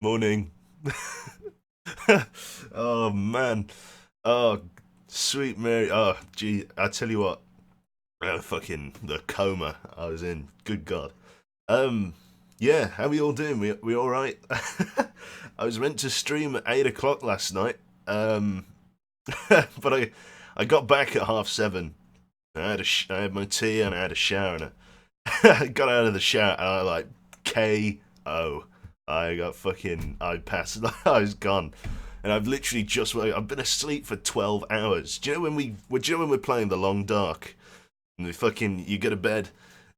Morning. Oh man. Oh, sweet Mary. Oh, gee. I tell you what. Fucking the coma I was in. Good God. Um. Yeah. How are we all doing? We all right? I was meant to stream at 8 o'clock last night. But I got back at half 7. I had my tea and I had a shower and I got out of the shower and I like KO. I got fucking. I passed. I was gone. and I've literally I've been asleep for 12 hours. Do you know when we're playing the long dark, and you go to bed,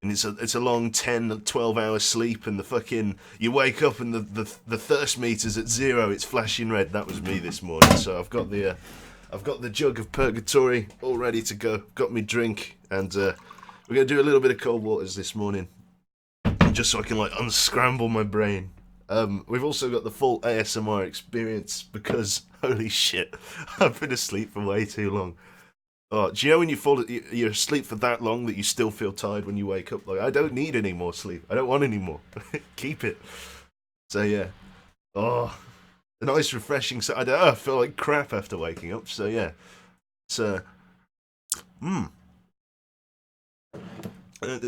and it's a long 10, 12 hour sleep, and you wake up and the thirst meter's at 0, it's flashing red. That was me this morning. So I've got the jug of purgatory all ready to go. Got me drink, and we're gonna do a little bit of cold waters this morning, just so I can unscramble my brain. We've also got the full ASMR experience because holy shit, I've been asleep for way too long. Oh, do you know when you're asleep for that long that you still feel tired when you wake up? I don't need any more sleep. I don't want any more. Keep it. So yeah. Oh, a nice refreshing. So I feel like crap after waking up. So yeah. So,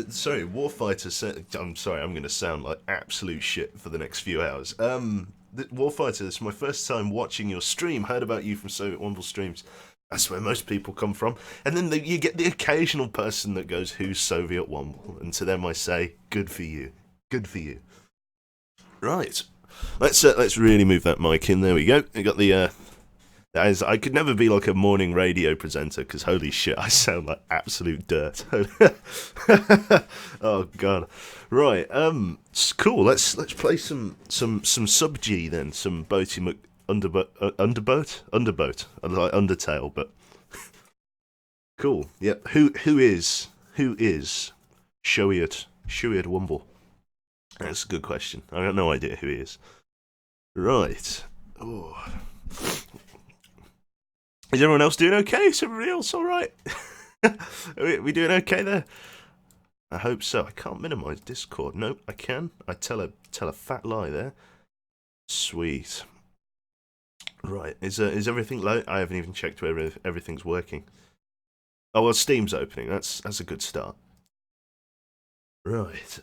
sorry, Warfighter said. I'm sorry, I'm going to sound like absolute shit for the next few hours. Warfighter, this is my first time watching your stream. Heard about you from Soviet Womble streams. That's where most people come from. And then you get the occasional person that goes, "Who's Soviet Womble?" And to them I say, "Good for you, good for you." Right, let's really move that mic in. There we go. We got the. I could never be like a morning radio presenter because holy shit, I sound like absolute dirt. Oh god. Right. Cool. Let's play some sub G then. Some Boaty Underboat. I like Undertale, but cool. Yep. Who is Showiard Wumble? That's a good question. I got no idea who he is. Right. Oh. Is everyone else doing okay? Is everybody else all right? Are we doing okay there? I hope so. I can't minimize Discord. Nope, I can. I tell a fat lie there. Sweet. Right, is everything low? I haven't even checked whether everything's working. Oh well, Steam's opening. That's a good start. Right.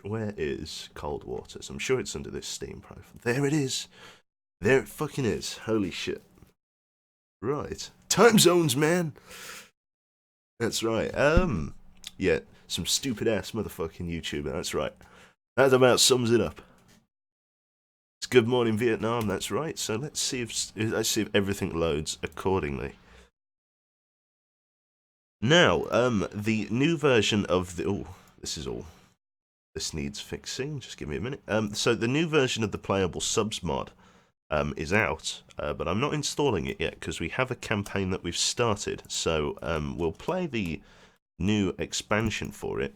Where is Cold Waters? I'm sure it's under this Steam profile. There it is. There it fucking is. Holy shit. Right. Time zones, man. That's right. Yeah, some stupid ass motherfucking YouTuber. That's right. That about sums it up. It's Good Morning Vietnam. That's right. So let's see if everything loads accordingly. Now, the new version of the this needs fixing. Just give me a minute. So the new version of the playable subs mod is out, but I'm not installing it yet because we have a campaign that we've started. So we'll play the new expansion for it.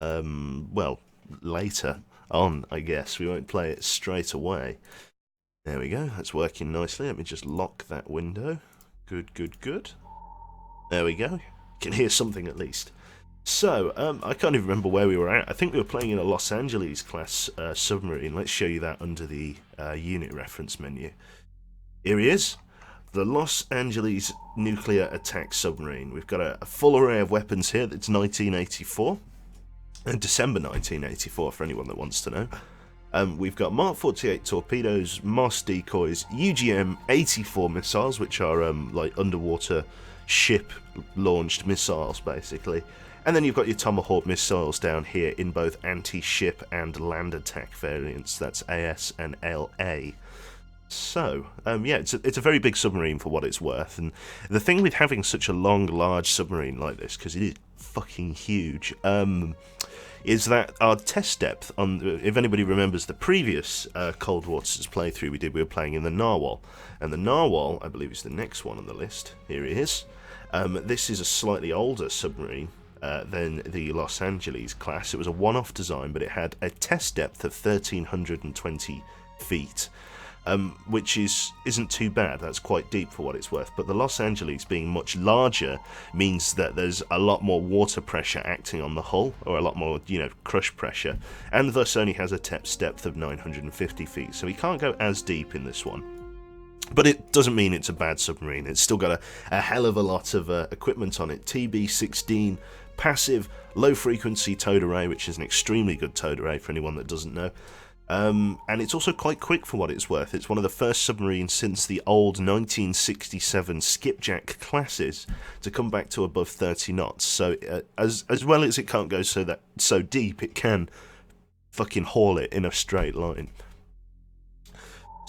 Well, later on, I guess. We won't play it straight away. There we go. That's working nicely. Let me just lock that window. Good, good, good. There we go. Can hear something at least. So, I can't even remember where we were at. I think we were playing in a Los Angeles class submarine. Let's show you that under the unit reference menu. Here he is. The Los Angeles nuclear attack submarine. We've got a full array of weapons here. That's 1984. December 1984 for anyone that wants to know. We've got Mark 48 torpedoes, Moss decoys, UGM-84 missiles, which are like underwater ship-launched missiles, basically. And then you've got your Tomahawk missiles down here in both anti-ship and land attack variants. That's AS and LA. So, yeah, it's a very big submarine for what it's worth. And the thing with having such a long, large submarine like this, because it is fucking huge, is that our test depth on, if anybody remembers the previous Cold Waters playthrough we were playing in the Narwhal. And the Narwhal, I believe, is the next one on the list. Here it is. This is a slightly older submarine than the Los Angeles class. It was a one-off design, but it had a test depth of 1,320 feet. Which isn't too bad. That's quite deep for what it's worth. But the Los Angeles being much larger means that there's a lot more water pressure acting on the hull, or a lot more, crush pressure, and thus only has a test depth of 950 feet. So we can't go as deep in this one. But it doesn't mean it's a bad submarine. It's still got a hell of a lot of equipment on it. TB-16, passive, low-frequency towed array, which is an extremely good towed array for anyone that doesn't know. And it's also quite quick for what it's worth. It's one of the first submarines since the old 1967 skipjack classes to come back to above 30 knots. So as well as it can't go so deep, it can fucking haul it in a straight line.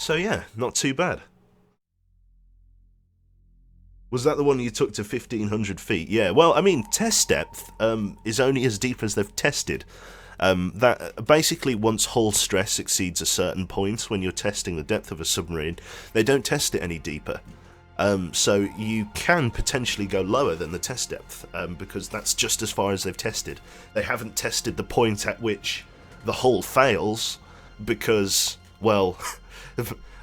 So yeah, not too bad. Was that the one you took to 1,500 feet? Yeah, well, I mean, test depth is only as deep as they've tested. That basically, once hull stress exceeds a certain point when you're testing the depth of a submarine, they don't test it any deeper. So you can potentially go lower than the test depth, because that's just as far as they've tested. They haven't tested the point at which the hull fails, because, well,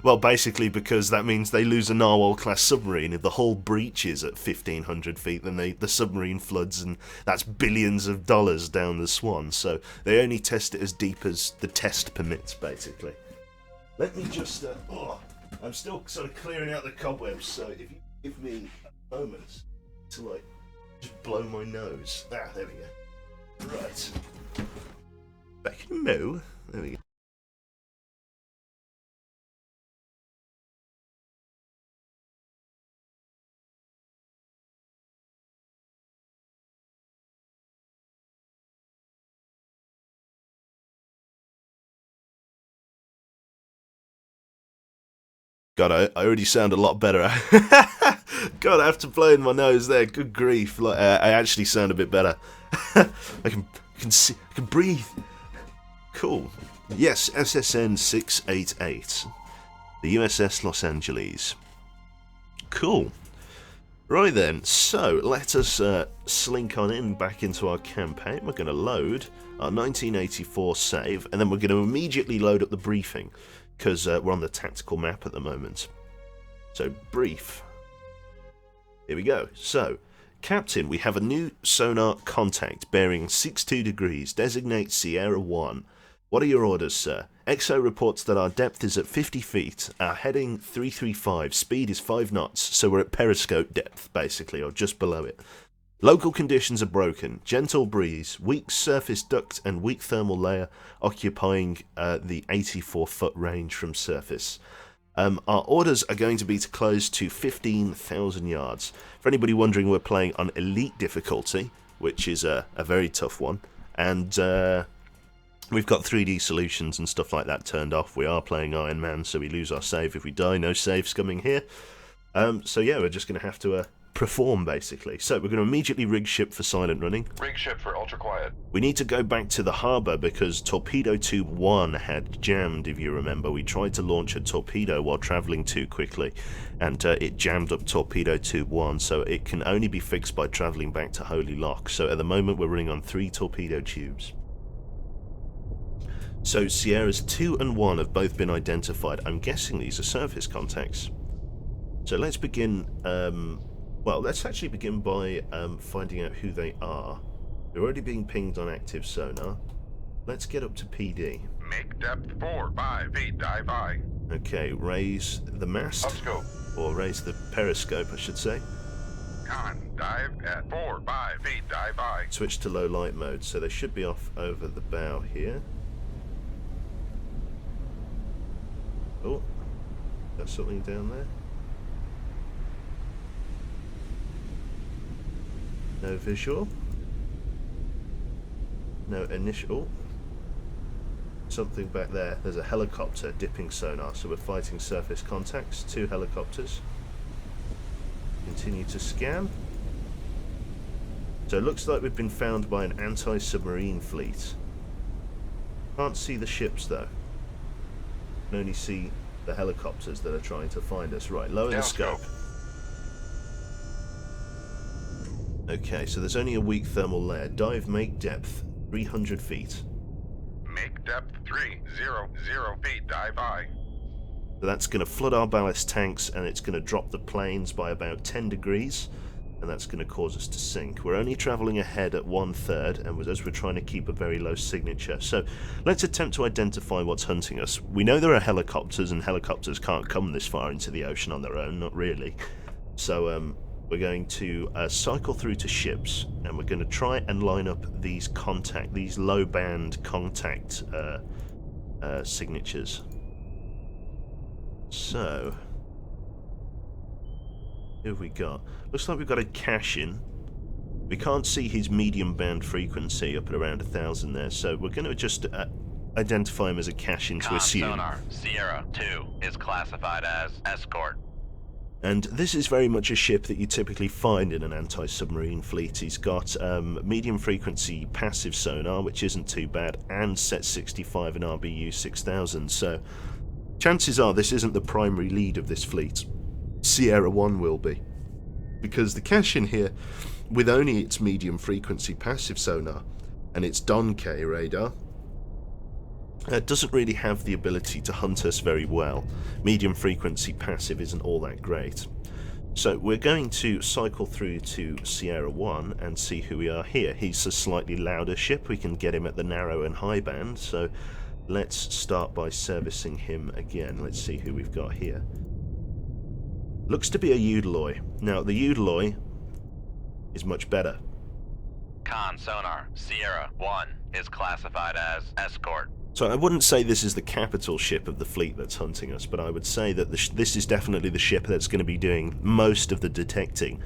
well, basically because that means they lose a Narwhal-class submarine. If the hull breaches at 1,500 feet, then the submarine floods, and that's billions of dollars down the Swan. So they only test it as deep as the test permits, basically. Let me just... I'm still sort of clearing out the cobwebs, so if you give me a moment to, like, just blow my nose. Ah, there we go. Right. Back in Mo. There we go. God, I already sound a lot better. God, after blowing my nose there, good grief! Like, I actually sound a bit better. I can see, I can breathe. Cool. Yes, SSN 688, the USS Los Angeles. Cool. Right then, so let us slink on in back into our campaign. We're going to load our 1984 save, and then we're going to immediately load up the briefing, because we're on the tactical map at the moment. So, brief. Here we go. So, Captain, we have a new sonar contact bearing 62 degrees. Designate Sierra 1. What are your orders, sir? XO reports that our depth is at 50 feet, our heading 335, speed is 5 knots, so we're at periscope depth, basically, or just below it. Local conditions are broken. Gentle breeze, weak surface duct and weak thermal layer occupying the 84-foot range from surface. Our orders are going to be to close to 15,000 yards. For anybody wondering, we're playing on elite difficulty, which is a very tough one. And we've got 3D solutions and stuff like that turned off. We are playing Iron Man, so we lose our save if we die. No saves coming here. So yeah, we're just going to have to perform, basically. So we're going to immediately rig ship for silent running. Rig ship for ultra quiet. We need to go back to the harbour because torpedo tube 1 had jammed, if you remember. We tried to launch a torpedo while travelling too quickly, and it jammed up torpedo tube 1, so it can only be fixed by travelling back to Holy Lock. So at the moment we're running on 3 torpedo tubes. So Sierras 2 and 1 have both been identified. I'm guessing these are surface contacts. So let's begin... well, let's actually begin by finding out who they are. They're already being pinged on active sonar. Let's get up to PD. Make depth 4, 5 feet, dive high. Okay, raise the mast. Upscope. Or raise the periscope, I should say. Con, dive at 4, 5 feet, dive high. Switch to low light mode, so they should be off over the bow here. Oh, there's something down there. No visual. No initial. Something back there. There's a helicopter dipping sonar, so we're fighting surface contacts. 2 helicopters. Continue to scan. So it looks like we've been found by an anti-submarine fleet. Can't see the ships though. Can only see the helicopters that are trying to find us. Right, lower the scope. Okay, so there's only a weak thermal layer. Dive, make depth 300 feet. Make depth 300 feet, dive high. So that's going to flood our ballast tanks, and it's going to drop the planes by about 10 degrees, and that's going to cause us to sink. We're only travelling ahead at 1/3, and as we're trying to keep a very low signature. So let's attempt to identify what's hunting us. We know there are helicopters, and helicopters can't come this far into the ocean on their own, not really. So we're going to cycle through to ships, and we're going to try and line up these low band contact signatures. So, who have we got? Looks like we've got a cache in. We can't see his medium band frequency up at around 1,000 there, so we're going to just identify him as a cash-in to assume. Sonar, Sierra 2 is classified as escort. And this is very much a ship that you typically find in an anti-submarine fleet. He's got medium frequency passive sonar, which isn't too bad, and set 65 and RBU 6000. So chances are this isn't the primary lead of this fleet. Sierra 1 will be. Because the cash-in here, with only its medium frequency passive sonar and its Don-K radar, doesn't really have the ability to hunt us very well. Medium frequency passive isn't all that great. So we're going to cycle through to Sierra 1 and see who we are here. He's a slightly louder ship. We can get him at the narrow and high band. So let's start by servicing him again. Let's see who we've got here. Looks to be a Eudaloy. Now the Eudaloy is much better. Sonar, Sierra 1 is classified as escort. So I wouldn't say this is the capital ship of the fleet that's hunting us, but I would say that this is definitely the ship that's going to be doing most of the detecting.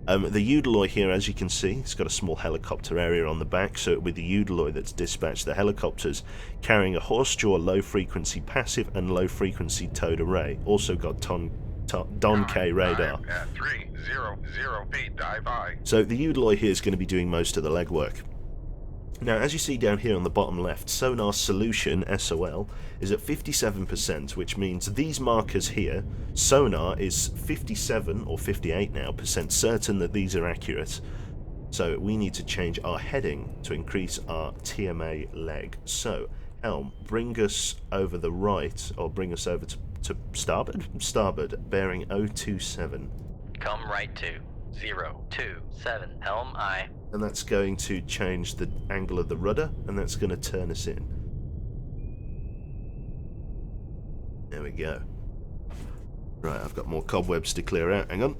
The Eudaloy here, as you can see, it's got a small helicopter area on the back, so with the Eudaloy that's dispatched the helicopters, carrying a horse-jaw low-frequency passive and low-frequency towed array. Also got Don-K radar. At 300 feet, dive I. So the Eudaloy here is going to be doing most of the legwork. Now, as you see down here on the bottom left, sonar solution, SOL, is at 57%, which means these markers here, sonar is 57 or 58 now % certain that these are accurate. So we need to change our heading to increase our TMA leg. So, helm, bring us over the right, or bring us over to starboard? Starboard, bearing 027. Come right to 027, helm I. And that's going to change the angle of the rudder, and that's going to turn us in. There we go. Right, I've got more cobwebs to clear out. Hang on.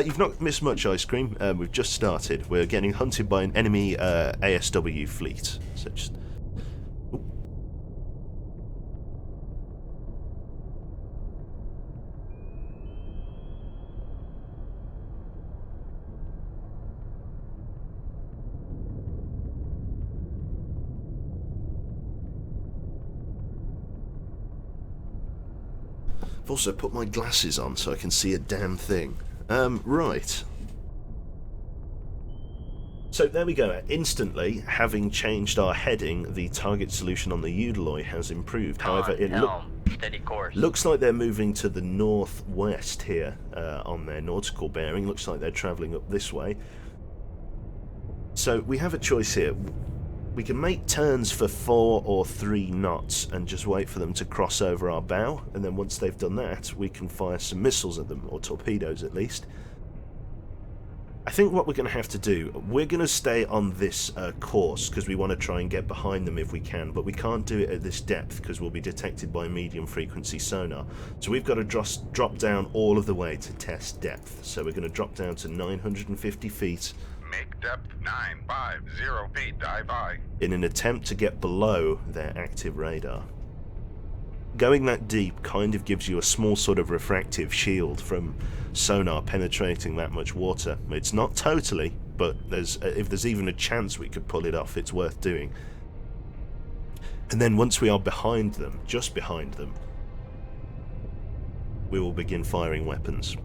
You've not missed much, Ice Cream. We've just started. We're getting hunted by an enemy ASW fleet. So just... I've also put my glasses on so I can see a damn thing. Right. So there we go. Instantly, having changed our heading, the target solution on the Eudaloy has improved. However, it steady course. looks like they're moving to the northwest here on their nautical bearing. Looks like they're travelling up this way. So we have a choice here. We can make turns for 4 or 3 knots and just wait for them to cross over our bow, and then once they've done that, we can fire some missiles at them, or torpedoes at least. I think what we're going to have to do, we're going to stay on this course because we want to try and get behind them if we can, but we can't do it at this depth because we'll be detected by medium frequency sonar. So we've got to drop down all of the way to test depth. So we're going to drop down to 950 feet. Make depth 950 feet, dive I. In an attempt to get below their active radar. Going that deep kind of gives you a small sort of refractive shield from sonar penetrating that much water. It's not totally, but if there's even a chance we could pull it off, it's worth doing. And then once we are behind them, just behind them, we will begin firing weapons.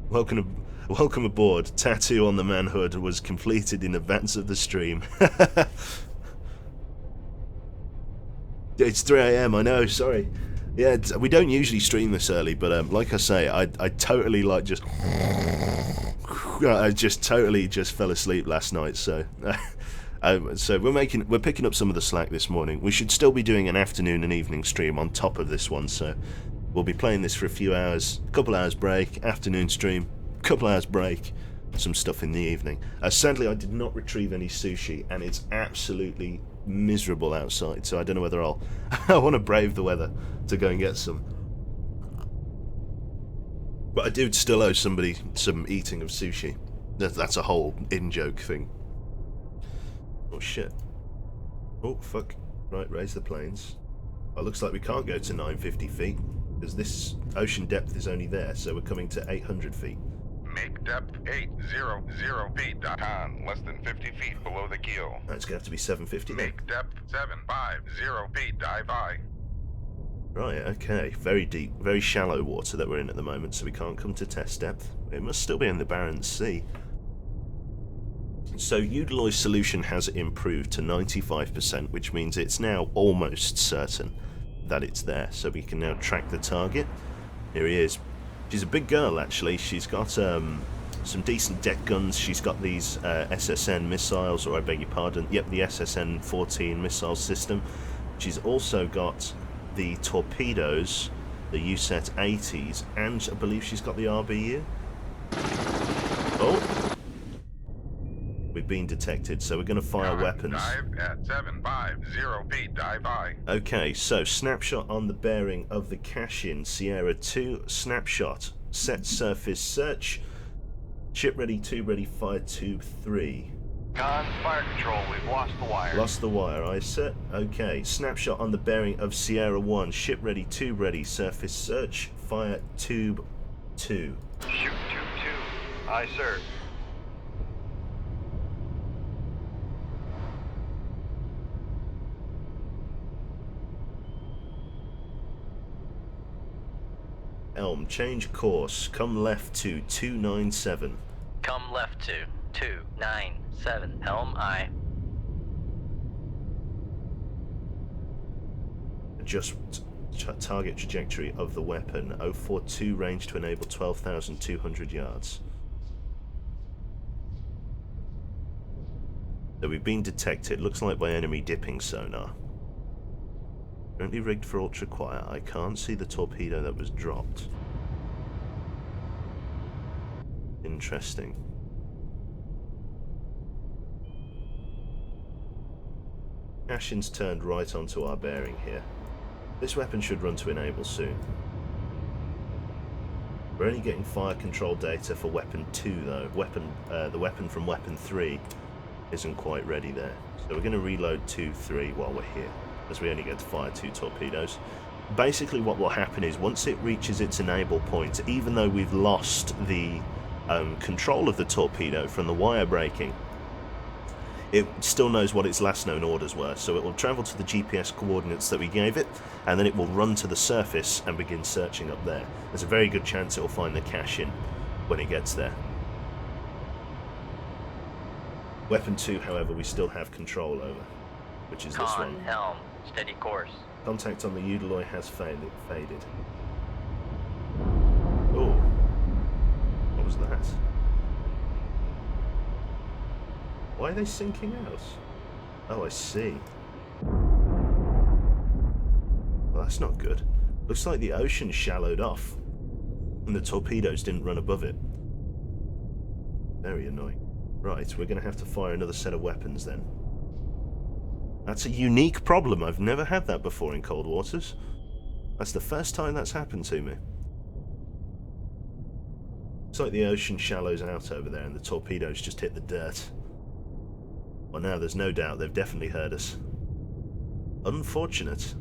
Welcome aboard. Tattoo on the manhood was completed in advance of the stream. It's 3 AM, I know, sorry. Yeah, we don't usually stream this early, but like I say, I totally like just... I just totally just fell asleep last night, so... so we're picking up some of the slack this morning. We should still be doing an afternoon and evening stream on top of this one, so... We'll be playing this for a few hours, couple hours break, afternoon stream, couple hours break, some stuff in the evening. Sadly, I did not retrieve any sushi, and it's absolutely miserable outside, so I don't know whether I want to brave the weather to go and get some. But I do still owe somebody some eating of sushi. That's a whole in-joke thing. Oh shit. Oh fuck. Right, raise the planes. Well, looks like we can't go to 950 feet. Because this ocean depth is only there, so we're coming to 800 feet. Make depth 800 feet. Con, less than 50 feet below the keel. That's going to have to be 750 then. Make depth 750 feet. Dive high. Right, okay. Very deep, very shallow water that we're in at the moment, so we can't come to test depth. It must still be in the Barents Sea. So Eudiloy's solution has improved to 95%, which means it's now almost certain that it's there. So we can now track the target. Here he is. She's a big girl, actually. She's got some decent deck guns. She's got these SSN missiles, or I beg your pardon, yep, the SSN-14 missile system. She's also got the torpedoes, the USET 80s, and I believe she's got the RBU. Oh! We've been detected, so we're going to fire weapons. Dive at 750 feet. Dive high. Okay, so snapshot on the bearing of the cache-in, Sierra 2, snapshot, set surface search, ship ready 2, ready fire tube 3. Con, fire control, we've lost the wire. Lost the wire, I set. Okay, snapshot on the bearing of Sierra 1, ship ready 2, ready, surface search, fire tube 2. Shoot tube 2. Aye, sir. Elm, change course, come left to 297. Come left to 297. Helm aye. Adjust target trajectory of the weapon, 042 range to enable 12,200 yards. So we've been detected, looks like by enemy dipping sonar. Currently rigged for ultra quiet. I can't see the torpedo that was dropped. Interesting. Cash-in's turned right onto our bearing here. This weapon should run to enable soon. We're only getting fire control data for weapon 2 though. The weapon from weapon 3 isn't quite ready there. So we're going to reload 2-3 while we're here, as we only get to fire 2 torpedoes. Basically what will happen is once it reaches its enable point, even though we've lost the control of the torpedo from the wire braking, it still knows what its last known orders were, so it will travel to the GPS coordinates that we gave it, and then it will run to the surface and begin searching up there. There's a very good chance it will find the cache-in when it gets there. Weapon 2, however, we still have control over, which is this Con, one. helm, steady course. Contact on the Eudiloy has faded. Oh, what was that? Why are they sinking out? Oh, I see. Well, that's not good. Looks like the ocean shallowed off, and the torpedoes didn't run above it. Very annoying. Right, we're going to have to fire another set of weapons then. That's a unique problem. I've never had that before in Cold Waters. That's the first time that's happened to me. Looks like the ocean shallows out over there and the torpedoes just hit the dirt. Well, now there's no doubt they've definitely heard us. Unfortunate.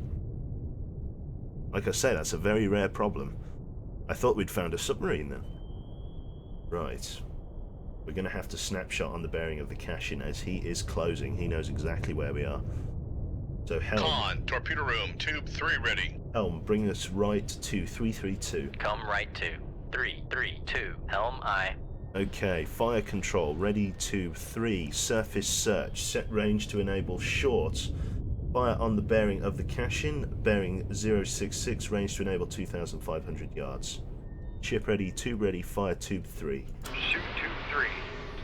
Like I say, that's a very rare problem. I thought we'd found a submarine then. Right. We're going to have to snapshot on the bearing of the cache-in as he is closing. He knows exactly where we are. So Helm. Con, torpedo room, tube 3 ready. Helm, bring us right to 332. Come right to 332. Helm aye. Okay, fire control, ready to 3, surface search, set range to enable short. Fire on the bearing of the cache-in, bearing 066, range to enable 2,500 yards. Ship ready, 2 ready, fire tube 3. Shoot tube 3.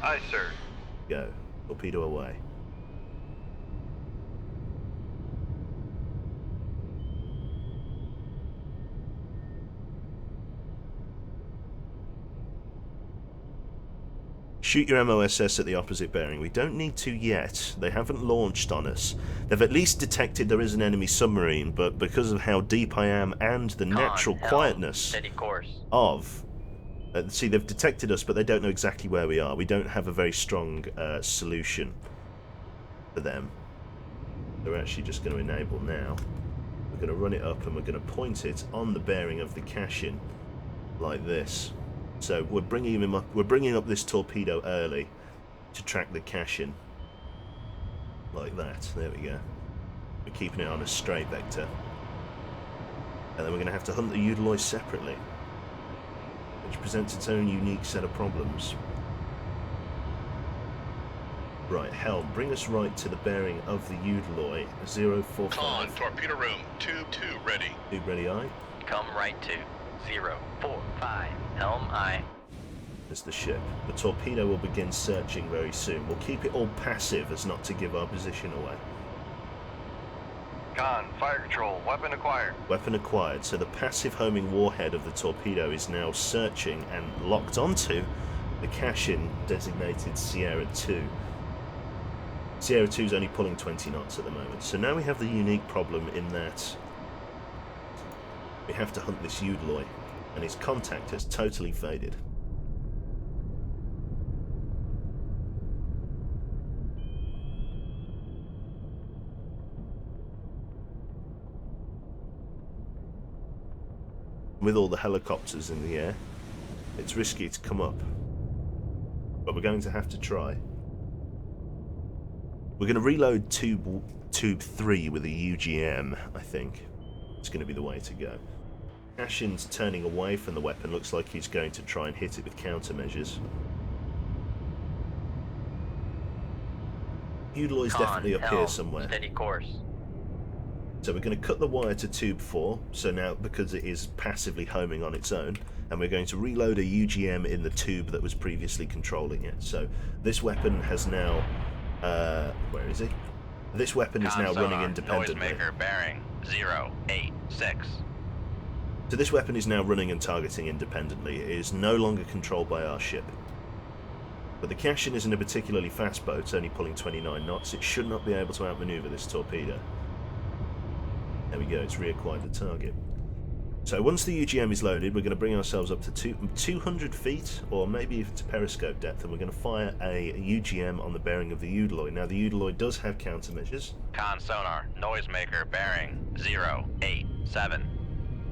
Aye, sir. Go. Torpedo away. Shoot your MOSS at the opposite bearing. We don't need to yet. They haven't launched on us. They've at least detected there is an enemy submarine, but because of how deep I am and the natural Helm, quietness steady course. of... see, they've detected us, but they don't know exactly where we are. We don't have a very strong solution for them. So we're actually just going to enable now. We're going to run it up and we're going to point it on the bearing of the cache-in, like this. So we're bringing him up. We're bringing up this torpedo early to track the cash-in. Like that. There we go. We're keeping it on a straight vector. And then we're going to have to hunt the Eudaloy separately, which presents its own unique set of problems. Right, helm, bring us right to the bearing of the Eudaloy, 045. Con, torpedo room, tube 2 ready. Tube ready, aye. Come right to 045. Helm aye. There's the ship. The torpedo will begin searching very soon. We'll keep it all passive as not to give our position away. Con, fire control, weapon acquired. Weapon acquired. So the passive homing warhead of the torpedo is now searching and locked onto the cash-in designated Sierra 2. Sierra 2 is only pulling 20 knots at the moment. So now we have the unique problem in that we have to hunt this Eudaloy, and his contact has totally faded. With all the helicopters in the air, it's risky to come up, but we're going to have to try. We're going to reload tube 3 with a UGM, I think. It's going to be the way to go. Ashin's turning away from the weapon. Looks like he's going to try and hit it with countermeasures. Eudaloy's definitely up here somewhere. Steady course. So we're going to cut the wire to tube 4, so now because it is passively homing on its own, and we're going to reload a UGM in the tube that was previously controlling it. So this weapon has now... where is he? This weapon is now running independently. Noisemaker bearing 086. So this weapon is now running and targeting independently. It is no longer controlled by our ship. But the Cashin isn't a particularly fast boat, it's only pulling 29 knots. It should not be able to outmaneuver this torpedo. There we go, it's reacquired the target. So once the UGM is loaded, we're going to bring ourselves up to 200 feet, or maybe even to periscope depth, and we're going to fire a UGM on the bearing of the Eudaloy. Now, the Eudaloy does have countermeasures. Con sonar, noisemaker bearing 087.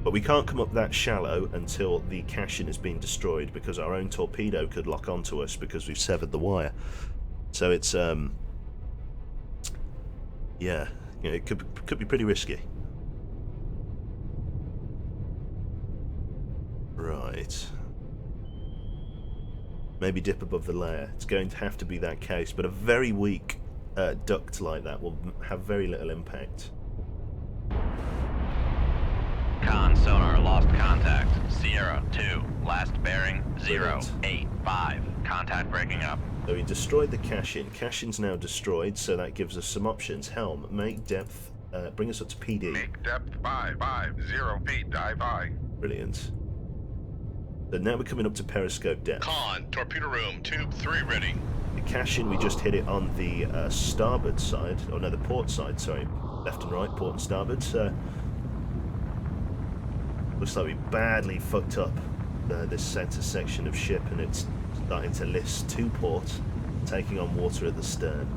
But we can't come up that shallow until the Cashin has been destroyed, because our own torpedo could lock onto us because we've severed the wire. So it's, yeah, you know, it could be pretty risky. Right. Maybe dip above the layer. It's going to have to be that case, but a very weak duct like that will have very little impact. Con sonar lost contact. Sierra 2, last bearing 085. Contact breaking up. So we destroyed the Cashin. Cashin's now destroyed, so that gives us some options. Helm, make depth, bring us up to PD. Make depth 550 feet, dive high. Brilliant. So now we're coming up to periscope depth. Con, torpedo room, tube 3 ready. The Cashin, we just hit it on the starboard side, or no, the port side, sorry. Left and right, port and starboard. So looks like we badly fucked up this center section of ship, and it's starting to list to port, taking on water at the stern.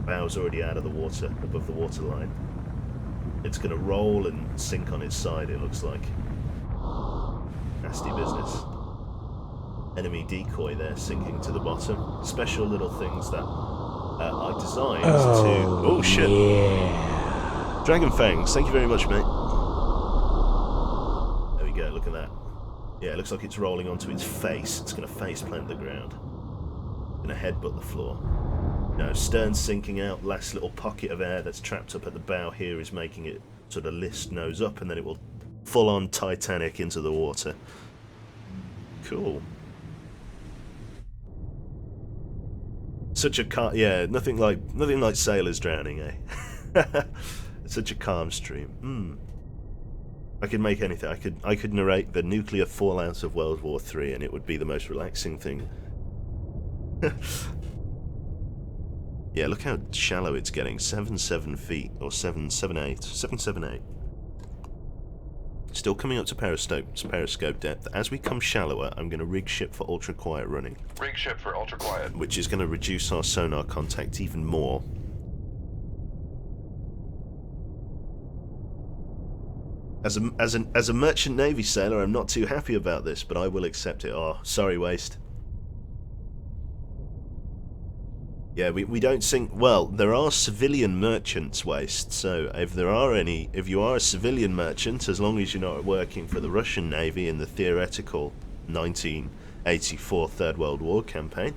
Bow's already out of the water, above the waterline. It's going to roll and sink on its side, it looks like. Nasty business. Enemy decoy there, sinking to the bottom. Special little things that I designed to... Oh, shit. Yeah. Dragon Fangs, thank you very much, mate. There we go, look at that. Yeah, it looks like it's rolling onto its face. It's going to face plant the ground. Going to headbutt the floor. No, stern sinking out. Last little pocket of air that's trapped up at the bow here is making it sort of list nose up, and then it will full-on Titanic into the water. Cool. Such a calm, yeah, nothing like sailors drowning, eh? Such a calm stream. I could make anything. I could narrate the nuclear fallout of World War III, and it would be the most relaxing thing. Yeah, look how shallow it's getting. 7 feet, or 778. Still coming up to periscope depth. As we come shallower, I'm going to rig ship for ultra quiet running. Rig ship for ultra quiet. Which is going to reduce our sonar contact even more. As a merchant navy sailor, I'm not too happy about this, but I will accept it. Oh, sorry, Waste. Yeah, we don't sink. Well, there are civilian merchants, Waste. So if you are a civilian merchant, as long as you're not working for the Russian Navy in the theoretical 1984 Third World War campaign,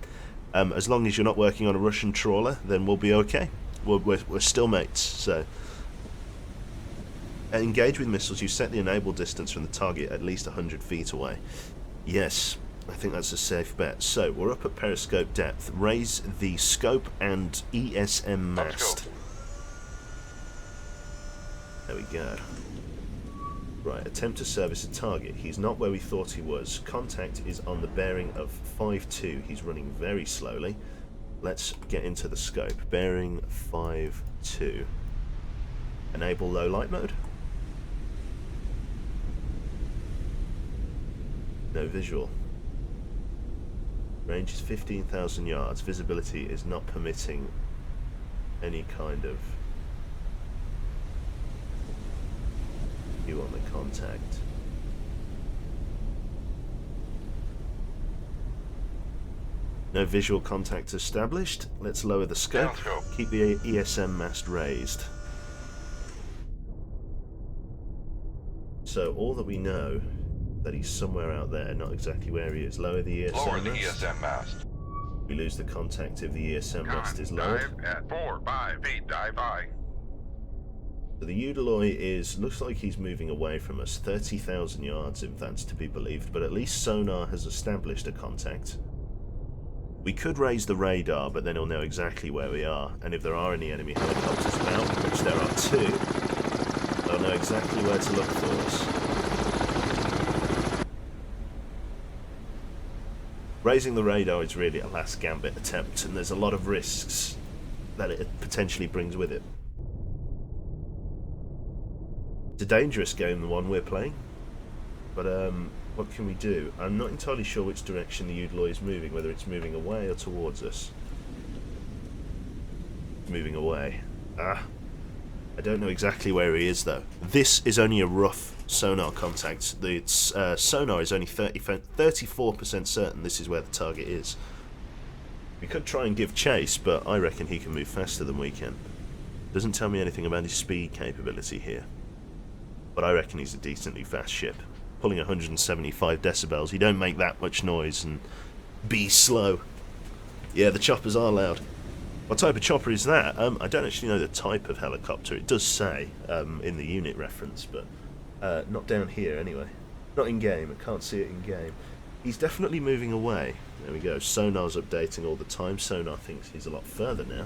as long as you're not working on a Russian trawler, then we'll be okay. We're still mates. So engage with missiles. You set the enable distance from the target at least 100 feet away. Yes. I think that's a safe bet. So, we're up at periscope depth. Raise the scope and ESM mast. There we go. Right, attempt to service a target. He's not where we thought he was. Contact is on the bearing of 5-2. He's running very slowly. Let's get into the scope. Bearing 5-2. Enable low light mode. No visual. Range is 15,000 yards. Visibility is not permitting any kind of view on the contact. No visual contact established. Let's lower the scope. Keep the ESM mast raised. So all that we know that he's somewhere out there, not exactly where he is. Lower the ESM Lower the mast. ESM mast. We lose the contact if the ESM mast is lowered. Dive at 4-5 feet. Dive high. So the Eudaloi looks like he's moving away from us, 30,000 yards if that's to be believed, but at least sonar has established a contact. We could raise the radar, but then he'll know exactly where we are, and if there are any enemy helicopters about, which there are 2, they'll know exactly where to look for us. Raising the radar is really a last gambit attempt, and there's a lot of risks that it potentially brings with it. It's a dangerous game, the one we're playing, but what can we do? I'm not entirely sure which direction the Eudaloi is moving, whether it's moving away or towards us. Moving away. I don't know exactly where he is, though. This is only a rough sonar contact. The sonar is only 34% certain this is where the target is. We could try and give chase, but I reckon he can move faster than we can. Doesn't tell me anything about his speed capability here. But I reckon he's a decently fast ship. Pulling 175 decibels, he don't make that much noise and be slow. Yeah, the choppers are loud. What type of chopper is that? I don't actually know the type of helicopter. It does say in the unit reference, but not down here anyway. Not in game. I can't see it in game. He's definitely moving away. There we go. Sonar's updating all the time. Sonar thinks he's a lot further now.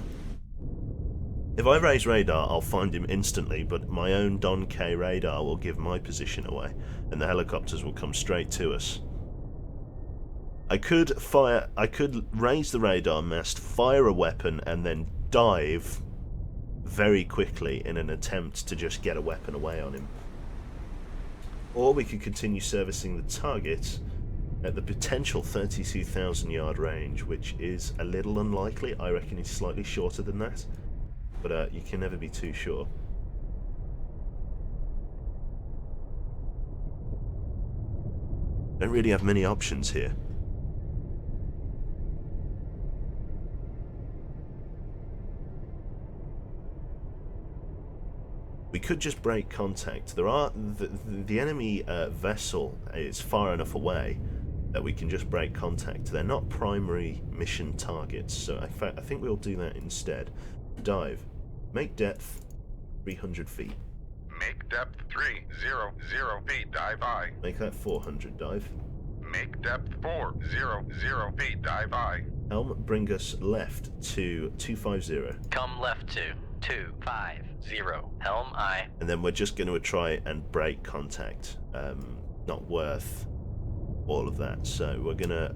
If I raise radar, I'll find him instantly, but my own Don K radar will give my position away, and the helicopters will come straight to us. I could raise the radar mast, fire a weapon, and then dive very quickly in an attempt to just get a weapon away on him. Or we could continue servicing the target at the potential 32,000 yard range, which is a little unlikely. I reckon it's slightly shorter than that, but you can never be too sure. Don't really have many options here. We could just break contact. The enemy vessel is far enough away that we can just break contact. They're not primary mission targets, so I think we'll do that instead. Dive. Make depth 300 feet. Make depth 300 feet. Dive high. Make that 400. Dive. Make depth 400 feet. Dive high. Helm, bring us left to 250. Come left to 250. Helm I. And then we're just going to try and break contact. Not worth all of that. So we're going to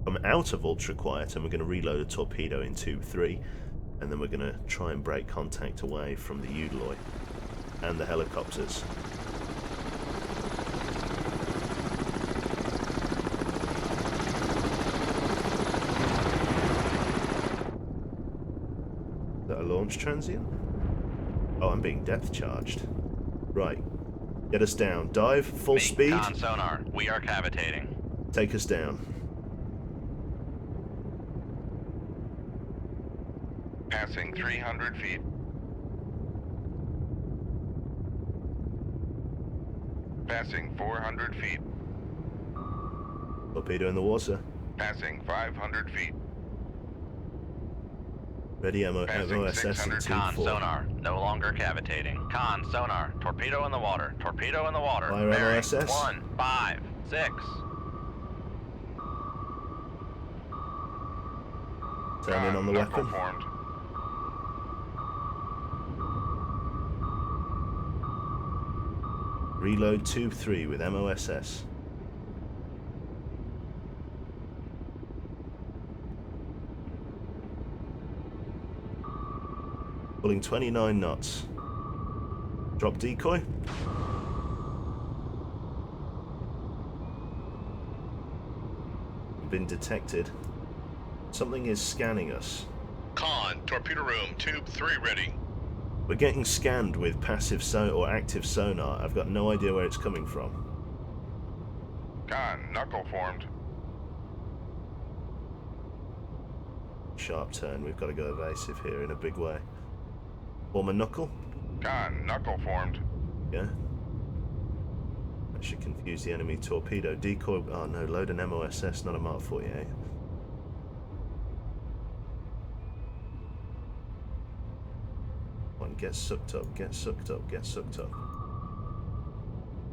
come out of ultra quiet and we're going to reload a torpedo in 2-3. And then we're going to try and break contact away from the Eudaloi and the helicopters. Is that a launch transient? Oh, I'm being depth charged. Right. Get us down. Dive, full Make speed. con sonar. We are cavitating. Take us down. Passing 300 feet. Passing 400 feet. Torpedo in the water. Passing 500 feet. Ready Passing MOSS in 600 Con 2-4. sonar. No longer cavitating. Con sonar. Torpedo in the water. Torpedo in the water. Fire Bearing MOSS. 1, 5, 6. Turn in on the knuckle weapon. formed. Reload tube 3 with MOSS. Pulling 29 knots. Drop decoy. Been detected. Something is scanning us. Con, torpedo room, tube 3 ready. We're getting scanned with passive or active sonar. I've got no idea where it's coming from. Con, knuckle formed. Sharp turn. We've got to go evasive here in a big way. Form a knuckle. Con, knuckle formed. Yeah. That should confuse the enemy torpedo. Decoy. Oh no, load an MOSS, not a Mark 48. Come on, get sucked up, get sucked up, get sucked up.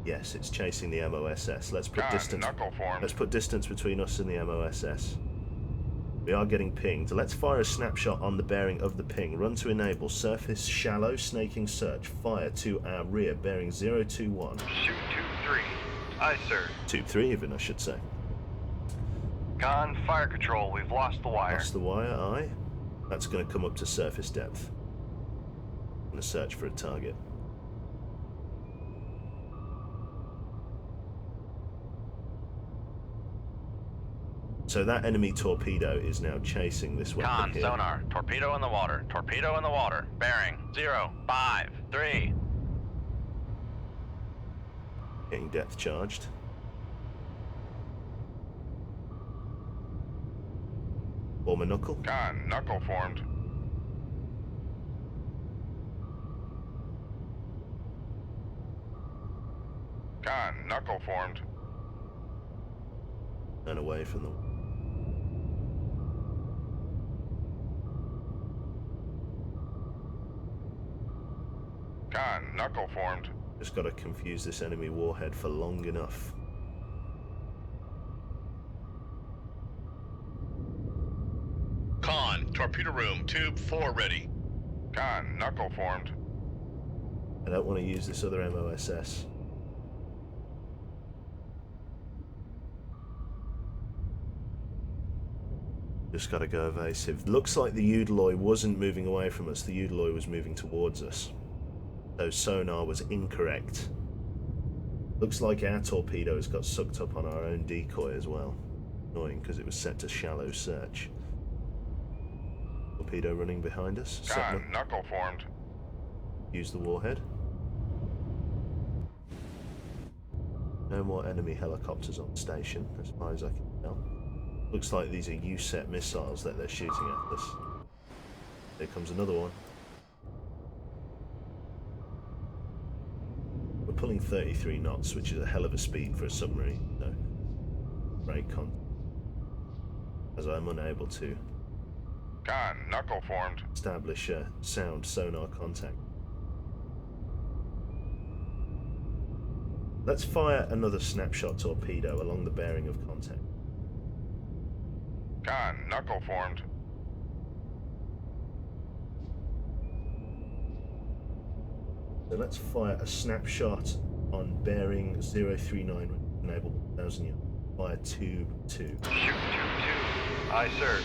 Yes, it's chasing the MOSS. Let's put Con, distance. knuckle formed. Let's put distance between us and the MOSS. We are getting pinged. Let's fire a snapshot on the bearing of the ping. Run to enable. Surface shallow, snaking search. Fire to our rear, bearing 021. Shoot tube 3. Aye, sir. Tube 3 even, I should say. Con, fire control. We've lost the wire. That's the wire, aye. That's going to come up to surface depth. I'm going to search for a target. So that enemy torpedo is now chasing this weapon Con here. sonar. Torpedo in the water. Torpedo in the water. Bearing 0, 5, 3. Getting depth charged. Form a knuckle. Con, knuckle formed. Con, knuckle formed. Turn away from the... Con, knuckle formed. Just got to confuse this enemy warhead for long enough. Con, torpedo room, tube 4 ready. Con, knuckle formed. I don't want to use this other MOSS. Just got to go evasive. Looks like the Eudaloy wasn't moving away from us. The Eudaloy was moving towards us. So sonar was incorrect. Looks like our torpedo has got sucked up on our own decoy as well. Annoying because it was set to shallow search. Torpedo running behind us. Con, knuckle formed. Use the warhead. No more enemy helicopters on station, as far as I can tell. Looks like these are USET missiles that they're shooting at us. Here comes another one. We're pulling 33 knots, which is a hell of a speed for a submarine, so break contact. As I'm unable to Con, knuckle formed. establish a sound sonar contact. Let's fire another snapshot torpedo along the bearing of contact. Con, knuckle formed. So let's fire a snapshot on bearing 039, enable 1000 yards. Fire tube 2. Shoot tube 2. Aye, sir.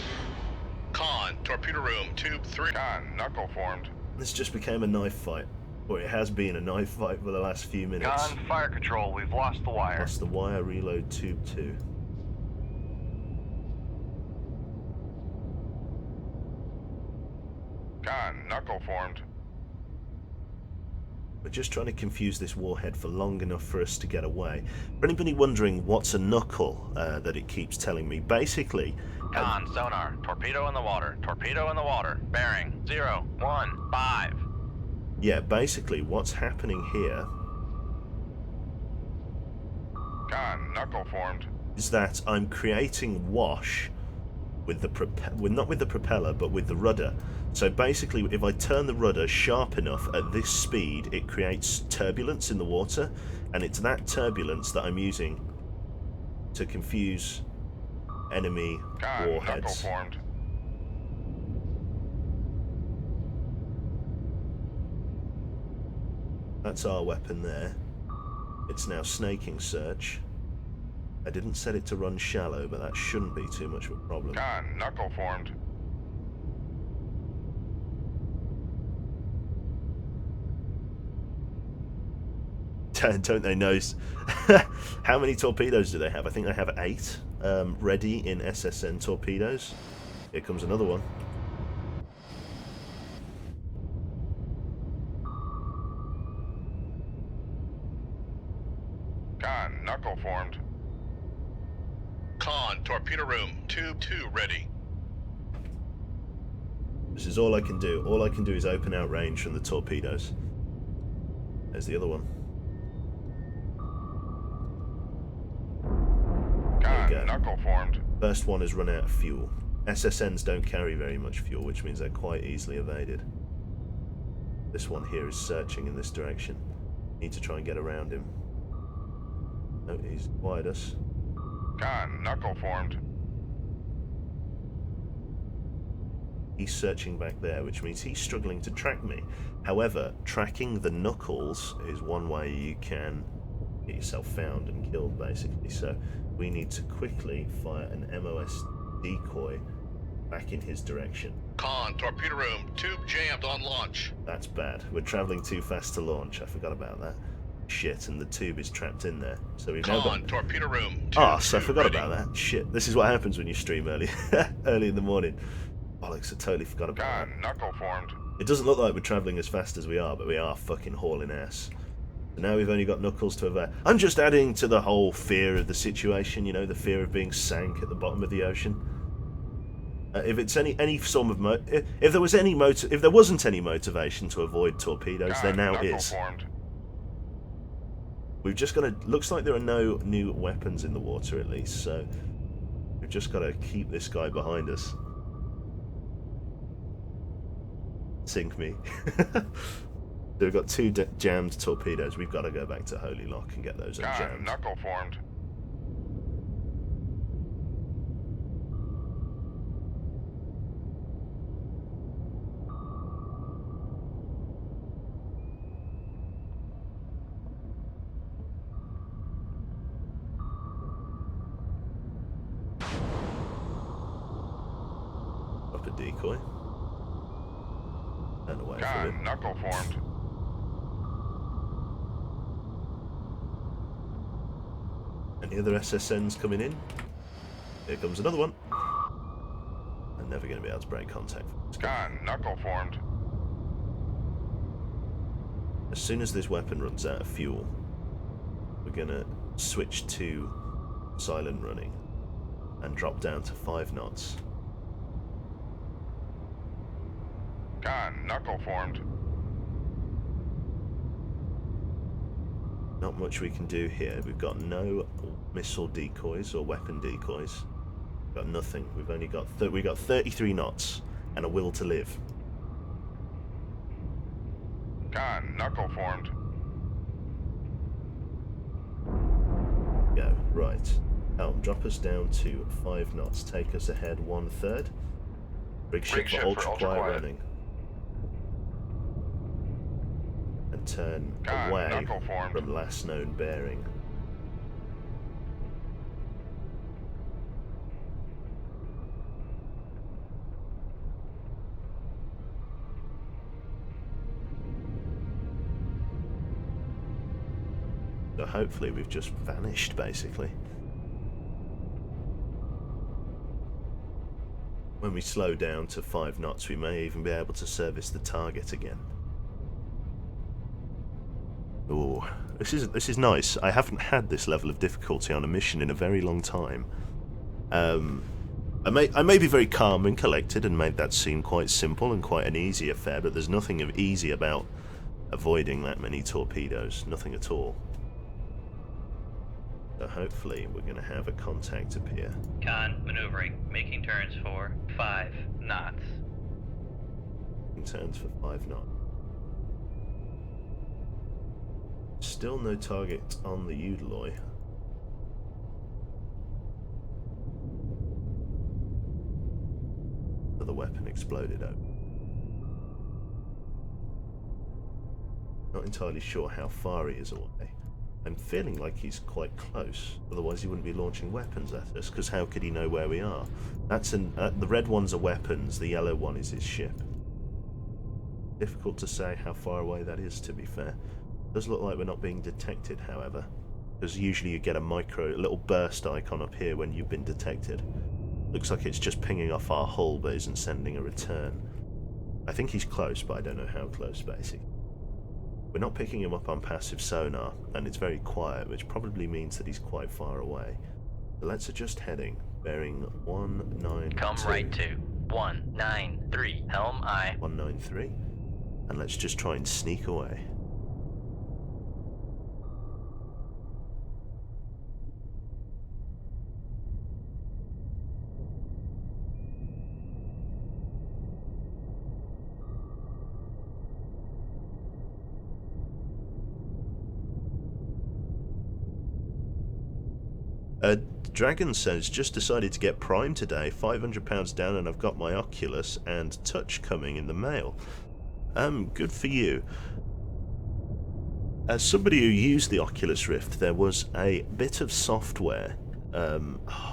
Con, torpedo room, tube 3. Con, knuckle formed. This just became a knife fight. Or it has been a knife fight for the last few minutes. Con, fire control. We've lost the wire. Lost the wire, reload tube 2. Con, knuckle formed. We're just trying to confuse this warhead for long enough for us to get away. For anybody wondering what's a knuckle that it keeps telling me, basically... Con, sonar, torpedo in the water, torpedo in the water, bearing 015. Yeah, basically what's happening here Con, knuckle formed. is that I'm creating wash with the not with the propeller, but with the rudder. So basically, if I turn the rudder sharp enough at this speed, it creates turbulence in the water, and it's that turbulence that I'm using to confuse enemy Con, knuckle warheads. formed. That's our weapon there. It's now snaking search. I didn't set it to run shallow, but that shouldn't be too much of a problem. Con, knuckle formed. Don't they know? How many torpedoes do they have? I think they have 8 ready in SSN torpedoes. Here comes another one. Con, knuckle formed. Con, torpedo room, tube 2 ready. This is all I can do. All I can do is open out range from the torpedoes. There's the other one. Con, go. knuckle formed. First one has run out of fuel. SSNs don't carry very much fuel, which means they're quite easily evaded. This one here is searching in this direction. Need to try and get around him. No, he's wired us. Con, knuckle formed. He's searching back there, which means he's struggling to track me. However, tracking the knuckles is one way you can get yourself found and killed, basically. So we need to quickly fire an MOS decoy back in his direction. Con, torpedo room, tube jammed on launch. That's bad. We're traveling too fast to launch. I forgot about that. Shit, and the tube is trapped in there. So we've now Con, got... torpedo room, tube Ah, so I 2 forgot ready. about that. Shit, this is what happens when you stream early, early in the morning. Bollocks, I totally forgot about that. Con, knuckle formed. It doesn't look like we're travelling as fast as we are, but we are fucking hauling ass. So now we've only got knuckles to evade. I'm just adding to the whole fear of the situation, you know, the fear of being sank at the bottom of the ocean. If it's any form of if there wasn't any motivation to avoid torpedoes, there Con, now knuckle is. formed. We've just got to. Looks like there are no new weapons in the water, at least. So we've just got to keep this guy behind us. Sink me. So we've got 2 jammed torpedoes. We've got to go back to Holy Lock and get those Con, unjammed. knuckle formed. Up a decoy. And away from Con, him. knuckle formed. Any other SSNs coming in? Here comes another one. I'm never going to be able to break contact. Con, knuckle formed. As soon as this weapon runs out of fuel, we're going to switch to silent running and drop down to 5 knots. Con, knuckle formed. Not much we can do here. We've got no missile decoys or weapon decoys. Got nothing. We've only got we got 33 knots and a will to live. Con, knuckle formed. Go right. Helm, drop us down to 5 knots. Take us ahead 1/3. Brig ship for ultra quiet running. And turn Con, away knuckle formed. from last known bearing. So hopefully we've just vanished, basically. When we slow down to 5 knots, we may even be able to service the target again. Oh, this is nice. I haven't had this level of difficulty on a mission in a very long time. I may be very calm and collected and made that seem quite simple and quite an easy affair, but there's nothing of easy about avoiding that many torpedoes. Nothing at all. So hopefully we're going to have a contact appear. Con, maneuvering, making turns for 5 knots. Turns for 5 knots. Still no target on the Udaloy. The weapon exploded out. Not entirely sure how far he is away. I'm feeling like he's quite close, otherwise he wouldn't be launching weapons at us, because how could he know where we are? The red ones are weapons, the yellow one is his ship. Difficult to say how far away that is, to be fair. Does look like we're not being detected, however, because usually you get a little burst icon up here when you've been detected. Looks like it's just pinging off our hull, but isn't sending a return. I think he's close, but I don't know how close, basically. We're not picking him up on passive sonar, and it's very quiet, which probably means that he's quite far away. So let's adjust heading, bearing 192. Come right to 193, helm aye. 193. And let's just try and sneak away. Dragon says, just decided to get Prime today, £500 down, and I've got my Oculus and Touch coming in the mail. Good for you. As somebody who used the Oculus Rift, there was a bit of software.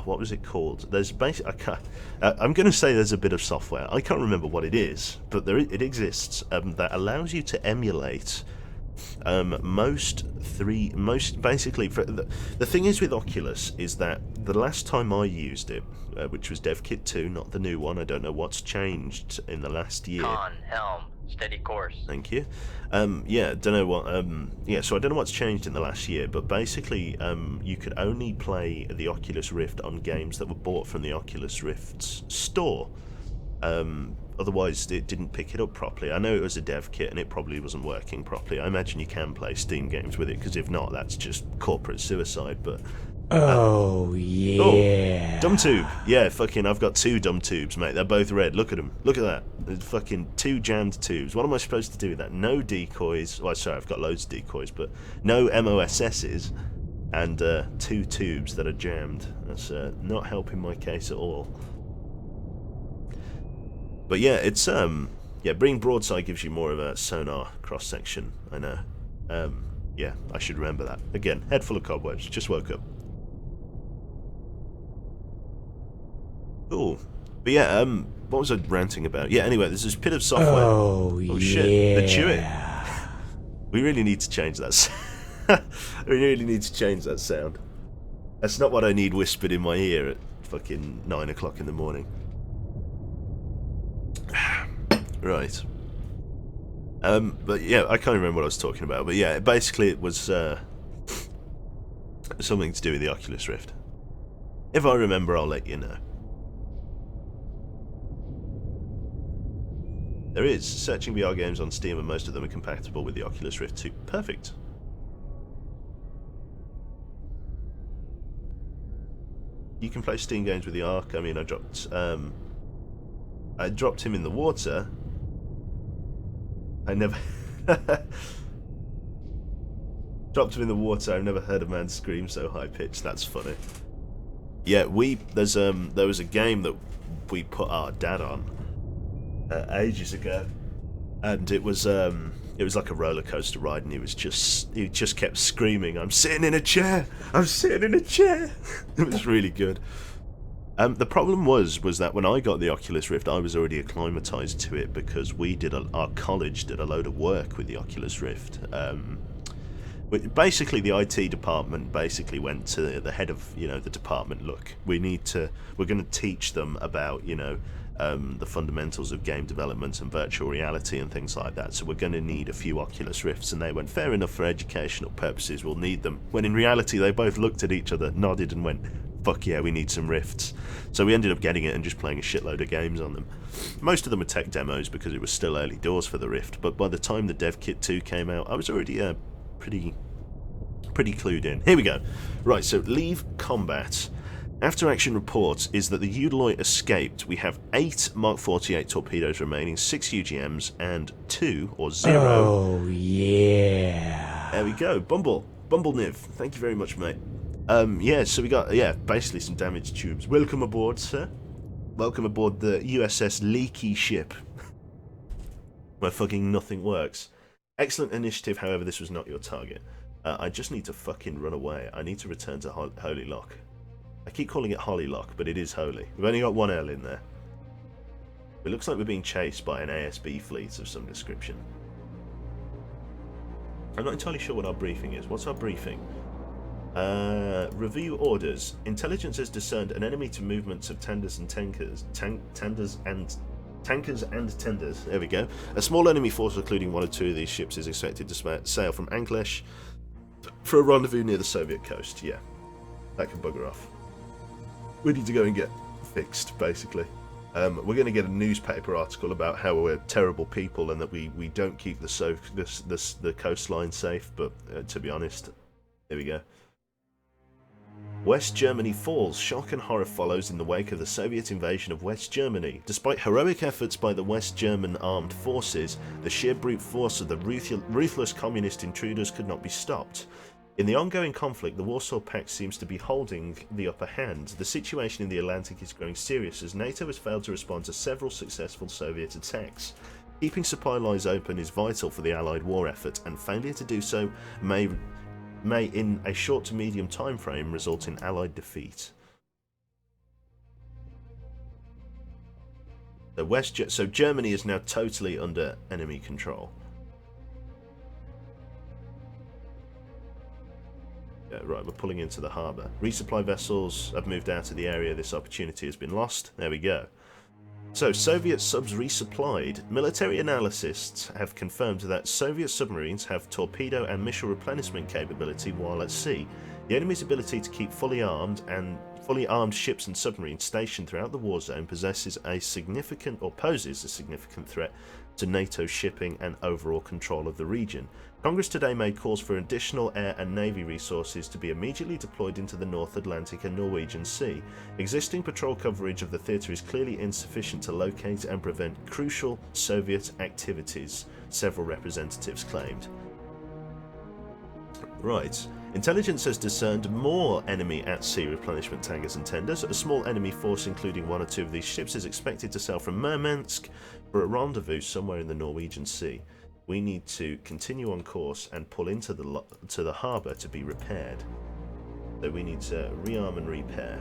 What was it called? There's I'm going to say there's a bit of software. I can't remember what it is, but it exists that allows you to emulate basically. The thing is with Oculus is that the last time I used it, which was DevKit 2, not the new one. I don't know what's changed in the last year. Con, helm, steady course. Thank you. Yeah, don't know what. Yeah, so I don't know what's changed in the last year, but basically, you could only play the Oculus Rift on games that were bought from the Oculus Rift's store. Otherwise, it didn't pick it up properly. I know it was a dev kit, and it probably wasn't working properly. I imagine you can play Steam games with it, because if not, that's just corporate suicide. But yeah. Dumb tube. Yeah, fucking, I've got 2 dumb tubes, mate. They're both red. Look at them. Look at that. There's fucking 2 jammed tubes. What am I supposed to do with that? No decoys. Well, sorry, I've got loads of decoys, but no MOSSs, and 2 tubes that are jammed. That's not helping my case at all. But yeah, it's yeah, bring broadside gives you more of a sonar cross section. I know. Yeah, I should remember that. Again, head full of cobwebs. Just woke up. Cool. But yeah, what was I ranting about? Yeah, anyway, there's this bit of software. Oh shit, the chewing. We really need to change that. We really need to change that sound. That's not what I need whispered in my ear at fucking 9 o'clock in the morning. Right. But yeah, I can't remember what I was talking about. But yeah, basically it was something to do with the Oculus Rift. If I remember, I'll let you know. There is searching VR games on Steam, and most of them are compatible with the Oculus Rift 2. Perfect. You can play Steam games with the Arc. I mean, I dropped him in the water. I never dropped him in the water. I've never heard a man scream so high pitched. That's funny. Yeah, there was a game that we put our dad on ages ago, and it was like a roller coaster ride, and he just kept screaming, "I'm sitting in a chair! I'm sitting in a chair!" It was really good. The problem was that when I got the Oculus Rift, I was already acclimatized to it, because our college did a load of work with the Oculus Rift. Basically, the IT department basically went to the head of the department. Look, we're going to teach them about the fundamentals of game development and virtual reality and things like that. So we're going to need a few Oculus Rifts, and they went, fair enough, for educational purposes, we'll need them. When in reality, they both looked at each other, nodded, and went, fuck yeah, we need some Rifts. So we ended up getting it and just playing a shitload of games on them. Most of them were tech demos because it was still early doors for the Rift, but by the time the Dev Kit 2 came out, I was already pretty clued in. Here we go. Right, so leave combat. After action reports is that the Eudaloy escaped. We have 8 Mark 48 torpedoes remaining, 6 UGMs, and 2 or 0. Oh, yeah. There we go. Bumble Niv. Thank you very much, mate. Yeah, so we got, basically some damaged tubes. Welcome aboard, sir. Welcome aboard the USS Leaky ship. Where fucking nothing works. Excellent initiative, however, this was not your target. I just need to fucking run away. I need to return to Holy Lock. I keep calling it Holly Lock, but it is Holy. We've only got one L in there. It looks like we're being chased by an ASB fleet of some description. I'm not entirely sure what our briefing is. What's our briefing? Review orders. Intelligence has discerned an enemy to movements of tenders and tankers. Tankers and tenders. There we go. A small enemy force, including 1 or 2 of these ships, is expected to sail from Anklesh for a rendezvous near the Soviet coast. Yeah, that can bugger off. We need to go and get fixed, basically. We're going to get a newspaper article about how we're terrible people and that we don't keep the coastline safe. But to be honest, there we go. West Germany falls. Shock and horror follows in the wake of the Soviet invasion of West Germany. Despite heroic efforts by the West German armed forces, the sheer brute force of the ruthless communist intruders could not be stopped. In the ongoing conflict, the Warsaw Pact seems to be holding the upper hand. The situation in the Atlantic is growing serious as NATO has failed to respond to several successful Soviet attacks. Keeping supply lines open is vital for the Allied war effort, and failure to do so may in a short to medium time frame result in Allied defeat. So Germany is now totally under enemy control. Right, we're pulling into the harbour. Resupply vessels have moved out of the area. This opportunity has been lost. There we go. So, Soviet subs resupplied. Military analysts have confirmed that Soviet submarines have torpedo and missile replenishment capability while at sea. The enemy's ability to keep fully armed ships and submarines stationed throughout the war zone poses a significant threat to NATO shipping and overall control of the region. Congress today made calls for additional air and navy resources to be immediately deployed into the North Atlantic and Norwegian Sea. Existing patrol coverage of the theatre is clearly insufficient to locate and prevent crucial Soviet activities, several representatives claimed. Right. Intelligence has discerned more enemy at-sea replenishment tankers and tenders. A small enemy force, including 1 or 2 of these ships, is expected to sail from Murmansk for a rendezvous somewhere in the Norwegian Sea. We need to continue on course and pull into the harbour to be repaired. So we need to rearm and repair.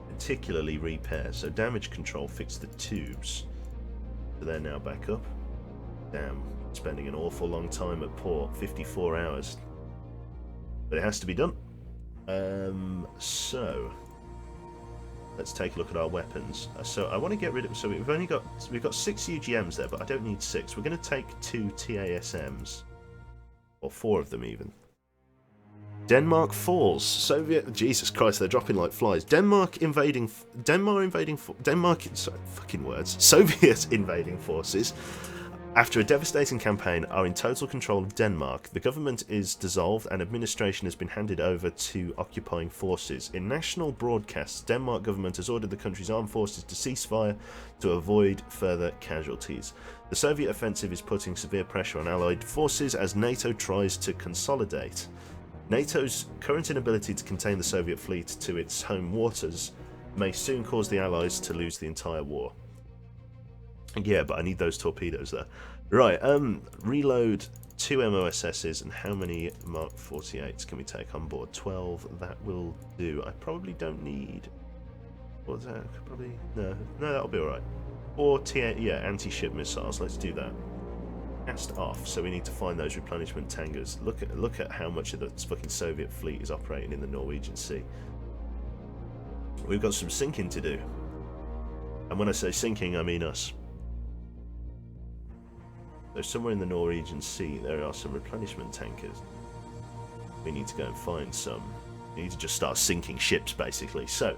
Particularly repair. So damage control, fix the tubes. So they're now back up. Damn, spending an awful long time at port, 54 hours. But it has to be done. So let's take a look at our weapons. So I want to get rid of. So we've got 6 UGMs there, but I don't need 6. We're going to take 2 TASMs, or 4 of them even. Denmark falls. Soviet. Jesus Christ, they're dropping like flies. Soviet invading forces. After a devastating campaign, are in total control of Denmark. The government is dissolved and administration has been handed over to occupying forces. In national broadcasts, Denmark government has ordered the country's armed forces to cease fire to avoid further casualties. The Soviet offensive is putting severe pressure on Allied forces as NATO tries to consolidate. NATO's current inability to contain the Soviet fleet to its home waters may soon cause the Allies to lose the entire war. Yeah, but I need those torpedoes there. Right, reload 2 MOSSs, and how many Mark 48s can we take on board? 12, that will do. I probably don't need... What's that? Probably... No, that'll be alright. Or, anti-ship missiles, let's do that. Cast off, so we need to find those replenishment tankers. Look at how much of the fucking Soviet fleet is operating in the Norwegian Sea. We've got some sinking to do. And when I say sinking, I mean us. So somewhere in the Norwegian Sea, there are some replenishment tankers. We need to go and find some. We need to just start sinking ships, basically. So,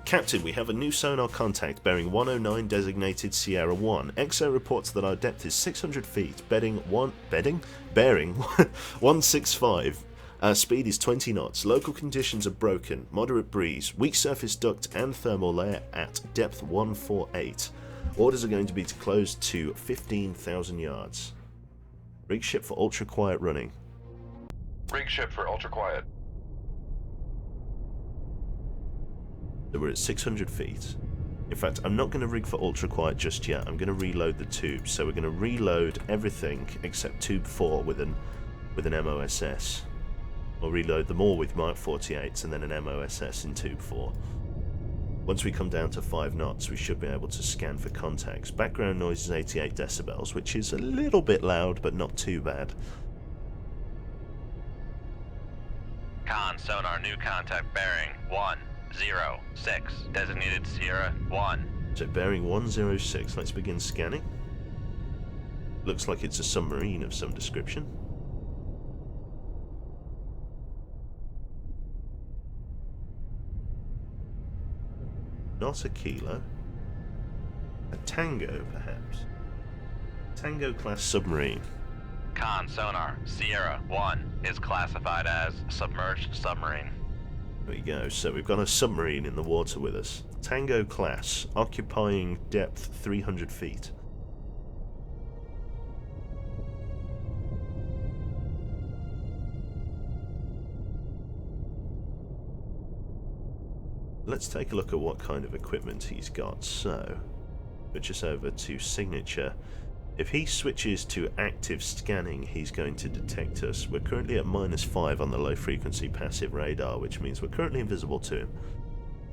Captain, we have a new sonar contact bearing 109 designated Sierra 1. XO reports that our depth is 600 feet, bearing 165. Our speed is 20 knots. Local conditions are broken, moderate breeze, weak surface duct and thermal layer at depth 148. Orders are going to be to close to 15,000 yards. Rig ship for ultra quiet running. Rig ship for ultra quiet. So we're at 600 feet. In fact, I'm not going to rig for ultra quiet just yet. I'm going to reload the tubes. So we're going to reload everything except tube 4 with an MOSS. We'll reload them all with Mark 48s and then an MOSS in tube 4. Once we come down to 5 knots, we should be able to scan for contacts. Background noise is 88 decibels, which is a little bit loud, but not too bad. Con sonar, new contact bearing 106, designated Sierra 1. So bearing 106, let's begin scanning. Looks like it's a submarine of some description. Not a kilo. A Tango, perhaps. Tango class submarine. Con sonar, Sierra 1 is classified as submerged submarine. There we go. So we've got a submarine in the water with us. Tango class, occupying depth 300 feet. Let's take a look at what kind of equipment he's got. So, switch us over to signature. If he switches to active scanning, he's going to detect us. We're currently at -5 on the low frequency passive radar, which means we're currently invisible to him.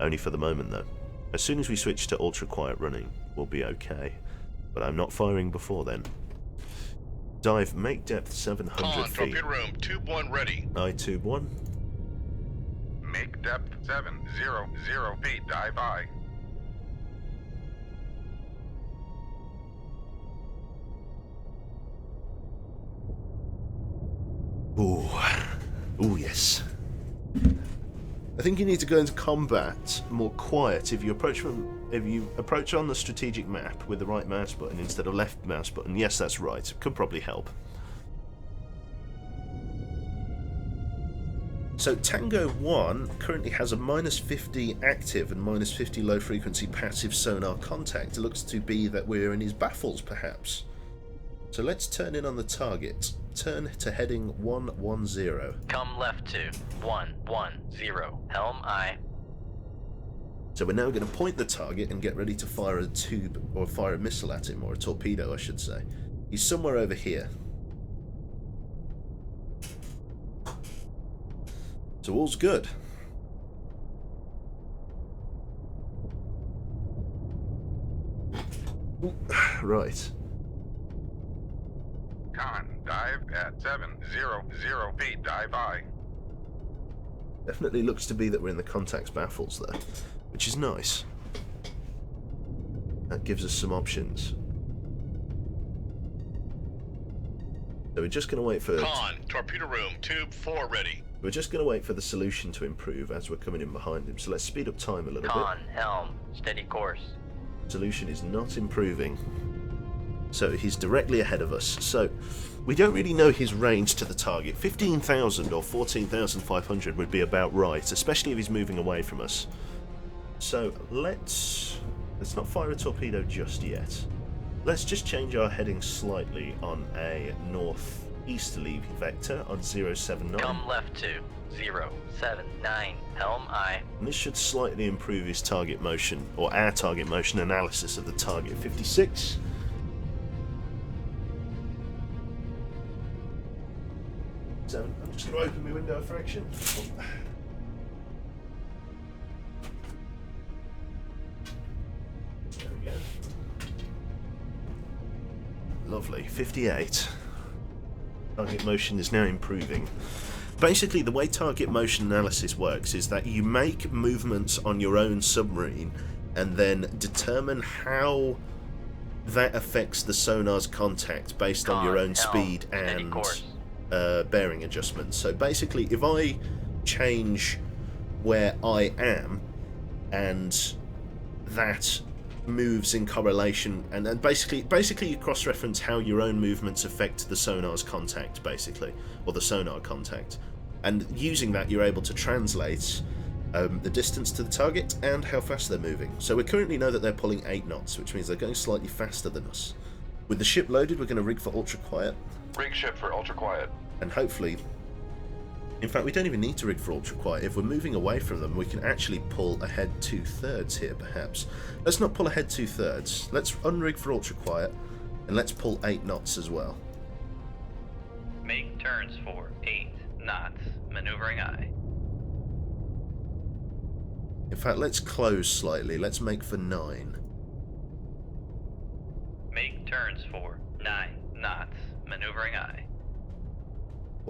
Only for the moment though. As soon as we switch to ultra quiet running, we'll be okay. But I'm not firing before then. Dive, make depth 700 Con, feet. torpedo room, tube 1 ready. I tube 1. Make depth 700 feet. Dive by. Ooh, yes. I think you need to go into combat more quiet if you approach on the strategic map with the right mouse button instead of left mouse button. Yes, that's right. Could probably help. So Tango 1 currently has a -50 active and -50 low frequency passive sonar contact. It looks to be that we're in his baffles, perhaps. So let's turn in on the target. Turn to heading 110. Come left to 110. Helm I. So we're now going to point the target and get ready to fire a tube, or fire a missile at him, or a torpedo I should say. He's somewhere over here. So all's good. Ooh, right. Con, dive at 700 feet. Dive by. Definitely looks to be that we're in the contact's baffles there, which is nice. That gives us some options. So we're just going to wait for... Con, torpedo room, tube 4 ready. We're just going to wait for the solution to improve as we're coming in behind him. So let's speed up time a little Con, helm, steady course. bit. Solution is not improving. So he's directly ahead of us. So we don't really know his range to the target. 15,000 or 14,500 would be about right, especially if he's moving away from us. So let's not fire a torpedo just yet. Let's just change our heading slightly on a northeasterly vector on 079. Come left to 079. Helm I. And this should slightly improve his target motion, or our target motion analysis of the target. 56. I'm just going to open my window a fraction. There we go. Lovely. 58. Target motion is now improving. Basically, the way target motion analysis works is that you make movements on your own submarine, and then determine how that affects the sonar's contact based on your own speed and bearing adjustments. So basically, if I change where I am and that moves in correlation, and then basically you cross-reference how your own movements affect the sonar's contact, basically, or the sonar contact, and using that you're able to translate the distance to the target and how fast they're moving. So we currently know that they're pulling 8 knots, which means they're going slightly faster than us. With the ship loaded, we're going to rig for ultra quiet, Rig ship for ultra quiet. and hopefully, in fact, we don't even need to rig for ultra quiet. If we're moving away from them, we can actually pull ahead 2/3 here, perhaps. Let's not pull ahead 2/3. Let's unrig for ultra quiet, and let's pull 8 knots as well. Make turns for 8 knots. Maneuvering aye. In fact, let's close slightly. Let's make for 9. Make turns for 9 knots. Maneuvering aye.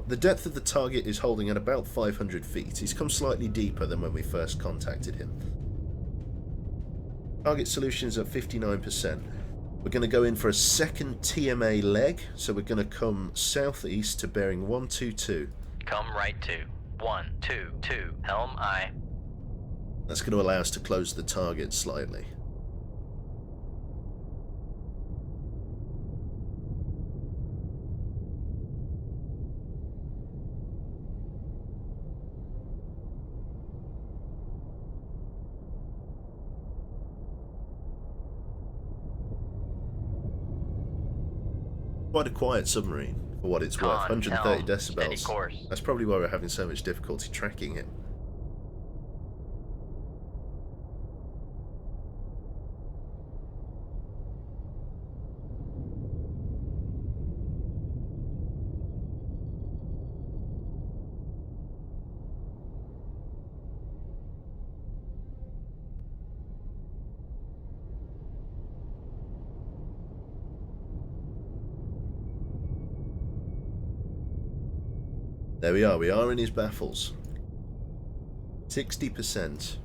The depth of the target is holding at about 500 feet. He's come slightly deeper than when we first contacted him. Target solution is at 59%. We're going to go in for a second TMA leg, so we're going to come southeast to bearing 122. Come right to 122. Helm aye. That's going to allow us to close the target slightly. Quite a quiet submarine, for what it's worth. 130 decibels. That's probably why we're having so much difficulty tracking him. There we are in his baffles. 60%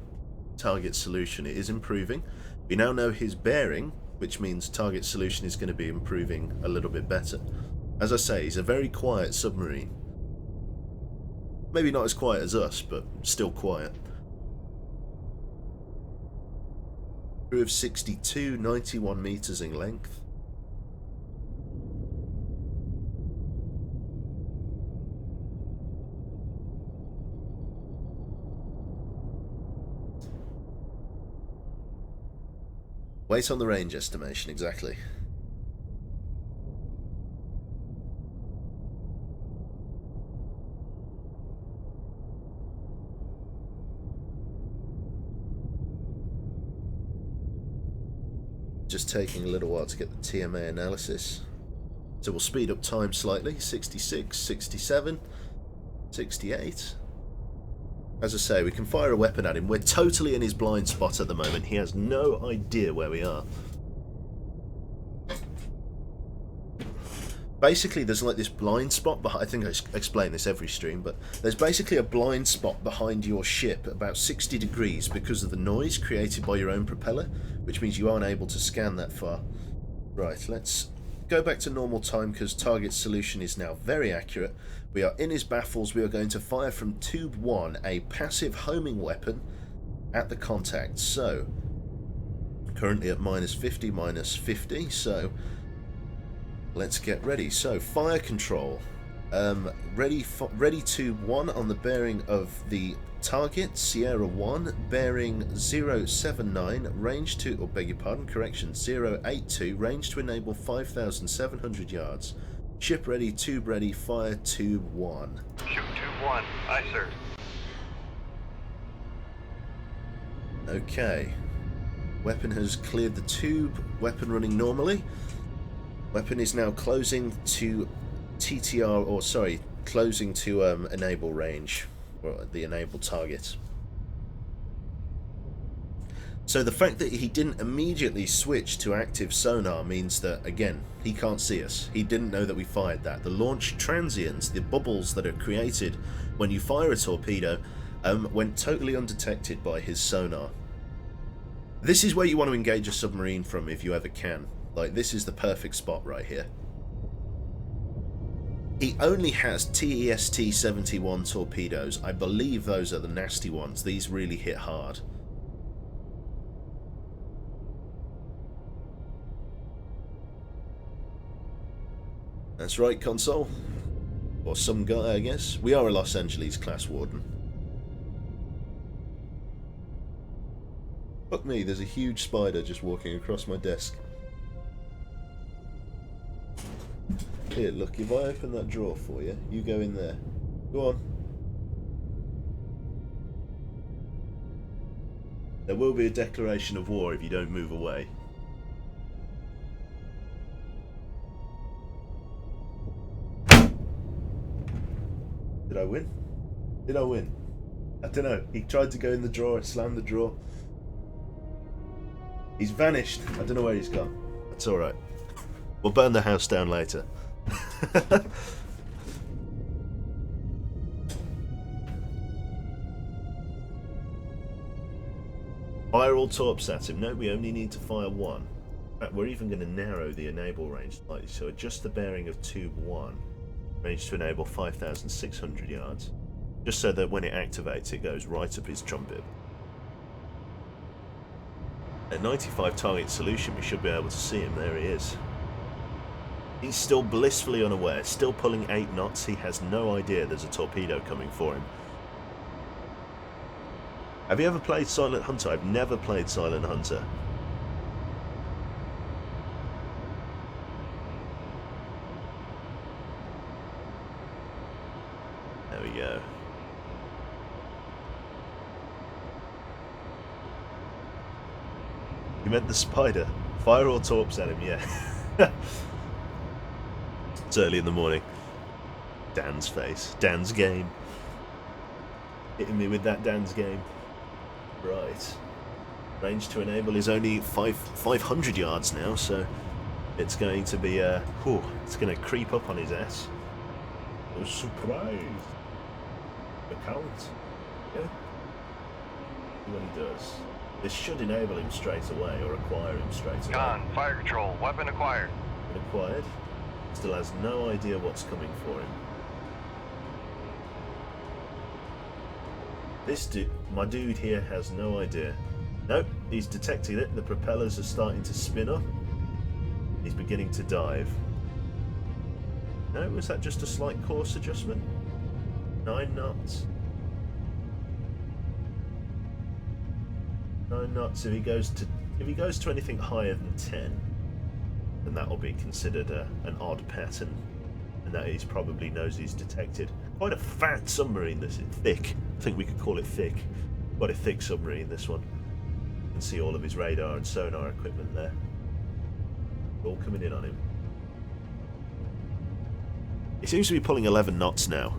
target solution. It is improving. We now know his bearing, which means target solution is going to be improving a little bit better. As I say, he's a very quiet submarine. Maybe not as quiet as us, but still quiet. Crew of 62, 91 meters in length. Wait on the range estimation, exactly. Just taking a little while to get the TMA analysis. So we'll speed up time slightly. 66, 67, 68. As I say, we can fire a weapon at him. We're totally in his blind spot at the moment. He has no idea where we are. Basically, there's like this blind spot behind... I think I explain this every stream, but there's basically a blind spot behind your ship about 60 degrees because of the noise created by your own propeller, which means you aren't able to scan that far. Right, let's go back to normal time because target solution is now very accurate. We are in his baffles. We are going to fire from tube 1 a passive homing weapon at the contact. So, currently at -50, -50, so let's get ready. So, fire control. Ready tube 1 on the bearing of the target, Sierra 1, bearing 079, range to, or beg your pardon, correction, 082, range to enable 5,700 yards. Ship ready, tube ready, fire tube 1. Shoot tube 1. Aye, sir. Okay. Weapon has cleared the tube. Weapon running normally. Weapon is now closing to TTR, or sorry, closing to enable range, or the enable target. So the fact that he didn't immediately switch to active sonar means that, again, he can't see us. He didn't know that we fired that. The launch transients, the bubbles that are created when you fire a torpedo, went totally undetected by his sonar. This is where you want to engage a submarine from if you ever can. Like, this is the perfect spot right here. He only has TEST-71 torpedoes. I believe those are the nasty ones. These really hit hard. That's right, console. Or some guy, I guess. We are a Los Angeles class warden. Fuck me, there's a huge spider just walking across my desk. Here, look, if I open that drawer for you, you go in there. Go on. There will be a declaration of war if you don't move away. Did I win? Did I win? I don't know. He tried to go in the drawer, slammed the drawer. He's vanished. I don't know where he's gone. That's alright. We'll burn the house down later. Fire all torps at him. No, we only need to fire one. In fact, we're even going to narrow the enable range slightly. So adjust the bearing of tube 1. Range to enable 5,600 yards. Just so that when it activates, it goes right up his trumpet. At 95 target solution, we should be able to see him. There he is. He's still blissfully unaware, still pulling 8 knots. He has no idea there's a torpedo coming for him. Have you ever played Silent Hunter? I've never played Silent Hunter. There we go. You meant the spider. Fire all torps at him, yeah. It's early in the morning. Dan's face. Dan's game. Hitting me with that Dan's game. Right. Range to enable is only 500 yards now, so it's going to be it's going to creep up on his ass. A surprise. The count. Yeah. See what he does. This should enable him straight away, or acquire him straight away. Con, fire control, weapon acquired. Acquired. Still has no idea what's coming for him. This dude, my dude here, has no idea. Nope, he's detected it. The propellers are starting to spin up. He's beginning to dive. No, was that just a slight course adjustment? 9 knots. 9 knots. If he goes to anything higher than 10, then that will be considered an odd pattern, and that he probably knows he's detected. Quite a fat submarine. This is thick. I think we could call it thick. Quite a thick submarine, this one. You can see all of his radar and sonar equipment there. All coming in on him. He seems to be pulling 11 knots now.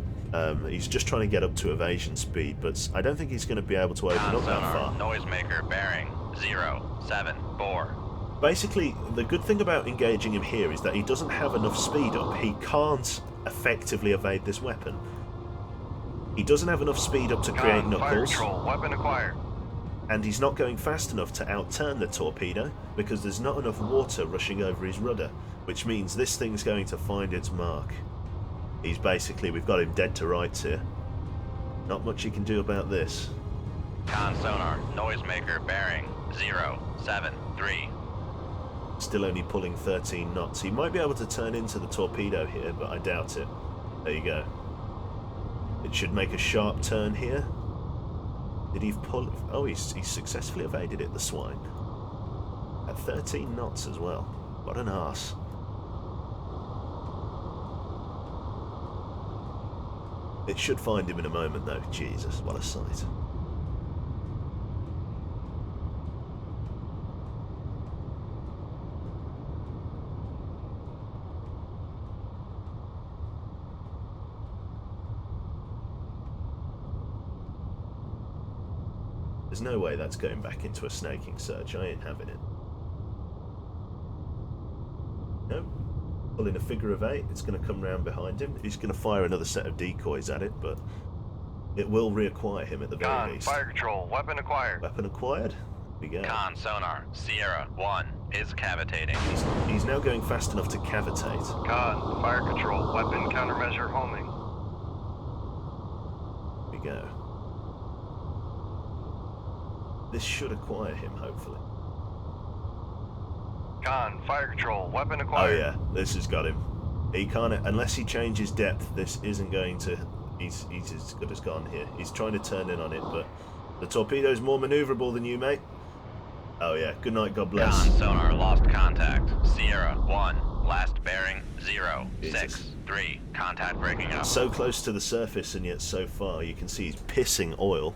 He's just trying to get up to evasion speed, but I don't think he's going to be able to open up that far. Noisemaker bearing 074. Basically, the good thing about engaging him here is that he doesn't have enough speed up. He can't effectively evade this weapon. He doesn't have enough speed up to create knuckles. Fire control, weapon acquired. And he's not going fast enough to outturn the torpedo because there's not enough water rushing over his rudder, which means this thing's going to find its mark. He's basically, we've got him dead to rights here. Not much he can do about this. Con sonar, noisemaker bearing 073. Still only pulling 13 knots. He might be able to turn into the torpedo here, but I doubt it. There you go. It should make a sharp turn here. Did he pull? Oh, he's successfully evaded it, the swine. At 13 knots as well. What an arse. It should find him in a moment, though. Jesus, what a sight. There's no way that's going back into a snaking search. I ain't having it. Nope. Pulling a figure of 8. It's going to come round behind him. He's going to fire another set of decoys at it, but it will reacquire him at the very least. Fire control, weapon acquired. Weapon acquired. we go. Con sonar, Sierra 1 is cavitating. He's now going fast enough to cavitate. Con, fire control, weapon countermeasure homing. Here we go. This should acquire him, hopefully. Con, fire control, weapon Oh acquired. yeah, this has got him. He can't, unless he changes depth, this isn't going to... He's as good as gone here. He's trying to turn in on it, but the torpedo's more maneuverable than you, mate. Oh yeah, good night, God bless. Con sonar lost contact. Sierra 1, last bearing 6 Jesus. 3. Contact breaking up. So close to the surface and yet so far. You can see he's pissing oil.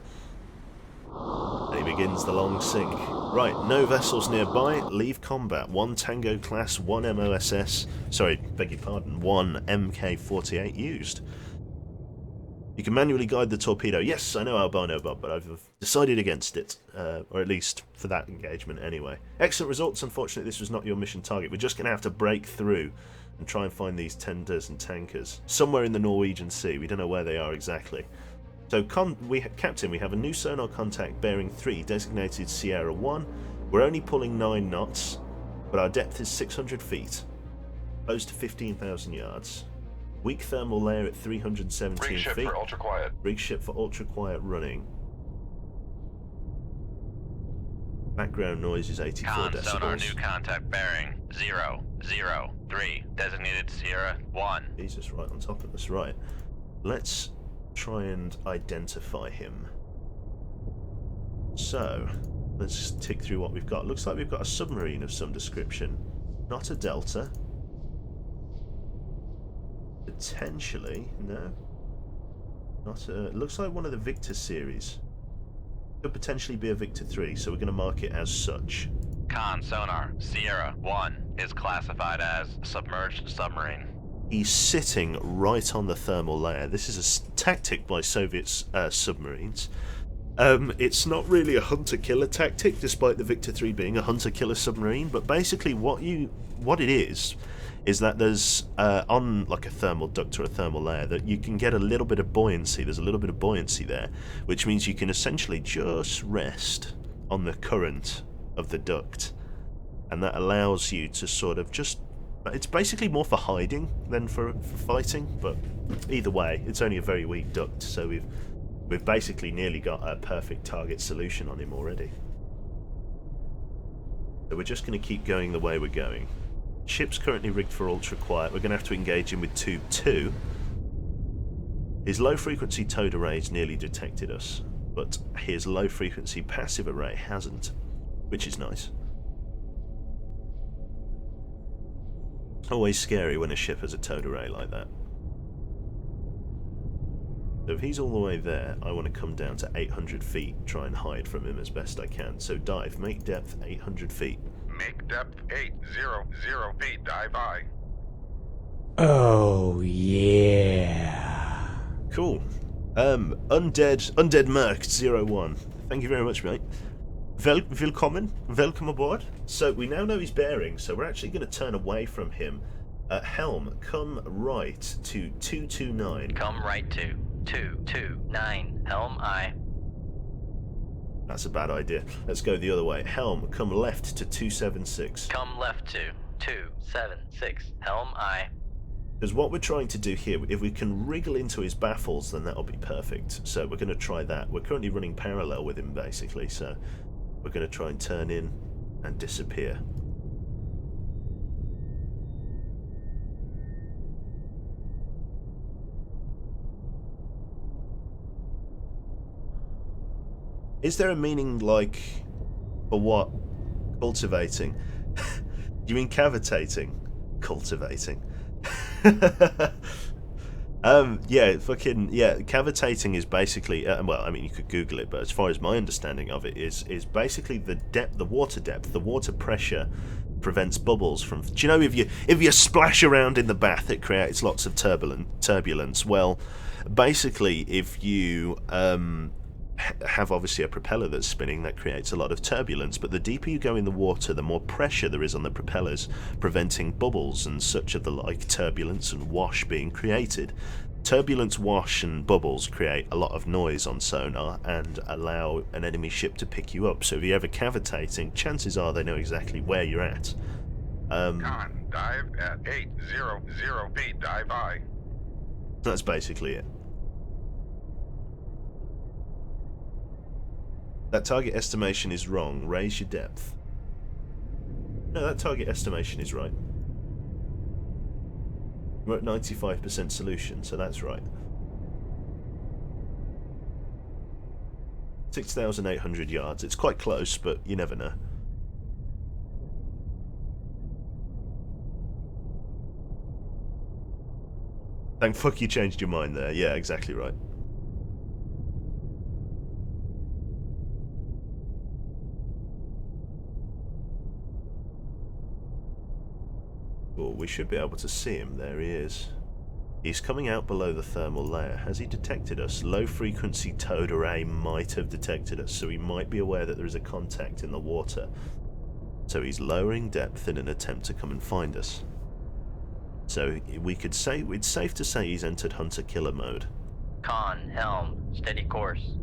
And he begins the long sink. Right, no vessels nearby. Leave combat. 1 Tango class, 1 MOSS. Sorry, beg your pardon. 1 MK-48 used. You can manually guide the torpedo. Yes, I know Albino Bob, but I've decided against it. Or at least for that engagement anyway. Excellent results. Unfortunately, this was not your mission target. We're just going to have to break through and try and find these tenders and tankers. Somewhere in the Norwegian Sea. We don't know where they are exactly. So, Captain, we have a new sonar contact bearing 3, designated Sierra 1. We're only pulling 9 knots, but our depth is 600 feet. Close to 15,000 yards. Weak thermal layer at 317 Rig ship feet. for ultra quiet. Rig ship for ultra quiet running. Background noise is 84 Con decibels. sonar new contact bearing 003, designated Sierra 1. Jesus, right on top of us. Right. Let's try and identify him. So, let's tick through what we've got. Looks like we've got a submarine of some description. Not a Delta. Potentially, no. Not a... It looks like one of the Victor series. Could potentially be a Victor 3, so we're going to mark it as such. Con sonar, Sierra 1 is classified as submerged submarine. He's sitting right on the thermal layer. This is a tactic by Soviet submarines. It's not really a hunter-killer tactic, despite the Victor 3 being a hunter-killer submarine, but basically what it is that there's, on like a thermal duct or a thermal layer, that you can get a little bit of buoyancy. There's a little bit of buoyancy there, which means you can essentially just rest on the current of the duct, and that allows you to sort of just... It's basically more for hiding than for fighting, but either way, it's only a very weak duct, so we've basically nearly got a perfect target solution on him already. So we're just going to keep going the way we're going. Ship's currently rigged for ultra quiet. We're going to have to engage him with tube 2. His low frequency towed array's nearly detected us, but his low frequency passive array hasn't, which is nice. Always scary when a ship has a towed array like that. So if he's all the way there, I want to come down to 800 feet, try and hide from him as best I can. So dive, make depth 800 feet. Make depth 800 feet. Dive I. Oh, yeah. Cool. Undead Merc 01. Thank you very much, mate. Willkommen. Welcome aboard. So we now know his bearing, so we're actually going to turn away from him. Helm, come right to 229. Come right to 229. Helm I. That's a bad idea. Let's go the other way. Helm, come left to 276. Come left to 276. Helm I. Because what we're trying to do here, if we can wriggle into his baffles, then that'll be perfect. So we're going to try that. We're currently running parallel with him, basically, so we're going to try and turn in and disappear. Is there a meaning, like, for what? Cultivating? Do you mean cavitating? Cultivating. Yeah, cavitating is basically, well, I mean, you could Google it, but as far as my understanding of it is basically the water depth, the water pressure prevents bubbles from... Do you know if you splash around in the bath, it creates lots of turbulence? Well, basically, if you have obviously a propeller that's spinning that creates a lot of turbulence, but the deeper you go in the water, the more pressure there is on the propellers, preventing bubbles and such of the like, turbulence and wash being created. Turbulence, wash and bubbles create a lot of noise on sonar and allow an enemy ship to pick you up, so if you're ever cavitating, chances are they know exactly where you're at. Con, dive at 800 feet, dive I. That's basically it. That target estimation is wrong. Raise your depth. No, that target estimation is right. We're at 95% solution, so that's right. 6,800 yards. It's quite close, but you never know. Thank fuck you changed your mind there. Yeah, exactly right. Oh, we should be able to see him. There he is. He's coming out below the thermal layer. Has he detected us? Low frequency towed array might have detected us, so he might be aware that there is a contact in the water. So he's lowering depth in an attempt to come and find us. So we could say, it's safe to say he's entered hunter-killer mode. Con, helm, steady course.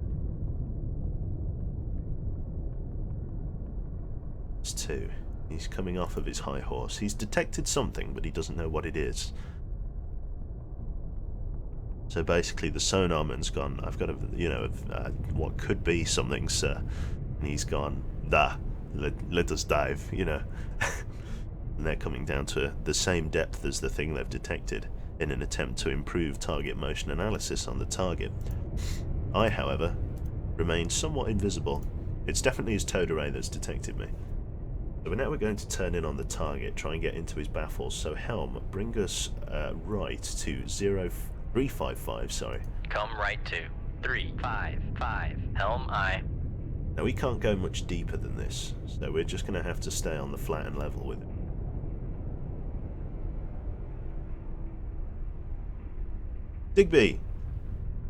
It's 2. He's coming off of his high horse. He's detected something, but he doesn't know what it is. So basically the sonarman's gone, I've got a, what could be something, sir. And he's gone, let us dive, And they're coming down to the same depth as the thing they've detected in an attempt to improve target motion analysis on the target. I, however, remain somewhat invisible. It's definitely his towed array that's detected me. So now we're going to turn in on the target, try and get into his baffles. So helm, bring us right to 0355, sorry. Come right to 355. Helm I. Now we can't go much deeper than this, so we're just going to have to stay on the flat and level with it. Digby!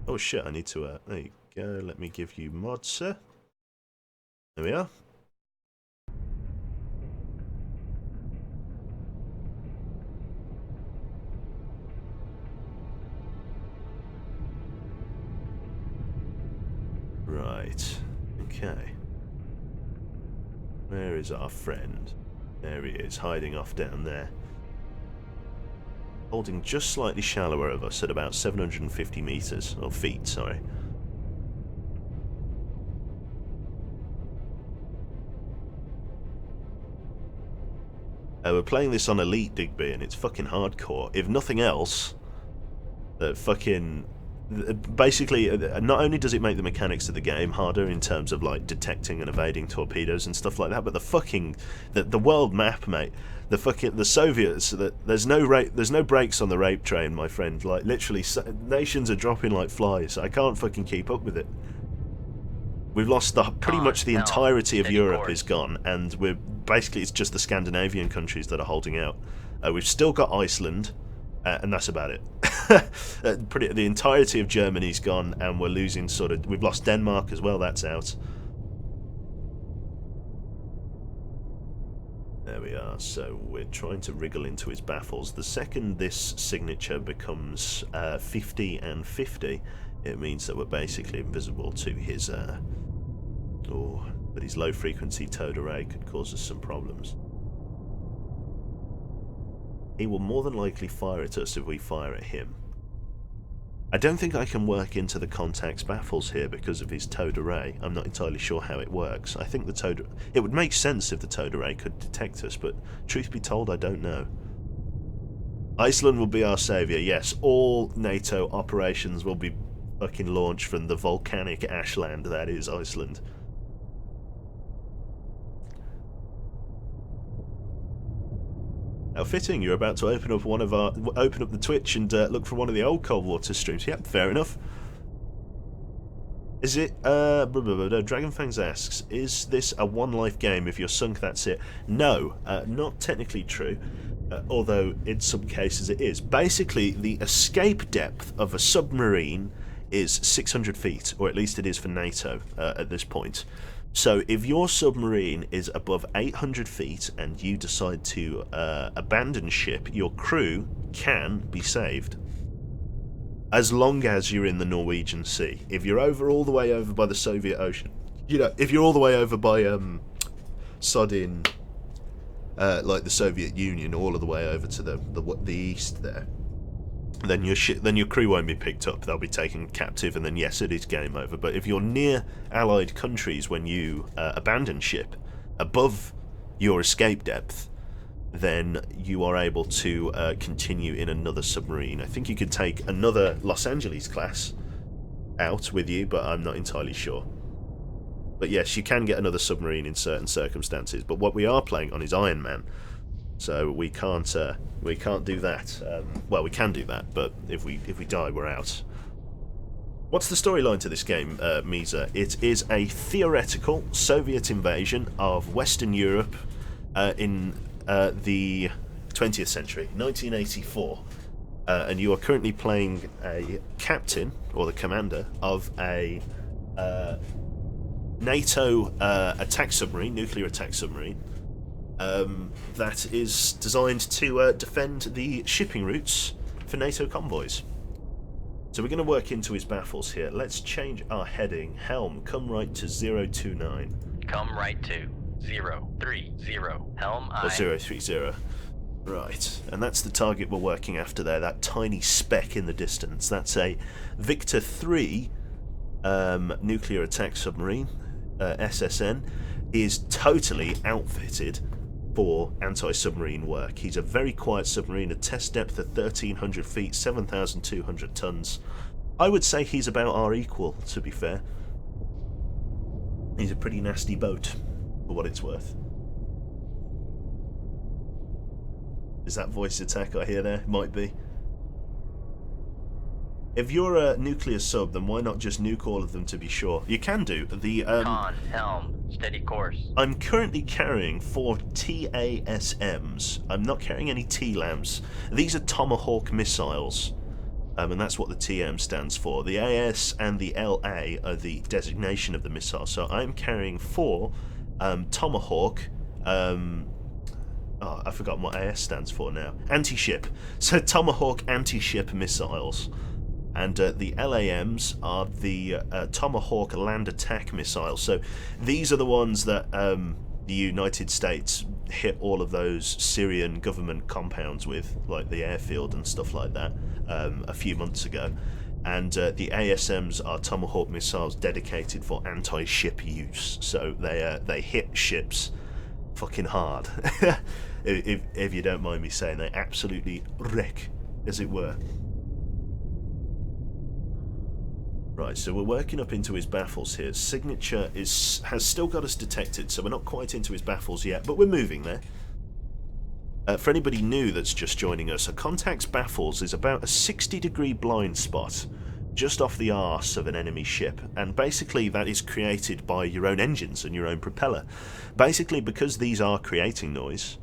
Oh shit, I need to, there you go, let me give you mods, sir. There we are. Right, okay. Where is our friend? There he is, hiding off down there. Holding just slightly shallower of us at about 750 meters, or feet, sorry. We're playing this on Elite, Digby, and it's fucking hardcore. If nothing else, basically, not only does it make the mechanics of the game harder in terms of like detecting and evading torpedoes and stuff like that, but the world map, mate, the Soviets, there's no brakes on the rape train, my friend. Like literally, nations are dropping like flies. I can't fucking keep up with it. We've lost pretty much the entirety of Europe is gone, and it's just the Scandinavian countries that are holding out. We've still got Iceland. And that's about it. The entirety of Germany's gone, and we're losing we've lost Denmark as well, that's out. There we are, so we're trying to wriggle into his baffles. The second this signature becomes 50 and 50, it means that we're basically invisible to his, but his low frequency towed array could cause us some problems. He will more than likely fire at us if we fire at him. I don't think I can work into the contact's baffles here because of his towed array. I'm not entirely sure how it works. I think it would make sense if the towed array could detect us, but truth be told, I don't know. Iceland will be our saviour, yes. All NATO operations will be fucking launched from the volcanic ashland that is Iceland. How fitting, you're about to open up the Twitch and look for one of the old Cold Water streams. Yep, fair enough. Is it, Dragonfangs asks, is this a one-life game? If you're sunk, that's it. No, not technically true, although in some cases it is. Basically, the escape depth of a submarine is 600 feet, or at least it is for NATO at this point. So if your submarine is above 800 feet and you decide to abandon ship, your crew can be saved. As long as you're in the Norwegian Sea. If you're all the way over by the Soviet Ocean, if you're all the way over by Sodin, like the Soviet Union, all of the way over to the east there, then your crew won't be picked up. They'll be taken captive, and then yes, it is game over. But if you're near Allied countries when you abandon ship above your escape depth, then you are able to continue in another submarine. I think you could take another Los Angeles class out with you, but I'm not entirely sure. But yes, you can get another submarine in certain circumstances. But what we are playing on is Iron Man, so we can't do that. Well, we can do that, but if we die, we're out. What's the storyline to this game, Misa? It is a theoretical Soviet invasion of Western Europe in the 20th century, 1984, and you are currently playing a captain, or the commander, of a NATO attack submarine, nuclear attack submarine, that is designed to defend the shipping routes for NATO convoys. So we're going to work into his baffles here. Let's change our heading. Helm, come right to 029. Come right to 030. Helm I. Or 030. Right, and that's the target we're working after there, that tiny speck in the distance. That's a Victor 3 nuclear attack submarine, SSN, is totally outfitted for anti-submarine work. He's a very quiet submarine, a test depth of 1,300 feet, 7,200 tons. I would say he's about our equal, to be fair. He's a pretty nasty boat, for what it's worth. Is that voice attack I hear there? Might be. If you're a nuclear sub, then why not just nuke all of them to be sure? You can do. The Con, helm, steady course. I'm currently carrying 4 TASMs. I'm not carrying any TLAMs. These are Tomahawk missiles, and that's what the TM stands for. The AS and the LA are the designation of the missile. So I'm carrying 4 Tomahawk. Oh, I've forgotten what AS stands for now. Anti-ship. So Tomahawk anti-ship missiles. And the LAMs are the Tomahawk land attack missiles. So these are the ones that the United States hit all of those Syrian government compounds with, like the airfield and stuff like that, a few months ago. And the ASMs are Tomahawk missiles dedicated for anti-ship use. So they hit ships fucking hard. if you don't mind me saying, they absolutely wreck, as it were. Right, so we're working up into his baffles here. Signature has still got us detected, so we're not quite into his baffles yet, but we're moving there. For anybody new that's just joining us, a contact's baffles is about a 60-degree blind spot just off the arse of an enemy ship, and basically that is created by your own engines and your own propeller. Basically, because these are creating noise,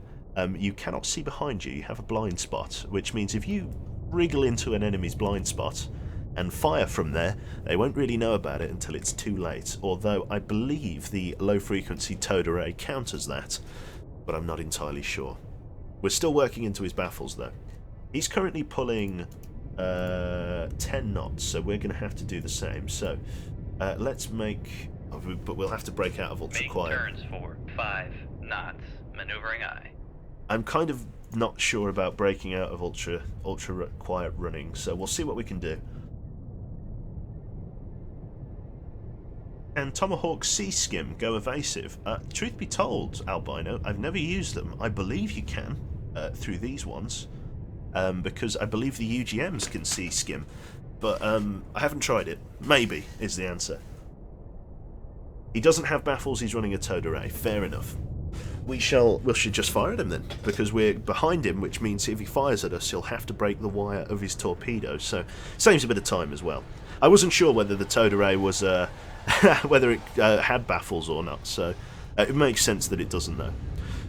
you cannot see behind you. You have a blind spot, which means if you wriggle into an enemy's blind spot and fire from there, they won't really know about it until it's too late, although I believe the low-frequency towed array counters that, but I'm not entirely sure. We're still working into his baffles, though. He's currently pulling 10 knots, so we're going to have to do the same. So let's make... but we'll have to break out of ultra quiet. Make turns for 5 knots. Maneuvering I. I'm kind of not sure about breaking out of ultra quiet running, so we'll see what we can do. And Tomahawk Sea Skim go evasive. Truth be told, Albino, I've never used them. I believe you can through these ones, because I believe the UGMs can Sea Skim, but I haven't tried it. Maybe is the answer. He doesn't have baffles. He's running a towed array. Fair enough. We should just fire at him then, because we're behind him, which means if he fires at us, he'll have to break the wire of his torpedo. So saves a bit of time as well. I wasn't sure whether the towed array was whether it had baffles or not, so it makes sense that it doesn't though.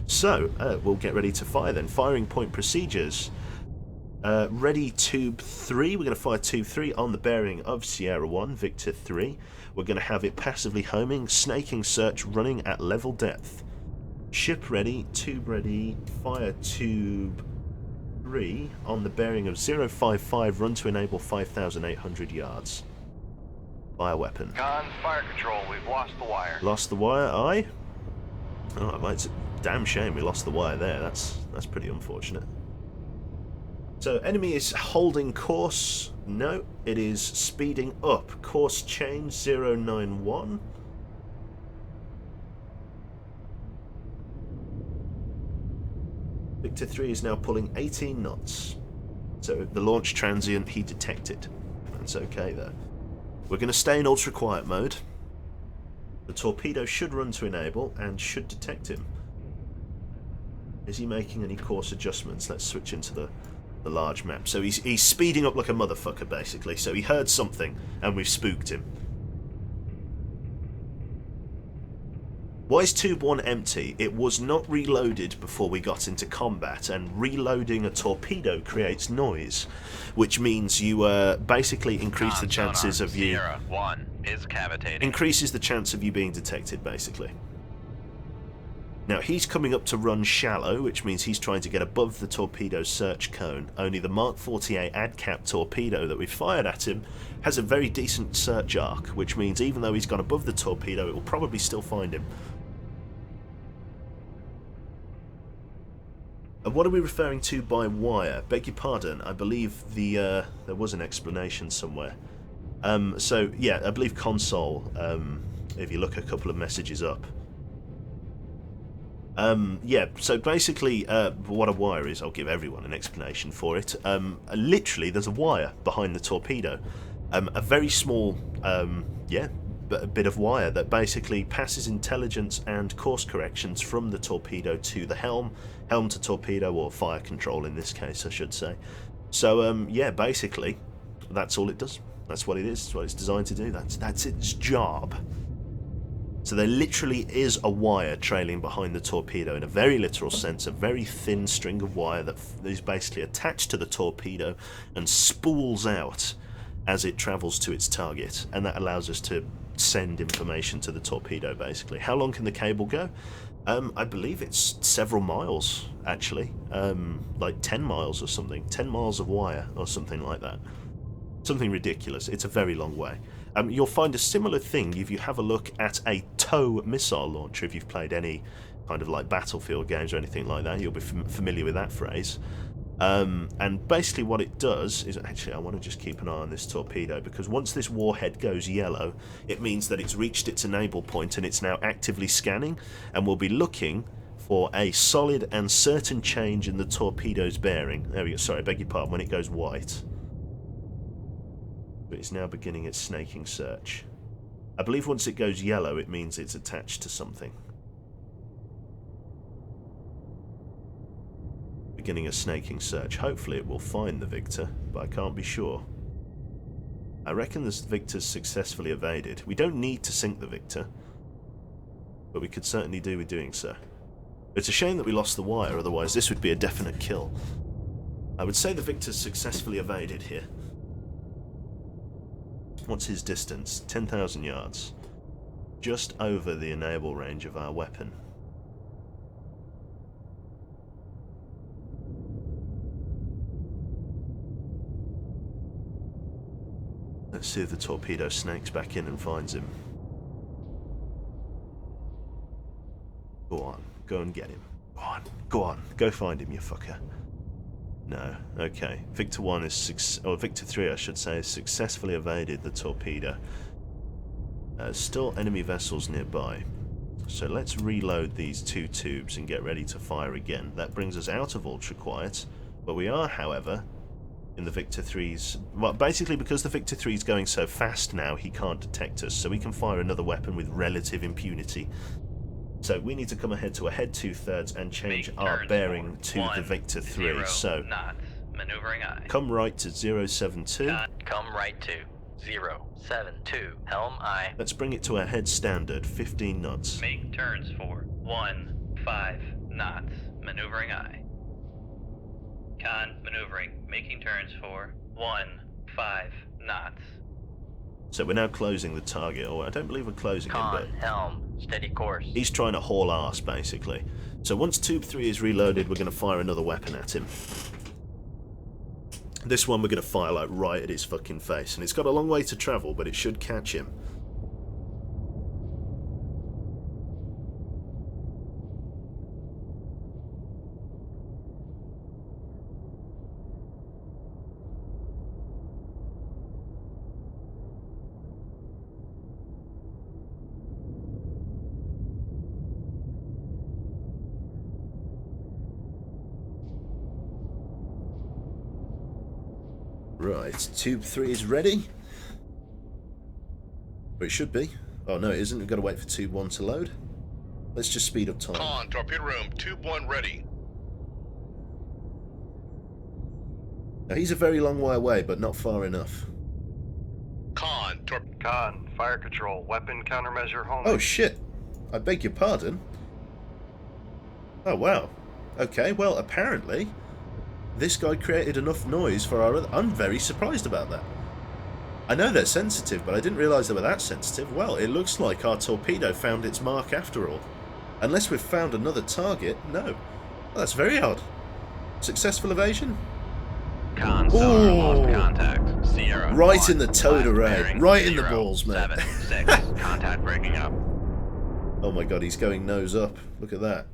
So we'll get ready to fire then. Firing point procedures. Ready tube 3. We're going to fire tube 3 on the bearing of Sierra 1, Victor 3. We're going to have it passively homing, snaking search running at level depth. Ship ready, tube ready, fire tube 3 on the bearing of 055, run to enable 5,800 yards. Fire weapon. Con, fire control, we've lost the wire. Lost the wire, aye? Oh, well, it's a damn shame we lost the wire there. That's pretty unfortunate. So, enemy is holding course. No, it is speeding up. Course change 091. Victor 3 is now pulling 18 knots. So, the launch transient he detected. That's okay there. We're going to stay in ultra quiet mode. The torpedo should run to enable and should detect him. Is he making any course adjustments? Let's switch into the large map. So he's speeding up like a motherfucker, basically. So he heard something and we've spooked him. Why is Tube 1 empty? It was not reloaded before we got into combat, and reloading a torpedo creates noise, which means you basically increase the chances of you... Sierra 1 is cavitating. Increases the chance of you being detected, basically. Now, he's coming up to run shallow, which means he's trying to get above the torpedo's search cone. Only the Mark 48 ADCAP torpedo that we fired at him has a very decent search arc, which means even though he's gone above the torpedo, it will probably still find him. What are we referring to by wire? Beg your pardon, I believe there was an explanation somewhere. So, yeah, I believe console, if you look a couple of messages up. Yeah, so basically what a wire is, I'll give everyone an explanation for it. Literally, there's a wire behind the torpedo. A very small, a bit of wire that basically passes intelligence and course corrections from the torpedo to the helm to torpedo, or fire control in this case, I should say. So, yeah, basically, that's all it does. That's what it is. That's what it's designed to do. That's its job. So there literally is a wire trailing behind the torpedo in a very literal sense, a very thin string of wire that is basically attached to the torpedo and spools out as it travels to its target, and that allows us to send information to the torpedo, basically. How long can the cable go? I believe it's several miles, actually. Like 10 miles or something. 10 miles of wire or something like that. Something ridiculous. It's a very long way. You'll find a similar thing if you have a look at a tow missile launcher. If you've played any kind of like Battlefield games or anything like that, you'll be familiar with that phrase. And basically what it does is, actually I want to just keep an eye on this torpedo, because once this warhead goes yellow, it means that it's reached its enable point and it's now actively scanning, and we'll be looking for a solid and certain change in the torpedo's bearing. There we go, sorry, I beg your pardon, when it goes white. But it's now beginning its snaking search. I believe once it goes yellow, it means it's attached to something. Beginning a snaking search. Hopefully it will find the Victor, but I can't be sure. I reckon this Victor's successfully evaded. We don't need to sink the Victor, but we could certainly do with doing so. It's a shame that we lost the wire, otherwise this would be a definite kill. I would say the Victor's successfully evaded here. What's his distance? 10,000 yards. Just over the enable range of our weapon. Let's see if the torpedo snakes back in and finds him. Go on, go and get him. Go on, go find him, you fucker. No, okay. Victor 1 is Victor 3, I should say, has successfully evaded the torpedo. Still enemy vessels nearby. So let's reload these two tubes and get ready to fire again. That brings us out of ultra quiet, but we are, however, in the Victor 3's... Well, basically because the Victor 3 is going so fast now, he can't detect us, so we can fire another weapon with relative impunity. So we need to come ahead to a head 2/3 and change our bearing to the Victor 3. So knots, maneuvering I. Come right to 072. Come right to 072. Helm I. Let's bring it to a head standard, 15 knots. Make turns for 15 knots, maneuvering I. Con, maneuvering, making turns for 15 knots. So we're now closing the target, or I don't believe we're closing him, but Con, helm, steady course. he's trying to haul arse, basically. So once Tube 3 is reloaded, we're going to fire another weapon at him. This one we're going to fire like right at his fucking face, and it's got a long way to travel, but it should catch him. Right, Tube 3 is ready. Or it should be. Oh no, it isn't. We've got to wait for Tube 1 to load. Let's just speed up time. Con, torpedo room, Tube 1 ready. Now he's a very long way away, but not far enough. Con, Con, fire control, weapon countermeasure home. Oh shit! I beg your pardon? Oh wow. Okay, well apparently this guy created enough noise for our other... I'm very surprised about that. I know they're sensitive, but I didn't realise they were that sensitive. Well, it looks like our torpedo found its mark after all. Unless we've found another target, no. Well, that's very odd. Successful evasion? Con, sonar, lost contact. Sierra. Right 1, in the toad last array. bearing, Right in the 0, balls, mate. 7, 6, contact breaking up. Oh my god, he's going nose up. Look at that.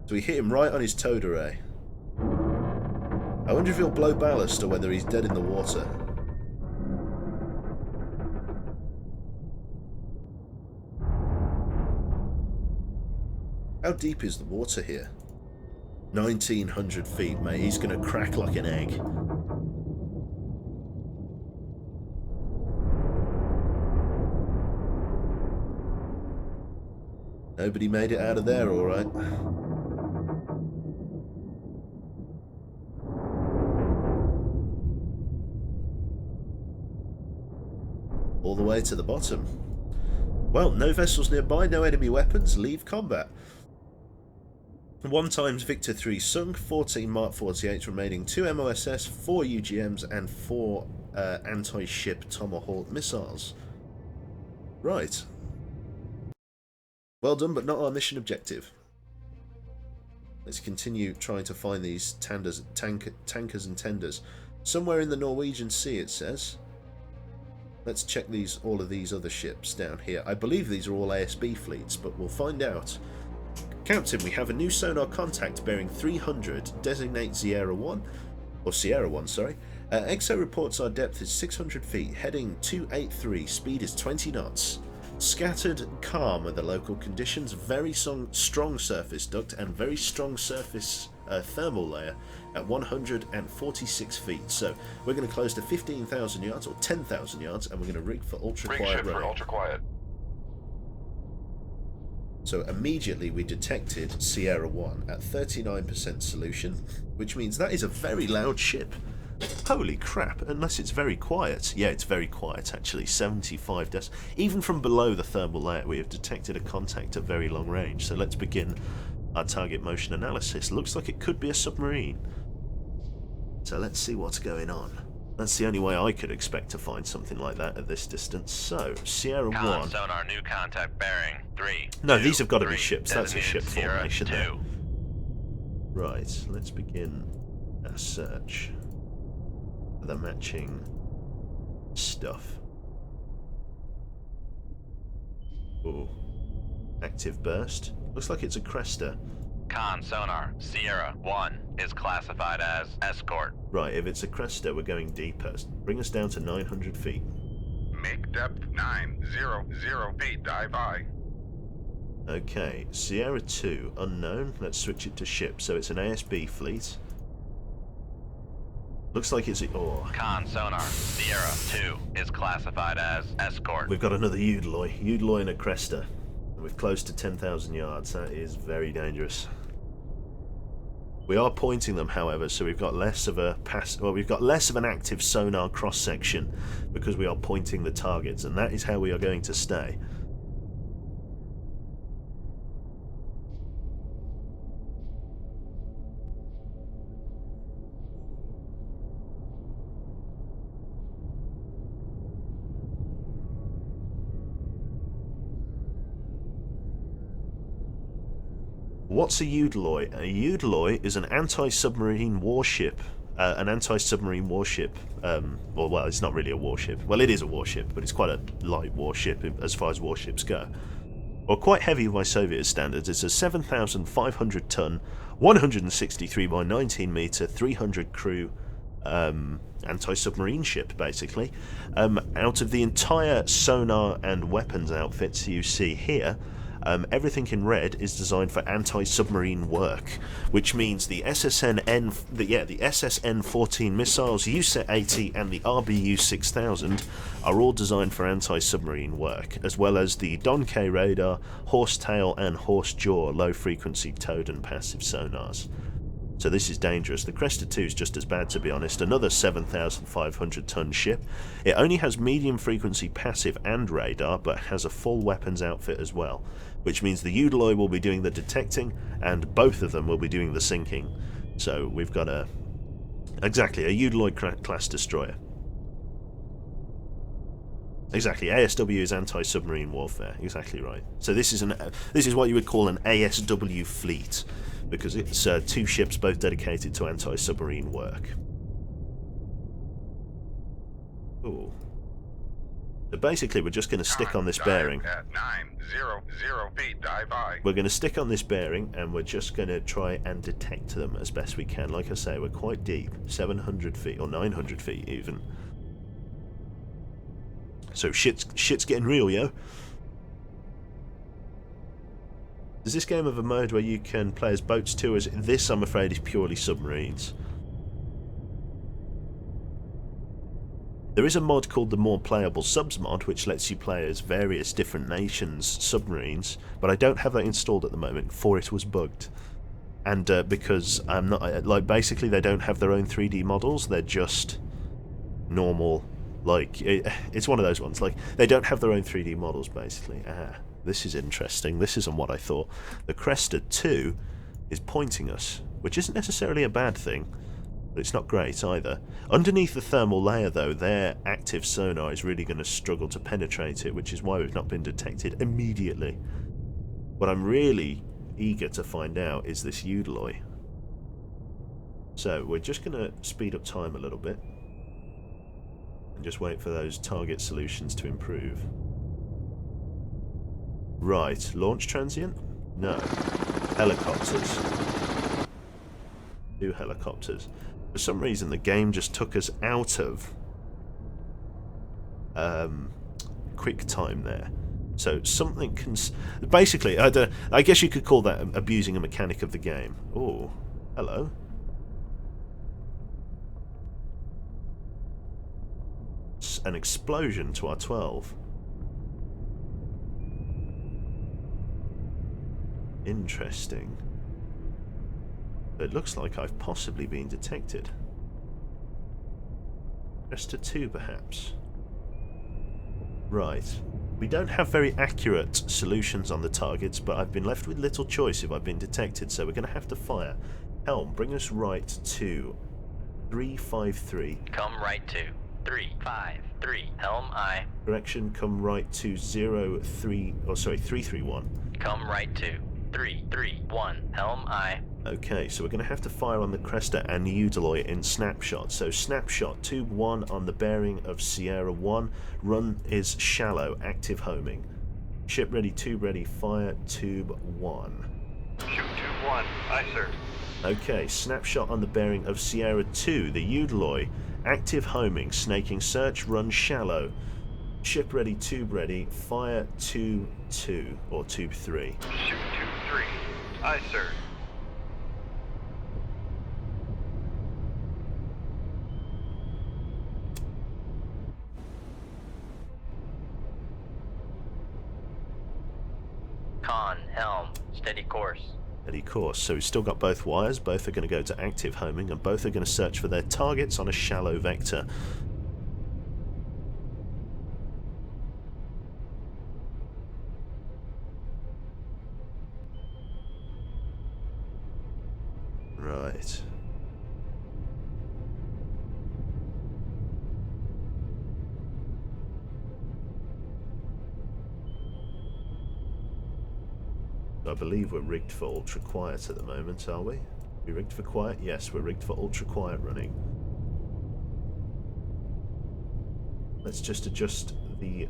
So we hit him right on his toad array. I wonder if he'll blow ballast or whether he's dead in the water. How deep is the water here? 1900 feet, mate. He's gonna crack like an egg. Nobody made it out of there, alright. All the way to the bottom. Well, no vessels nearby, no enemy weapons, leave combat. 1 times Victor 3 sunk, 14 Mark 48s remaining, 2 MOSS, 4 UGMs, and 4 anti-ship Tomahawk missiles. Right. Well done, but not our mission objective. Let's continue trying to find these tankers and tenders. Somewhere in the Norwegian Sea, it says. Let's check all of these other ships down here. I believe these are all ASB fleets, but we'll find out. Captain, we have a new sonar contact bearing 300. Designate Sierra 1. Or Sierra 1, sorry. EXO reports our depth is 600 feet. Heading 283. Speed is 20 knots. Scattered and calm are the local conditions. Very strong surface duct and very strong surface thermal layer at 146 feet. So we're going to close to 15,000 yards or 10,000 yards, and we're going to rig for ultra Rig quiet shift for running. ultra quiet. So immediately we detected Sierra 1 at 39% solution, which means that is a very loud ship. Holy crap, unless it's very quiet. Yeah, it's very quiet actually, 75 decibels. Even from below the thermal layer we have detected a contact at very long range. So let's begin our target motion analysis. Looks like it could be a submarine. So let's see what's going on. That's the only way I could expect to find something like that at this distance. So, Sierra 1. Con, sonar, new contact bearing 3. No, 2, these have got to be 3, ships. That's a ship designated Sierra formation 2. there. Right, let's begin our search for the matching stuff. Ooh. Active burst. Looks like it's a Cresta. Con, sonar, Sierra 1 is classified as escort. Right, if it's a Cresta, we're going deeper. Bring us down to 900 feet. Make depth 900 feet. Dive I. Okay, Sierra 2, unknown. Let's switch it to ship. So it's an ASB fleet. Looks like it's... Oh. Con, sonar, Sierra 2 is classified as escort. We've got another Udaloy and a Cresta. And we've close to 10,000 yards. That is very dangerous. We are pointing them, however, so we've got less of a we've got less of an active sonar cross section because we are pointing the targets, and that is how we are going to stay. What's a Eudaloy? A Eudaloy is an anti-submarine warship. Well, it's not really a warship. Well, it is a warship, but it's quite a light warship as far as warships go. Well, quite heavy by Soviet standards. It's a 7,500 ton, 163 by 19 meter, 300 crew anti-submarine ship, basically. Out of the entire sonar and weapons outfits you see here, everything in red is designed for anti-submarine work, which means the SSN-14 missiles, USET-80 and the RBU-6000 are all designed for anti-submarine work, as well as the Don-K radar, horsetail and horse-jaw low-frequency towed and passive sonars. So this is dangerous. The Cresta 2 is just as bad, to be honest. Another 7,500 ton ship. It only has medium frequency passive and radar, but has a full weapons outfit as well, which means the Eudaloy will be doing the detecting and both of them will be doing the sinking. So we've got a Eudaloy class destroyer. Exactly, ASW is anti-submarine warfare. Exactly right. So this is what you would call an ASW fleet, because it's 2 ships both dedicated to anti-submarine work. Ooh. So basically, we're just going to stick on this bearing. At 900 feet, dive by. We're going to stick on this bearing, and we're just going to try and detect them as best we can. Like I say, we're quite deep, 700 feet or 900 feet even. So shit's getting real, yo. Does this game have a mode where you can play as boats too? As this, I'm afraid, is purely submarines. There is a mod called the More Playable Subs mod, which lets you play as various different nations' submarines, but I don't have that installed at the moment, for it was bugged. And because I'm not, like, basically they don't have their own 3D models, they're just normal, like, it's one of those ones, like, they don't have their own 3D models, basically. This is interesting. This isn't what I thought. The Cresta 2 is pointing us, which isn't necessarily a bad thing, but it's not great either. Underneath the thermal layer, though, their active sonar is really going to struggle to penetrate it, which is why we've not been detected immediately. What I'm really eager to find out is this Eudaloy. So we're just going to speed up time a little bit and just wait for those target solutions to improve. Right, launch transient? No. Helicopters. 2 helicopters. For some reason the game just took us out of quick time there. So something can... Basically, I guess you could call that abusing a mechanic of the game. Oh, hello. An explosion to our 12. Interesting. It looks like I've possibly been detected. Cresta 2, perhaps. Right. We don't have very accurate solutions on the targets, but I've been left with little choice if I've been detected, so we're going to have to fire. Helm, bring us right to 353. Come right to 353. Helm I. Correction, come right to 331. Come right to 331. Helm I. Okay, so we're going to have to fire on the Cresta and Eudaloy in snapshot. So snapshot, tube 1 on the bearing of Sierra 1. Run is shallow, active homing. Ship ready, tube ready, fire tube 1. Shoot tube 1. Aye, sir. Okay, snapshot on the bearing of Sierra 2, the Eudaloy. Active homing, snaking search, run shallow. Ship ready, tube ready, fire tube 2, or tube 3. Shoot tube 3. Aye, sir. Con, helm, steady course. Steady course. So we've still got both wires, both are going to go to active homing, and both are going to search for their targets on a shallow vector. Right. I believe we're rigged for ultra quiet at the moment, are we? We rigged for quiet? Yes, we're rigged for ultra quiet running. Let's just adjust the...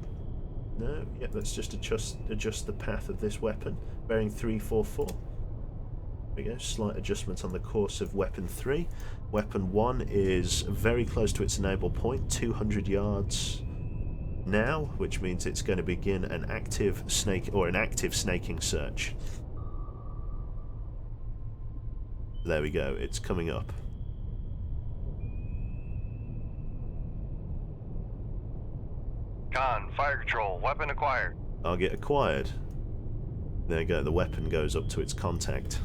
No, yeah, let's just adjust the path of this weapon. Bearing 344. There we go, slight adjustment on the course of weapon 3. Weapon 1 is very close to its enable point, 200 yards now, which means it's going to begin an active snaking search. There we go, it's coming up. Con, fire control, weapon acquired. Target acquired. There you go, the weapon goes up to its contact.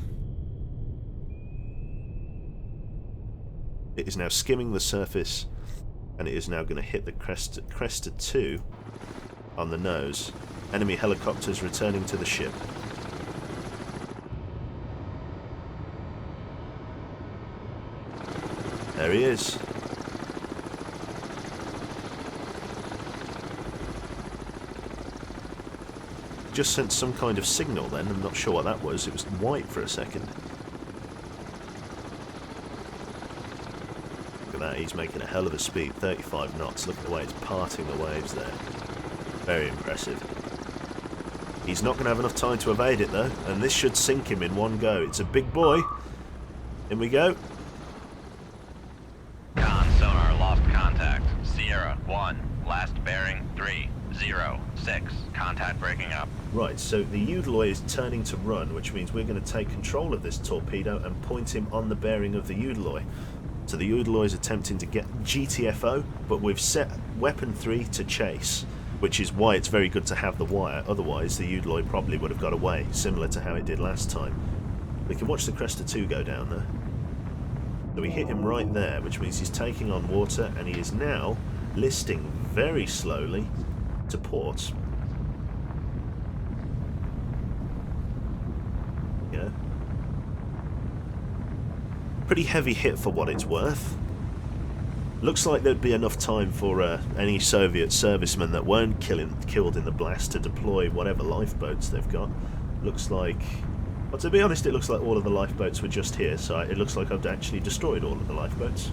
It is now skimming the surface, and it is now going to hit the Cresta 2 on the nose. Enemy helicopters returning to the ship. There he is. Just sent some kind of signal then, I'm not sure what that was. It was white for a second. Look at that, he's making a hell of a speed, 35 knots. Look at the way it's parting the waves there. Very impressive. He's not going to have enough time to evade it though, and this should sink him in one go. It's a big boy. In we go. Con sonar lost contact. Sierra 1, last bearing 306. Contact breaking up. Right, so the Eudaloy is turning to run, which means we're going to take control of this torpedo and point him on the bearing of the Eudaloy. So the Eudaloy is attempting to get GTFO, but we've set weapon 3 to chase, which is why it's very good to have the wire. Otherwise, the Eudaloy probably would have got away, similar to how it did last time. We can watch the Cresta 2 go down there. So we hit him right there, which means he's taking on water, and he is now listing very slowly to port. Yeah. Pretty heavy hit for what it's worth. Looks like there'd be enough time for any Soviet servicemen that weren't killed in the blast to deploy whatever lifeboats they've got. Looks like... Well, to be honest, it looks like all of the lifeboats were just here, so it looks like I've actually destroyed all of the lifeboats.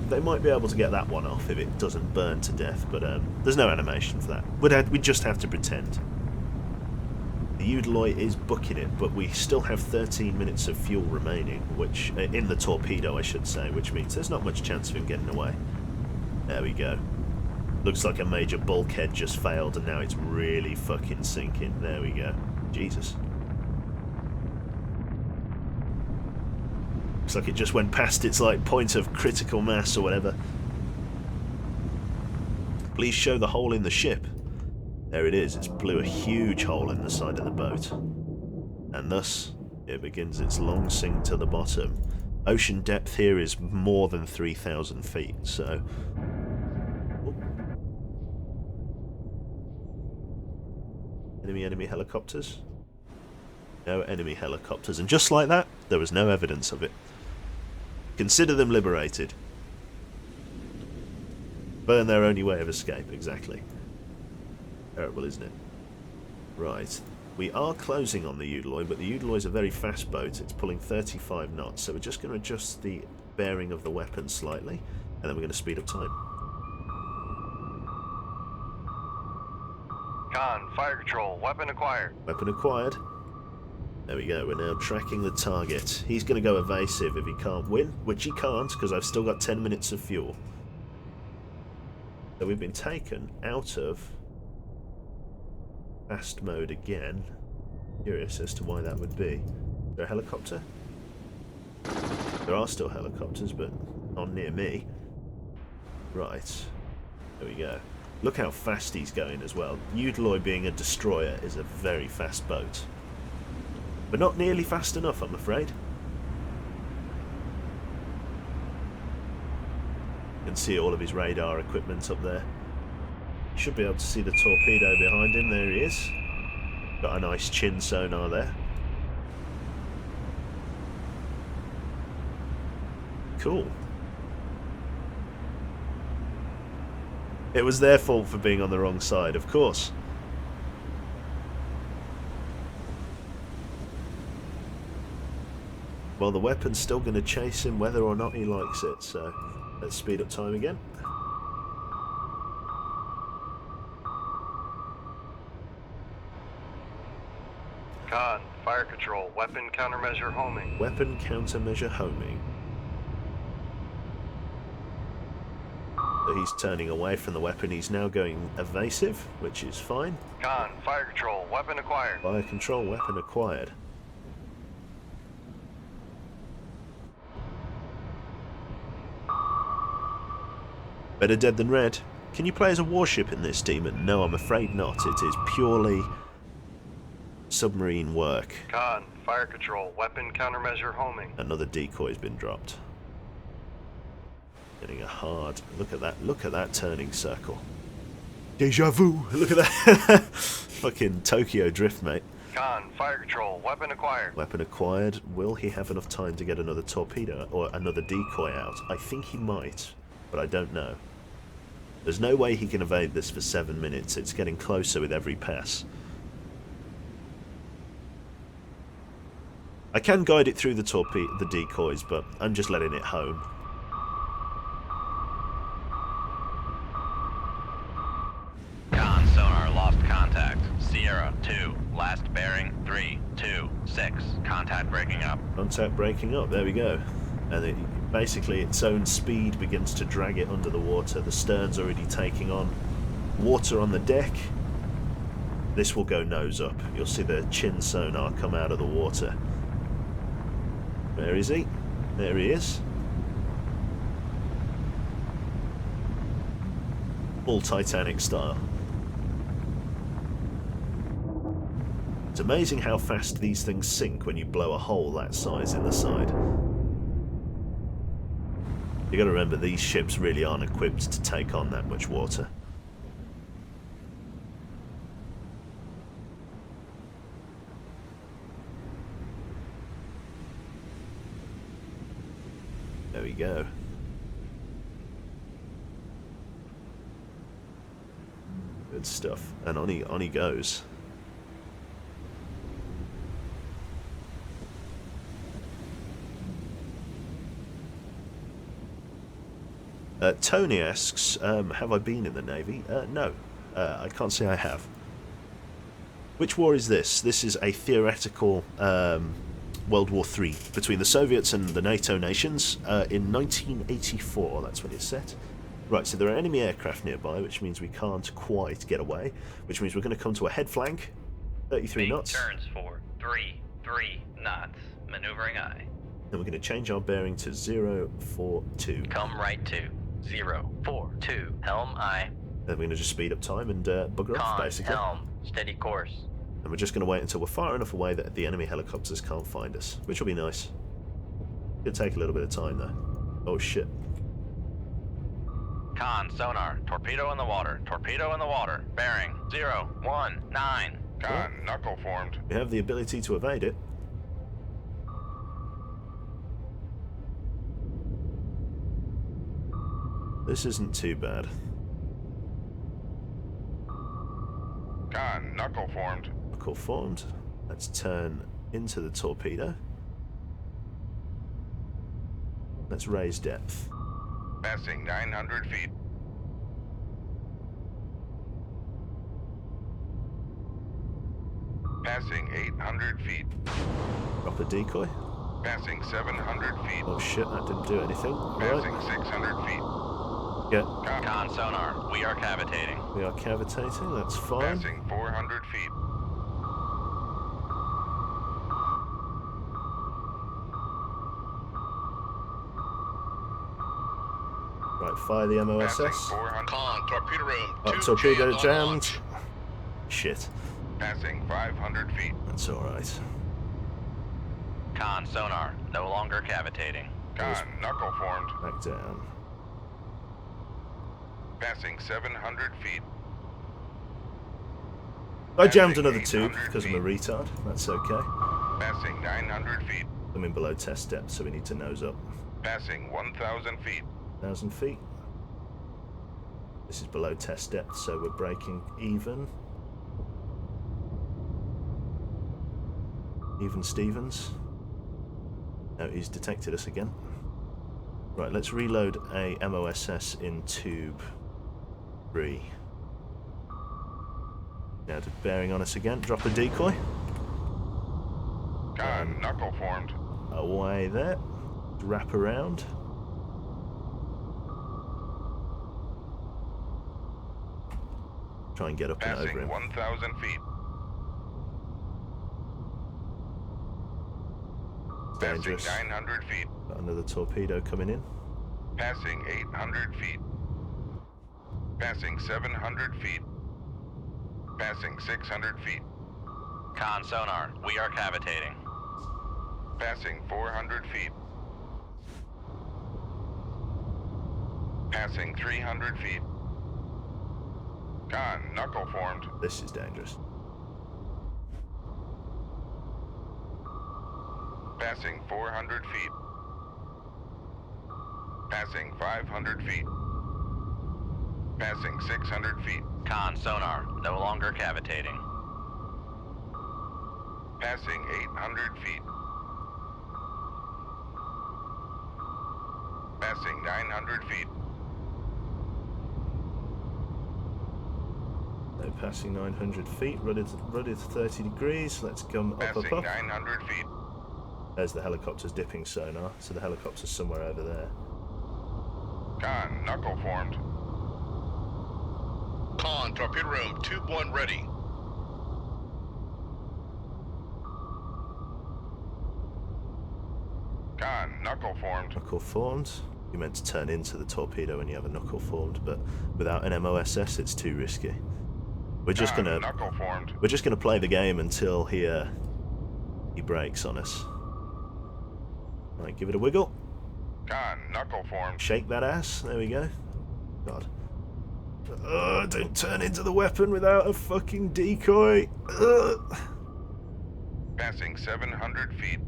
They might be able to get that one off if it doesn't burn to death, but there's no animation for that. We'd just have to pretend. The Eudaloy is booking it, but we still have 13 minutes of fuel remaining, which in the torpedo, I should say, which means there's not much chance of him getting away. There we go. Looks like a major bulkhead just failed, and now it's really fucking sinking. There we go. Jesus. Looks like it just went past its point of critical mass or whatever. Please show the hole in the ship. There it is. It's blew a huge hole in the side of the boat. And thus, it begins its long sink to the bottom. Ocean depth here is more than 3,000 feet, so... Enemy helicopters? No enemy helicopters. And just like that, there was no evidence of it. Consider them liberated. Burn their only way of escape, exactly. Terrible, isn't it? Right. We are closing on the Eudaloy, but the Eudaloy is a very fast boat. It's pulling 35 knots, so we're just going to adjust the bearing of the weapon slightly, and then we're going to speed up time. Con, fire control, weapon acquired. Weapon acquired. There we go, we're now tracking the target. He's going to go evasive if he can't win, which he can't, because I've still got 10 minutes of fuel. So we've been taken out of fast mode again. Curious as to why that would be. Is there a helicopter? There are still helicopters, but not near me. Right. There we go. Look how fast he's going as well. Eudaloy being a destroyer is a very fast boat. But not nearly fast enough, I'm afraid. You can see all of his radar equipment up there. Should be able to see the torpedo behind him. There he is. Got a nice chin sonar there. Cool. It was their fault for being on the wrong side, of course. Well, the weapon's still going to chase him whether or not he likes it, so let's speed up time again. Con, fire control, weapon countermeasure homing. Weapon countermeasure homing. So he's turning away from the weapon. He's now going evasive, which is fine. Con, fire control, weapon acquired. Fire control, weapon acquired. Better dead than red. Can you play as a warship in this, Demon? No, I'm afraid not. It is purely submarine work. Con, fire control, weapon countermeasure homing. Another decoy's been dropped. Getting a hard... Look at that turning circle. Deja vu! Look at that! Fucking Tokyo Drift, mate. Con, fire control, weapon acquired. Weapon acquired. Will he have enough time to get another torpedo or another decoy out? I think he might, but I don't know. There's no way he can evade this for 7 minutes. It's getting closer with every pass. I can guide it through the decoys, but I'm just letting it home. Con sonar lost contact. Sierra 2, last bearing 326. Contact breaking up. Contact breaking up, there we go. And basically its own speed begins to drag it under the water. The stern's already taking on water on the deck. This will go nose up. You'll see the chin sonar come out of the water. Where is he? There he is. All Titanic style. It's amazing how fast these things sink when you blow a hole that size in the side. You gotta remember, these ships really aren't equipped to take on that much water. There we go. Good stuff. And on he goes. Tony asks, have I been in the Navy? No, I can't say I have. Which war is this? This is a theoretical World War III between the Soviets and the NATO nations in 1984. That's when it's set. Right, so there are enemy aircraft nearby, which means we can't quite get away, which means we're going to come to a head flank, 33 Make knots. turns for 3 knots. Maneuvering aye. Then we're going to change our bearing to 042. Come right to 042. Helm aye. Then we're going to just speed up time and bugger off, Con, basically. helm, steady course. And we're just going to wait until we're far enough away that the enemy helicopters can't find us, which will be nice. It'll take a little bit of time, though. Oh, shit. Con, sonar, torpedo in the water, torpedo in the water, bearing 019. Con, knuckle formed. We have the ability to evade it. This isn't too bad. Con, knuckle formed. Knuckle formed. Let's turn into the torpedo. Let's raise depth. Passing 900 feet. Passing 800 feet. Drop a decoy. Passing 700 feet. Oh shit, that didn't do anything. Passing Right. 600 feet. Yeah, Con, Con, sonar, we are cavitating. we are cavitating, that's fine. passing 400 feet. Right, fire the Passing MOSS. 400. Con, torpedo room. Oh, 2 torpedo on jammed. launch. Shit, Passing 500 feet. that's alright. Con, sonar, no longer cavitating. Con, knuckle formed. Back down. Passing 700 feet. I jammed Passing another tube 800 because I'm a retard. That's okay. Passing 900 feet. I'm in below test depth, so we need to nose up. Passing 1,000 feet. 1,000 feet. This is below test depth, so we're breaking even. Even Stevens. No, he's detected us again. Right, let's reload a MOSS in tube 3. Now to bearing on us again. Drop a decoy. Con, knuckle formed. Away there. Wrap around. Try and get up and over Passing him. 1,000 feet. Passing Dangerous. 900 feet. Got another torpedo coming in. Passing 800 feet. Passing 700 feet. Passing 600 feet. Con sonar, we are cavitating. Passing 400 feet. Passing 300 feet. Con, knuckle formed. This is dangerous. Passing 400 feet. Passing 500 feet. Passing 600 feet. Con sonar, no longer cavitating. Passing 800 feet. Passing 900 feet. No, passing 900 feet. Rudder to 30 degrees. Let's come up, Passing up, up. 900 feet. There's the helicopter's dipping sonar. So the helicopter's somewhere over there. Con, knuckle formed. Con, torpedo room, tube 1 ready. Con, knuckle formed. Knuckle formed. You meant to turn into the torpedo when you have a knuckle formed, but without an MOSS, it's too risky. We're just Con, gonna knuckle formed. play the game until he breaks on us. Right, give it a wiggle. Con, knuckle formed. Shake that ass. There we go. God. Don't turn into the weapon without a fucking decoy. Passing 700 feet.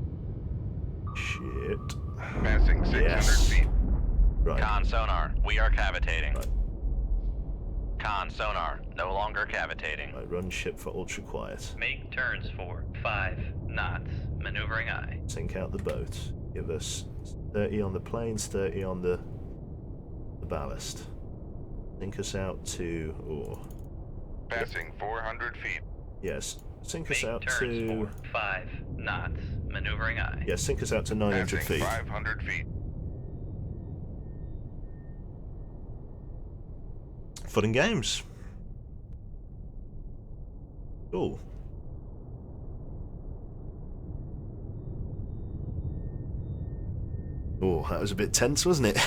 Shit. Passing 600 Yes. feet. Right. Con sonar, we are cavitating. Right. Con sonar, no longer cavitating. Right, run ship for ultra quiet. Make turns for 5 knots. Maneuvering aye. Sink out the boat. Give us 30 on the planes, 30 on the ballast. Sink us out to... Oh. Passing 400 feet. Yes. Sink us Make out turns to... for 5 knots. Maneuvering aye. Yeah, sink us out to 900 Passing feet. 500 feet. Fun and games. Cool. Oh, that was a bit tense, wasn't it?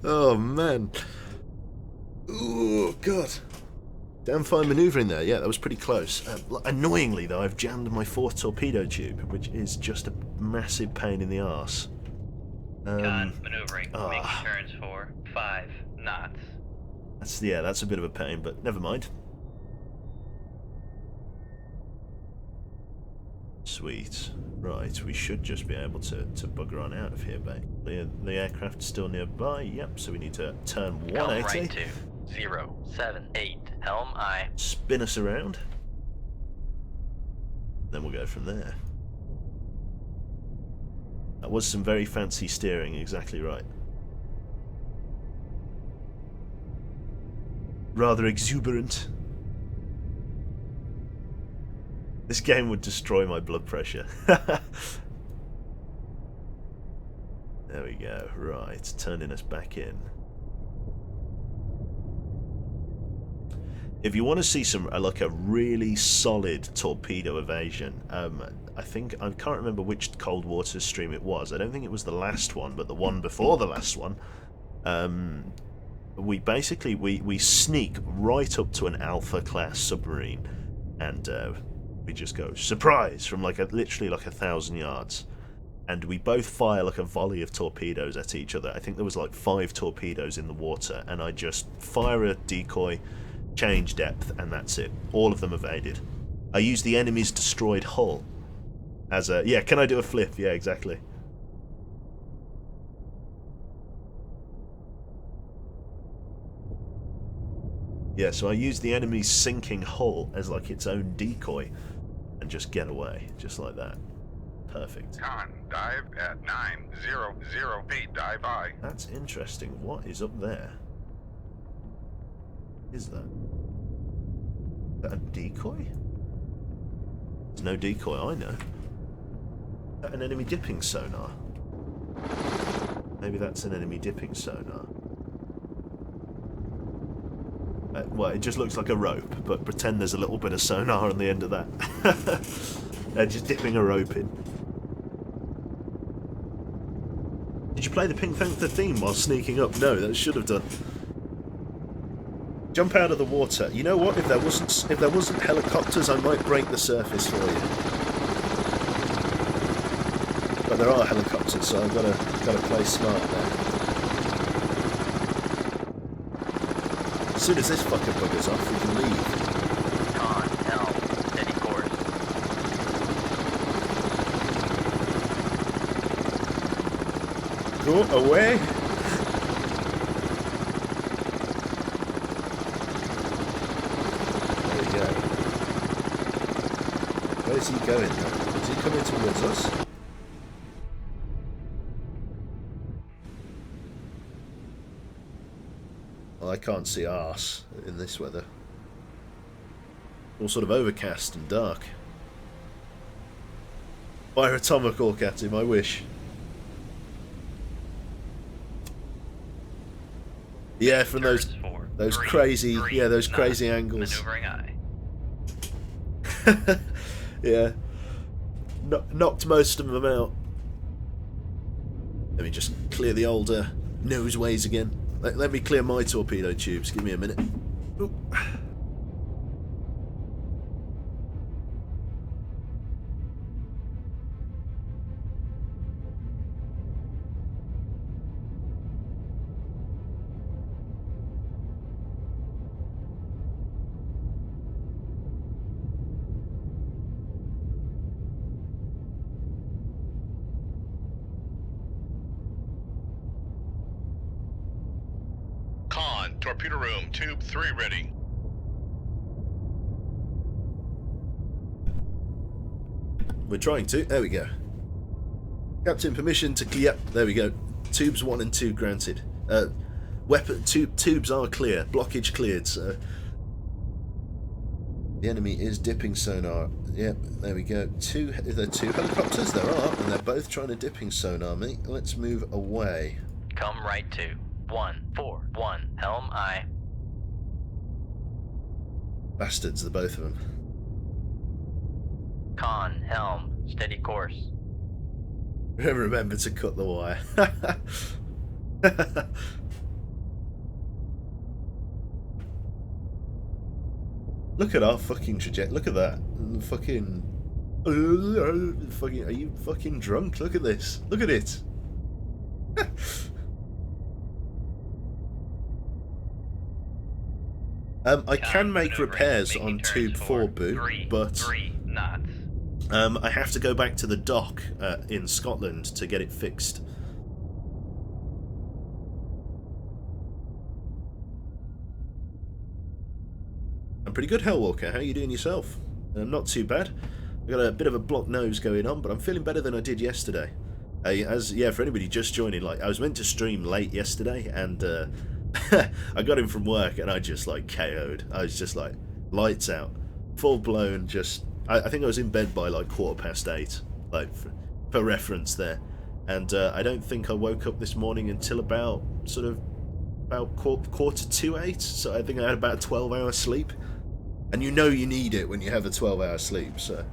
Oh, man. Oh, God. Damn fine manoeuvring there. Yeah, that was pretty close. Annoyingly, though, I've jammed my fourth torpedo tube, which is just a massive pain in the arse. Con, maneuvering. ah. Making turns for 5 knots. That's a bit of a pain, but never mind. Sweet. Right, we should just be able to bugger on out of here, babe. The aircraft's still nearby. Yep, so we need to turn Helm 180. right to 078. Helm aye. Spin us around. Then we'll go from there. That was some very fancy steering, exactly right. Rather exuberant. This game would destroy my blood pressure. There we go. Right, turning us back in. If you want to see some like a really solid torpedo evasion, I can't remember which Cold Water stream it was. I don't think it was the last one, but the one before the last one. We basically we sneak right up to an Alpha class submarine, and we just go surprise from literally 1,000 yards, and we both fire like a volley of torpedoes at each other. I think there was 5 torpedoes in the water, and I just fire a decoy, change depth, and that's it. All of them evaded. I used the enemy's destroyed hull as a... Yeah, can I do a flip? Yeah, exactly. Yeah, so I used the enemy's sinking hull as its own decoy and just get away, just like that. Perfect. Con, dive at 900 feet. Dive I. That's interesting. What is up there? Is that? Is that a decoy? There's no decoy, I know. Is that an enemy dipping sonar? Maybe that's an enemy dipping sonar. Well, it just looks like a rope, but pretend there's a little bit of sonar on the end of that. They're just dipping a rope in. Did you play the Pink Panther theme while sneaking up? No, that should have done. Jump out of the water. You know what? If there wasn't helicopters, I might break the surface for you. But there are helicopters, so I've gotta play smart there. As soon as this fucker buggers off, we can leave. Con, helm, steady course. Go away. There we go. Where's he going now? Is he coming towards us? Well, I can't see arse in this weather. All sort of overcast and dark. Fire a tomahawk at him, I wish. Yeah, from those crazy, yeah, those crazy angles. Maneuvering eye. Yeah, knocked most of them out. Let me just clear the old noseways again. Let me clear my torpedo tubes. Give me a minute. Ooh. Con, torpedo room, tube 3 ready. We're trying to. There we go. Captain, permission to clear. There we go. Tubes 1 and 2 granted. Tubes are clear. Blockage cleared. So the enemy is dipping sonar. Yep. There we go. Are there 2 helicopters? There are, and they're both trying to dipping sonar me. Let's move away. Come right to 141, helm aye. Bastards, the both of them. Con, helm, steady course. Remember to cut the wire. Look at our fucking trajectory. Look at that. Fucking. Fucking. Are you fucking drunk? Look at this. Look at it. I can make repairs on Tube 4 Boo, but I have to go back to the dock in Scotland to get it fixed. I'm pretty good, Hellwalker. How are you doing yourself? Not too bad. I've got a bit of a blocked nose going on, but I'm feeling better than I did yesterday. For anybody just joining, like I was meant to stream late yesterday, and I got in from work and I just like KO'd. I was just like lights out, full blown. Just I think I was in bed by like 8:15, like for reference there, and I don't think I woke up this morning until about quarter to 8. So I think I had about a 12-hour sleep, and you know you need it when you have a 12-hour sleep. So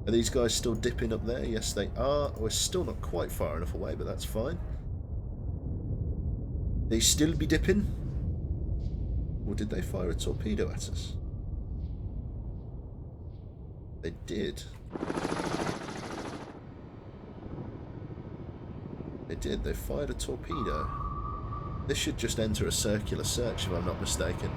are these guys still dipping up there? Yes, they are. We're still not quite far enough away, but that's fine. They still be dipping? Or did they fire a torpedo at us? They did. They did. They fired a torpedo. This should just enter a circular search if I'm not mistaken.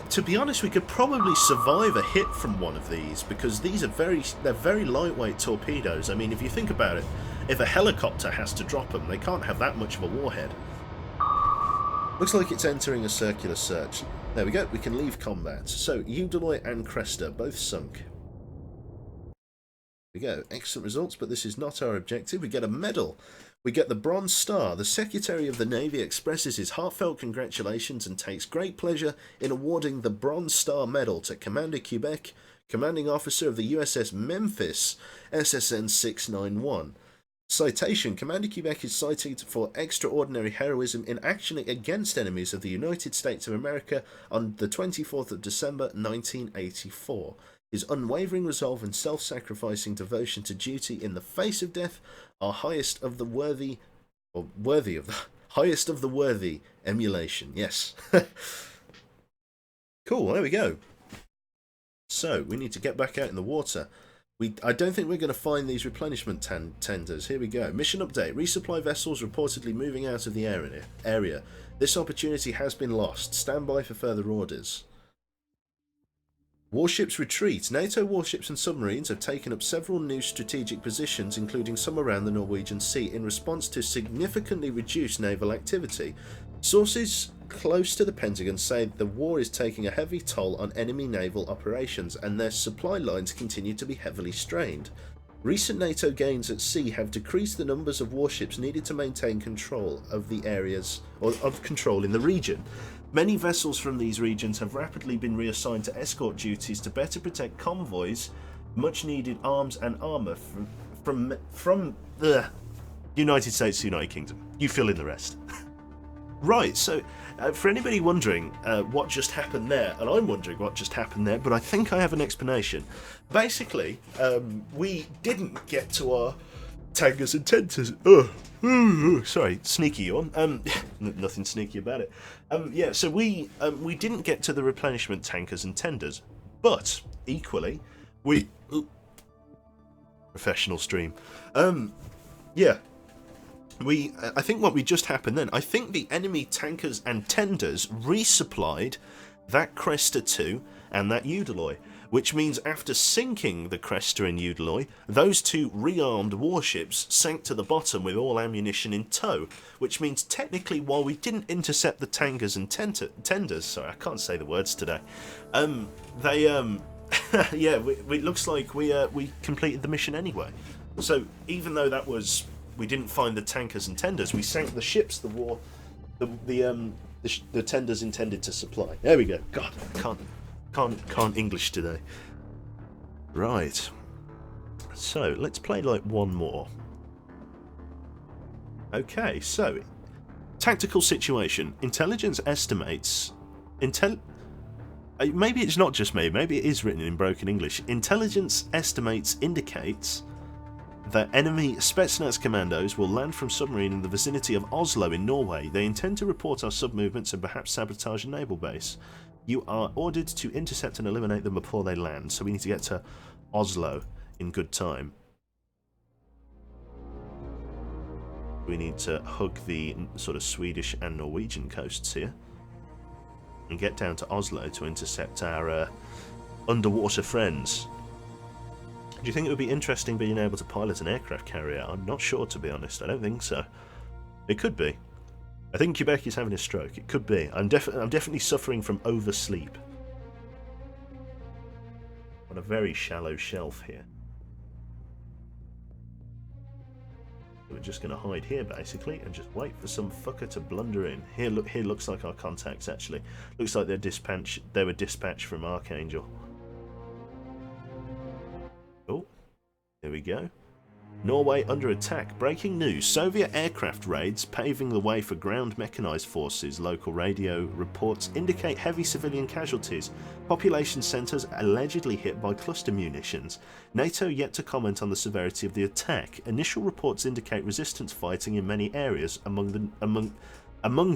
To be honest, we could probably survive a hit from one of these because these are they're very lightweight torpedoes. I mean, if you think about it, if a helicopter has to drop them, they can't have that much of a warhead. Looks like it's entering a circular search. There we go, we can leave combat. So, Eudeloy and Cresta, both sunk. There we go, excellent results, but this is not our objective. We get a medal. We get the Bronze Star. The Secretary of the Navy expresses his heartfelt congratulations and takes great pleasure in awarding the Bronze Star Medal to Commander Quebec, Commanding Officer of the USS Memphis, SSN 691. Citation: Commander Quebec is cited for extraordinary heroism in action against enemies of the United States of America on the 24th of December 1984. His unwavering resolve and self-sacrificing devotion to duty in the face of death are highest of the worthy, or worthy of the highest of the worthy emulation. Yes. Cool, there we go. So, we need to get back out in the water. I don't think we're going to find these replenishment tenders. Here we go. Mission update. Resupply vessels reportedly moving out of the area. This opportunity has been lost. Stand by for further orders. Warships retreat. NATO warships and submarines have taken up several new strategic positions, including some around the Norwegian Sea, in response to significantly reduced naval activity. Sources close to the Pentagon say the war is taking a heavy toll on enemy naval operations, and their supply lines continue to be heavily strained. Recent NATO gains at sea have decreased the numbers of warships needed to maintain control of the areas, or of control in the region. Many vessels from these regions have rapidly been reassigned to escort duties to better protect convoys, much needed arms and armour from the United States to the United Kingdom. You fill in the rest. Right, so for anybody wondering what just happened there, and I'm wondering what just happened there, but I think I have an explanation. Basically, we didn't get to our tankers and tenders. Sorry, sneaky yawn. Nothing sneaky about it. Yeah, so we didn't get to the replenishment tankers and tenders, but equally, we professional stream. Yeah. I think what we just happened then, I think the enemy tankers and tenders resupplied that Cresta 2 and that Eudeloy, which means after sinking the Cresta and Eudeloy, those two rearmed warships sank to the bottom with all ammunition in tow, which means technically while we didn't intercept the tankers and tenders, sorry, I can't say the words today, yeah, it looks like we completed the mission anyway. So even though that was, we didn't find the tankers and tenders, we sank the ships the tenders intended to supply. There we go. God, I can't English today. Right. So let's play like one more. Okay, so tactical situation. Intelligence estimates. Maybe it's not just me. Maybe it is written in broken English. Intelligence estimates indicates that enemy Spetsnaz commandos will land from submarine in the vicinity of Oslo in Norway. They intend to report our sub-movements and perhaps sabotage a naval base. You are ordered to intercept and eliminate them before they land, so we need to get to Oslo in good time. We need to hug the sort of Swedish and Norwegian coasts here and get down to Oslo to intercept our underwater friends. Do you think it would be interesting being able to pilot an aircraft carrier? I'm not sure, to be honest. I don't think so. It could be. I think Quebec is having a stroke. It could be. I'm definitely suffering from oversleep. On a very shallow shelf here. We're just going to hide here, basically, and just wait for some fucker to blunder in. Here looks like our contacts, actually. Looks like they were dispatched from Archangel. Oh, there we go. Norway under attack. Breaking news. Soviet aircraft raids paving the way for ground mechanized forces. Local radio reports indicate heavy civilian casualties. Population centers allegedly hit by cluster munitions. NATO yet to comment on the severity of the attack. Initial reports indicate resistance fighting in many areas, among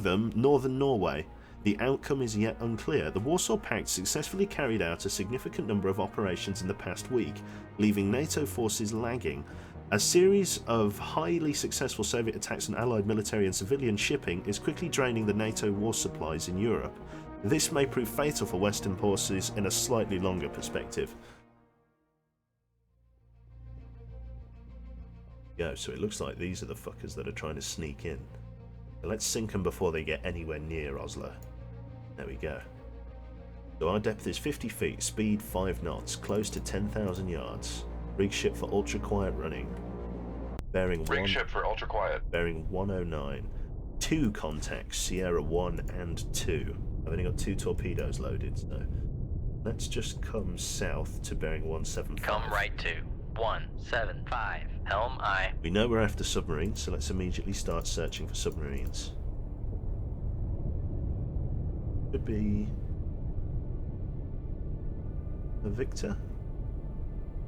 them northern Norway. The outcome is yet unclear. The Warsaw Pact successfully carried out a significant number of operations in the past week, leaving NATO forces lagging. A series of highly successful Soviet attacks on Allied military and civilian shipping is quickly draining the NATO war supplies in Europe. This may prove fatal for Western forces in a slightly longer perspective. So it looks like these are the fuckers that are trying to sneak in. So let's sink them before they get anywhere near Oslo. There we go. So our depth is 50 feet, speed 5 knots, close to 10,000 yards. Rig ship for ultra quiet running. Bearing Rig ship for ultra quiet. bearing 109. 2 contacts, Sierra 1 and 2. I've only got 2 torpedoes loaded, so let's just come south to bearing 175. Come right to 175. Helm aye. We know we're after submarines, so let's immediately start searching for submarines. Could be a Victor?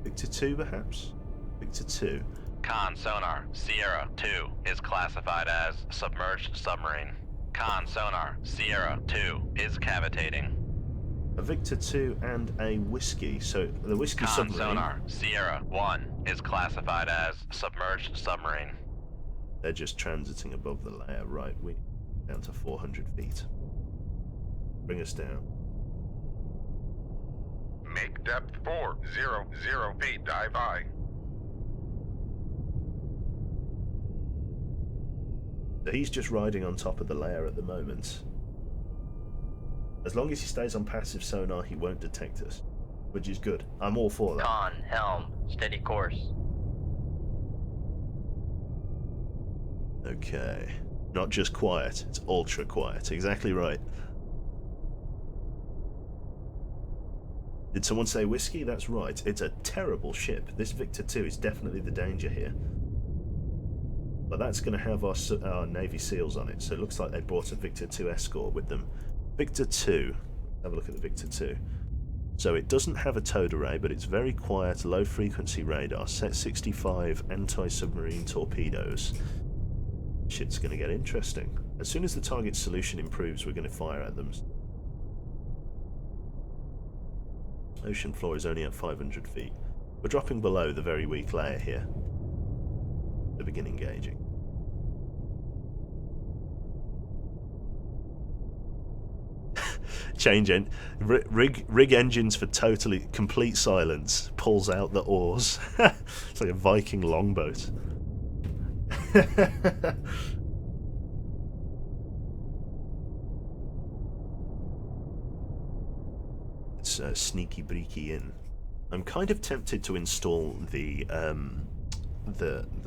Victor 2 perhaps? Victor 2. Con sonar, Sierra 2 is classified as submerged submarine. Con sonar, Sierra 2 is cavitating. A Victor 2 and a Whiskey. So the Whiskey Con submarine. sonar, Sierra 1 is classified as submerged submarine. They're just transiting above the layer, right? We down to 400 feet. Bring us down. Make depth 400 feet. Dive aye. So he's just riding on top of the layer at the moment. As long as he stays on passive sonar, he won't detect us, which is good. I'm all for that. Con, helm, steady course. Okay. Not just quiet, it's ultra quiet. Exactly right. Did someone say Whiskey? That's right. It's a terrible ship. This Victor 2 is definitely the danger here. But that's going to have our Navy SEALs on it, so it looks like they brought a Victor 2 escort with them. Victor 2. Have a look at the Victor 2. So it doesn't have a towed array, but it's very quiet, low-frequency radar, set 65 anti-submarine torpedoes. Shit's going to get interesting. As soon as the target solution improves, we're going to fire at them. Ocean floor is only at 500 feet. We're dropping below the very weak layer here. To begin engaging. Change en rig engines for totally complete silence. Pulls out the oars. It's like a Viking longboat. It's sneaky breaky in. I'm kind of tempted to install the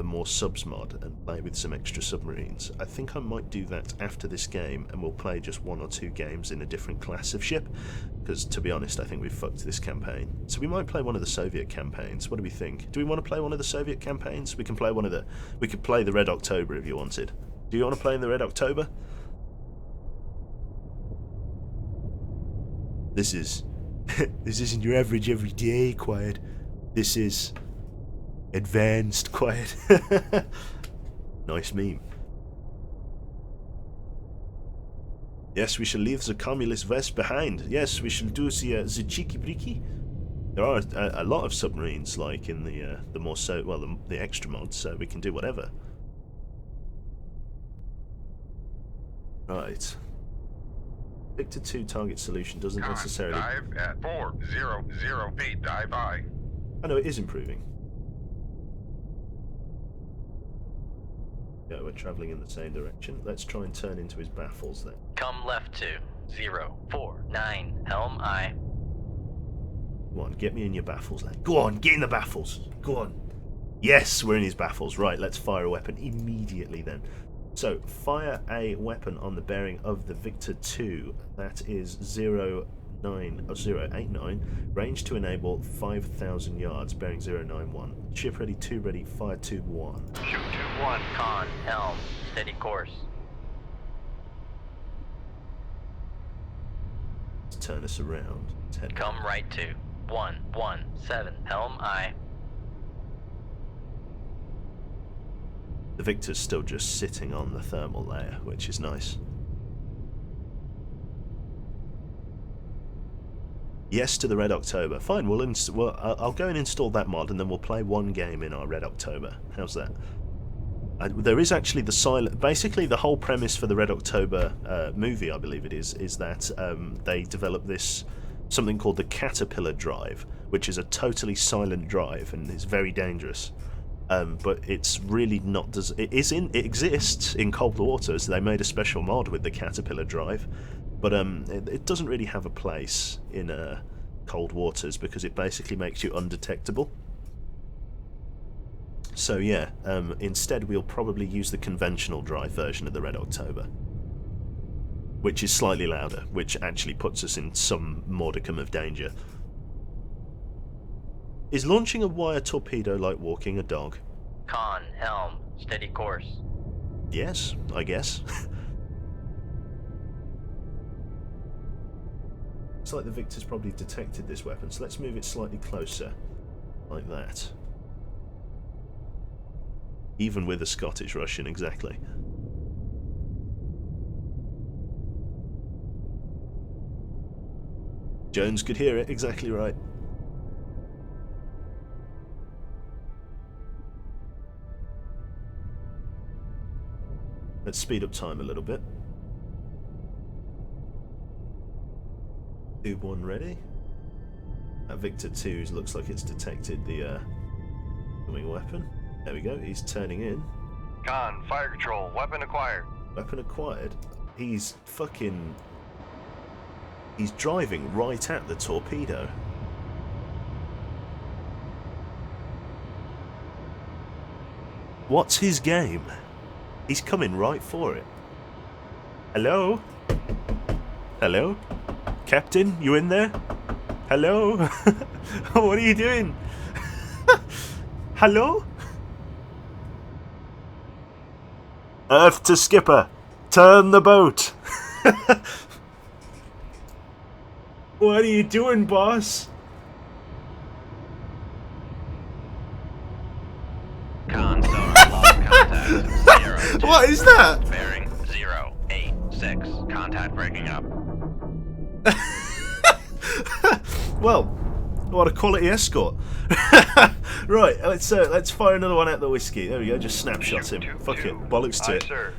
more subs mod and play with some extra submarines. I think I might do that after this game, and we'll play just 1 or 2 games in a different class of ship, because to be honest I think we've fucked this campaign. So we might play one of the Soviet campaigns. What do we think? Do we want to play one of the Soviet campaigns? We could play the Red October if you wanted. Do you want to play in the Red October? This is this isn't your average everyday quiet. This is advanced quiet. Nice meme. Yes, we shall leave the communist West behind. Yes, we shall do the cheeky breaky. There are a lot of submarines, like in the extra mods, so we can do whatever. Right. Victor 2 target solution doesn't Con, necessarily. dive at 400 feet. Dive aye. I know it is improving. Yeah, we're travelling in the same direction. Let's try and turn into his baffles then. Come left to 049. Helm aye. Come on, get me in your baffles then. Go on, get in the baffles. Go on. Yes, we're in his baffles. Right, let's fire a weapon immediately then. So, fire a weapon on the bearing of the Victor 2. That is 089. Range to enable 5,000 yards, bearing 091. Ship ready, 2 ready, fire 2-1. Shoot 2-1. Con, helm, steady course. Let's turn us around. Come right to 117. Helm aye. The Victor's still just sitting on the thermal layer, which is nice. Yes to the Red October. Fine, I'll go and install that mod, and then we'll play 1 game in our Red October. How's that? There is actually the silent. Basically, the whole premise for the Red October movie, I believe it is that they develop this something called the Caterpillar drive, which is a totally silent drive and is very dangerous. but it's really not. It exists in cold waters. They made a special mod with the caterpillar drive, but it doesn't really have a place in cold waters because it basically makes you undetectable. So yeah, instead we'll probably use the conventional drive version of the Red October, which is slightly louder, which actually puts us in some modicum of danger. Is launching a wire torpedo like walking a dog? Con, helm, steady course. Yes, I guess. It's like the Victor's probably detected this weapon, so let's move it slightly closer, like that. Even with a Scottish Russian, exactly. Jones could hear it, exactly right. Let's speed up time a little bit. Tube 1 ready. That Victor 2 looks like it's detected the coming weapon. There we go, he's turning in. Con, fire control, weapon acquired. Weapon acquired. He's fucking... He's driving right at the torpedo. What's his game? He's coming right for it. Hello? Hello? Captain, you in there? Hello? What are you doing? Hello? Earth to skipper. Turn the boat. What are you doing, boss? Con sonar lost contact. Sierra 2. What is that? Bearing 086. Contact breaking up. Well, what a quality escort. Right, let's fire another one at the whiskey. There we go, just snapshot him. Fuck it, bollocks to Aye, it. sir.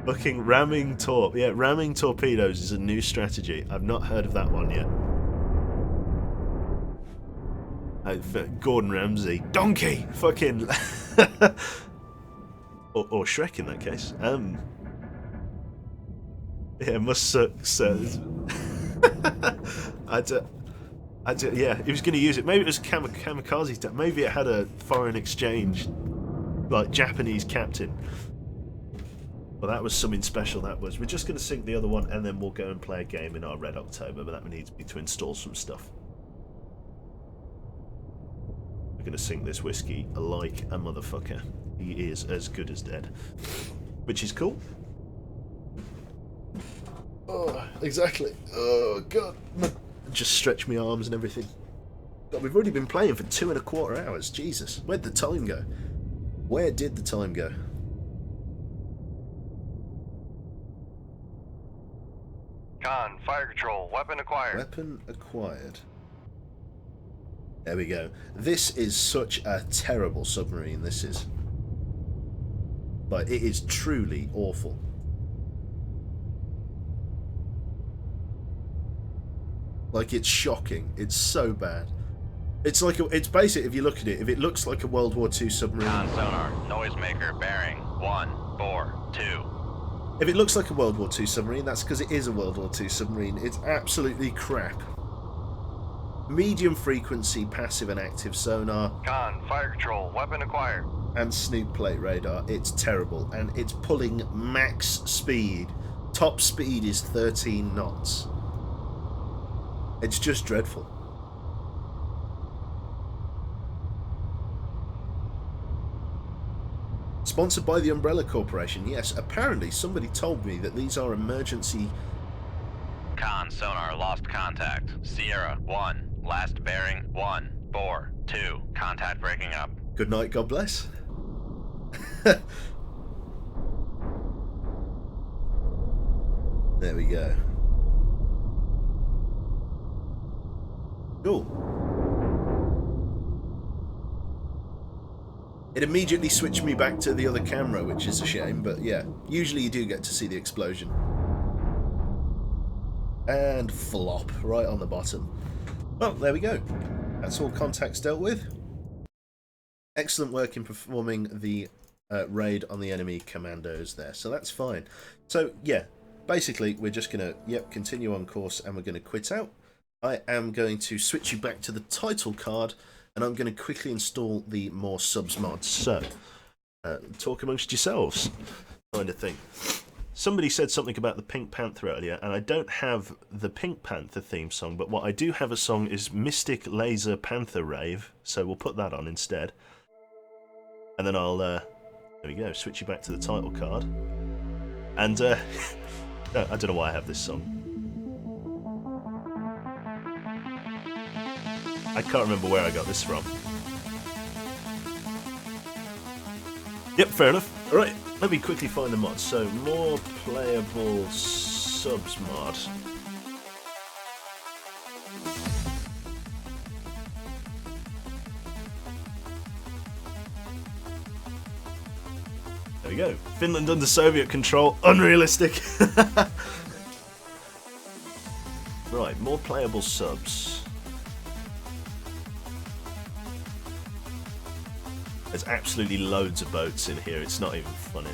Fucking ramming yeah, ramming torpedoes is a new strategy. I've not heard of that one yet. Gordon Ramsay, donkey, fucking, or Shrek in that case. Yeah, must suck. Yeah, he was going to use it. Maybe it was kamikaze. Maybe it had a foreign exchange, like Japanese captain. Well, that was something special, that was. We're just going to sink the other one, and then we'll go and play a game in our Red October, but that needs me to install some stuff. We're going to sink this whiskey like a motherfucker. He is as good as dead. Which is cool. Oh, exactly. Oh, God. Just stretch my arms and everything. God, we've already been playing for 2.25 hours. Jesus. Where'd the time go? Where did the time go? Con, fire control, weapon acquired. Weapon acquired. There we go. This is such a terrible submarine, this is. Like, it is truly awful. Like, it's shocking. It's so bad. It's like, it's basic if you look at it. If it looks like a World War II submarine... Con sonar, noisemaker, bearing 142. If it looks like a World War II submarine, that's because it is a World War II submarine. It's absolutely crap. Medium frequency, passive and active sonar. Con, fire control, weapon acquired. And snoop plate radar. It's terrible. And it's pulling max speed. Top speed is 13 knots. It's just dreadful. Sponsored by the Umbrella Corporation. Yes, apparently somebody told me that these are emergency... Con sonar lost contact. Sierra 1. Last bearing 142. Contact breaking up. Good night, God bless. There we go. Cool. It immediately switched me back to the other camera, which is a shame, but yeah. Usually you do get to see the explosion. And flop right on the bottom. Well, there we go. That's all contacts dealt with. Excellent work in performing the raid on the enemy commandos there, so that's fine. So yeah, basically we're just going to continue on course, and we're going to quit out. I am going to switch you back to the title card, and I'm going to quickly install the more subs mods. So talk amongst yourselves kind of thing. Somebody said something about the Pink Panther earlier, and I don't have the Pink Panther theme song, but what I do have a song is Mystic Laser Panther Rave, so we'll put that on instead. And then I'll, there we go, switch you back to the title card. And, no, I don't know why I have this song. I can't remember where I got this from. Yep, fair enough. Alright, let me quickly find the mods. So, more playable subs mod. There we go. Finland under Soviet control. Unrealistic. Right, more playable subs. There's absolutely loads of boats in here, it's not even funny.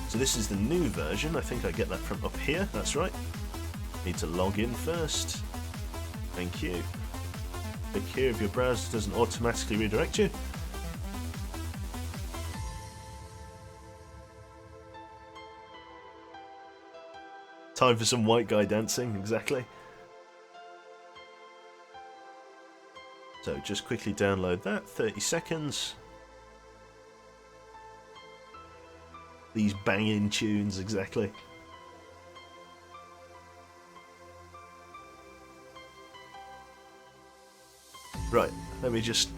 So this is the new version, I think I get that from up here, that's right. Need to log in first. Thank you. Click here if your browser doesn't automatically redirect you. Time for some white guy dancing, exactly. So just quickly download that, 30 seconds. These banging tunes, exactly. Right, let me just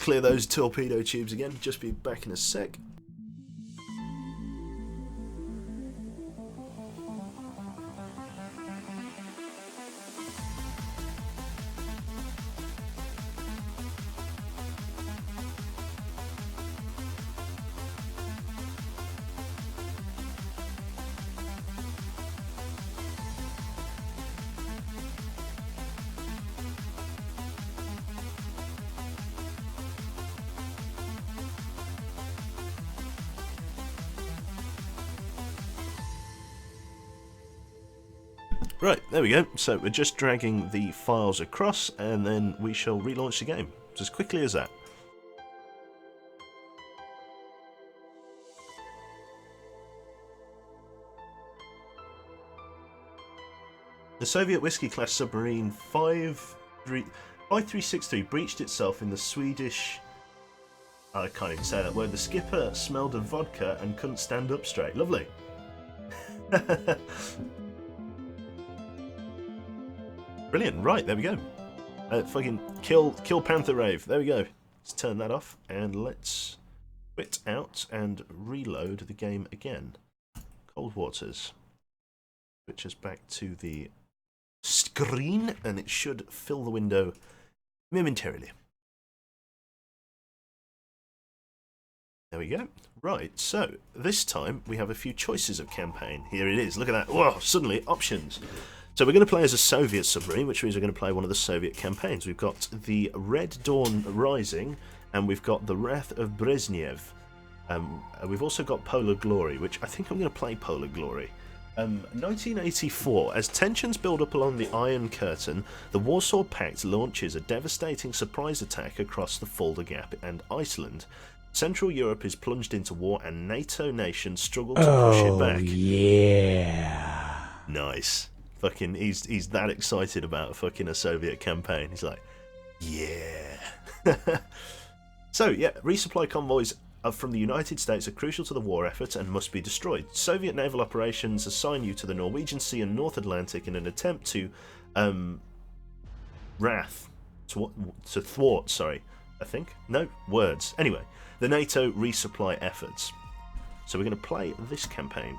clear those torpedo tubes again, just be back in a sec. Right, there we go. So we're just dragging the files across, and then we shall relaunch the game. It's as quickly as that. The Soviet Whiskey-class submarine 5363 breached itself in the Swedish... I can't even say that word. The skipper smelled of vodka and couldn't stand up straight. Lovely. Brilliant. Right, there we go. Fucking kill Panther Rave. There we go. Let's turn that off and let's quit out and reload the game again. Cold Waters. Switch us back to the screen and it should fill the window momentarily. There we go. Right, so this time we have a few choices of campaign. Here it is. Look at that. Whoa, suddenly options. So we're going to play as a Soviet submarine, which means we're going to play one of the Soviet campaigns. We've got the Red Dawn Rising, and we've got the Wrath of Brezhnev. We've also got Polar Glory, which I think I'm going to play Polar Glory. 1984. As tensions build up along the Iron Curtain, the Warsaw Pact launches a devastating surprise attack across the Fulda Gap and Iceland. Central Europe is plunged into war, and NATO nations struggle to push it back. Oh, yeah. Nice. Fucking, he's that excited about fucking a Soviet campaign. He's like, yeah. So, yeah, resupply convoys from the United States are crucial to the war effort and must be destroyed. Soviet naval operations assign you to the Norwegian Sea and North Atlantic in an attempt to thwart, sorry, I think. No, words. Anyway, the NATO resupply efforts. So we're going to play this campaign.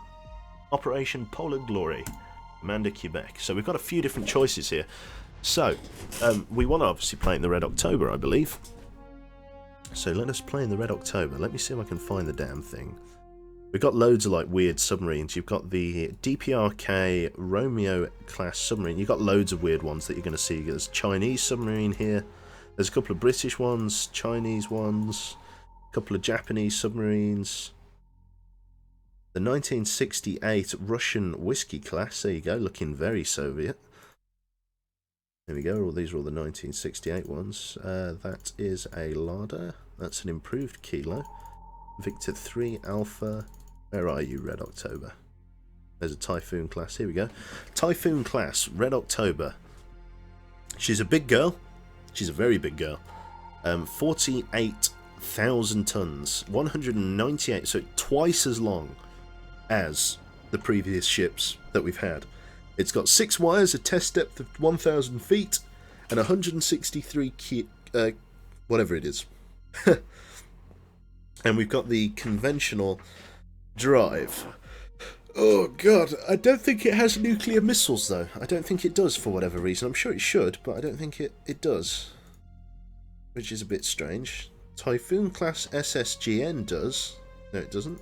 Operation Polar Glory. Commander Quebec. So we've got a few different choices here. So, we want to obviously play in the Red October, I believe. So let us play in the Red October. Let me see if I can find the damn thing. We've got loads of like weird submarines. You've got the DPRK Romeo class submarine. You've got loads of weird ones that you're going to see. There's a Chinese submarine here. There's a couple of British ones, Chinese ones, a couple of Japanese submarines. The 1968 Russian Whiskey class. There you go, looking very Soviet. There we go. All these are all the 1968 ones. That is a Lada. That's an improved Kilo. Victor 3 Alpha. Where are you, Red October? There's a Typhoon class. Here we go. Typhoon class, Red October. She's a big girl. She's a very big girl. 48,000 tons. 198, so twice as long as the previous ships that we've had. It's got 6 wires, a test depth of 1,000 feet, and 163 whatever it is. And we've got the conventional drive. Oh god, I don't think it has nuclear missiles though. I don't think it does for whatever reason. I'm sure it should, but I don't think it does. Which is a bit strange. Typhoon class SSGN does. No, it doesn't.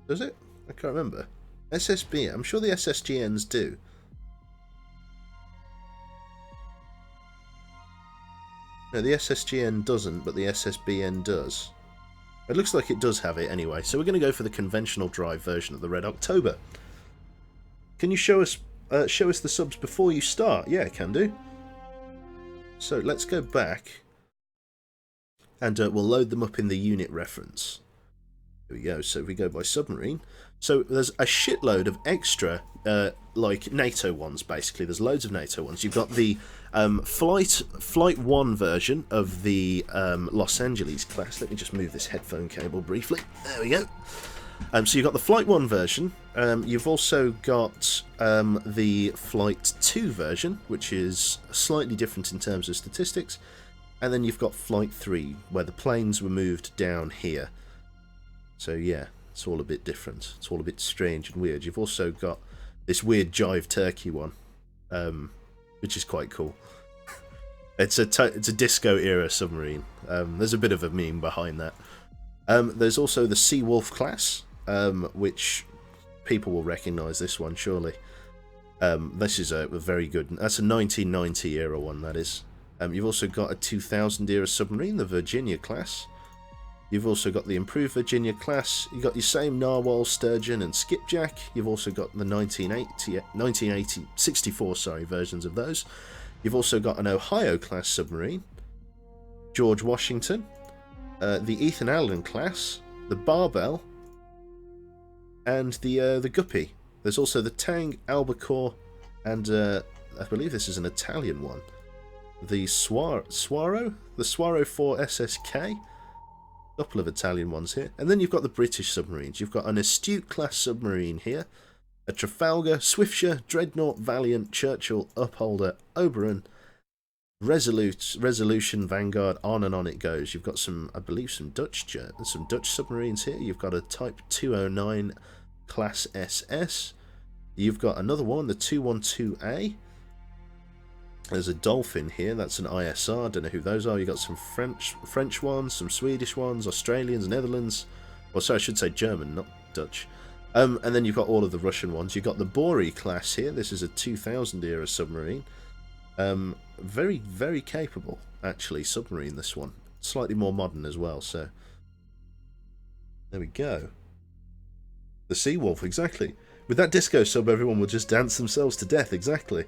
Does it? I can't remember. SSB, I'm sure the SSGNs do. No, the SSGN doesn't, but the SSBN does. It looks like it does have it anyway, so we're going to go for the conventional drive version of the Red October. Can you show us the subs before you start? Yeah, I can do. So let's go back, and we'll load them up in the unit reference. Here we go. So if we go by submarine, so there's a shitload of extra, like NATO ones. Basically, there's loads of NATO ones. You've got the Flight 1 version of the Los Angeles class. Let me just move this headphone cable briefly. There we go. So you've got the Flight 1 version. You've also got the Flight 2 version, which is slightly different in terms of statistics. And then you've got Flight 3, where the planes were moved down here. So yeah, it's all a bit different. It's all a bit strange and weird. You've also got this weird Jive Turkey one, which is quite cool. It's a disco era submarine. There's a bit of a meme behind that. There's also the Sea Wolf class, which people will recognise this one surely. This is a very good. That's a 1990 era one. That is. You've also got a 2000 era submarine, the Virginia class. You've also got the improved Virginia class. You've got your same Narwhal, Sturgeon and Skipjack. You've also got the 1964 versions of those. You've also got an Ohio class submarine, George Washington, the Ethan Allen class, the Barbell, and the Guppy. There's also the Tang, Albacore, and I believe this is an Italian one. The Swaro? The Swaro 4 SSK. Couple of Italian ones here. And then you've got the British submarines. You've got an Astute class submarine here. A Trafalgar, Swiftsure, Dreadnought, Valiant, Churchill, Upholder, Oberon, Resolution, Vanguard, on and on it goes. You've got some, I believe, some Dutch submarines here. You've got a Type 209 class SS. You've got another one, the 212A. There's a Dolphin here, that's an ISR, don't know who those are. You've got some French ones, some Swedish ones, Australians, Netherlands. Well, sorry, I should say German, not Dutch. And then you've got all of the Russian ones. You've got the Bori class here. This is a 2000 era submarine. Very, very capable, actually, submarine, this one. Slightly more modern as well, so. There we go. The Sea Wolf, exactly. With that disco sub, everyone will just dance themselves to death, exactly.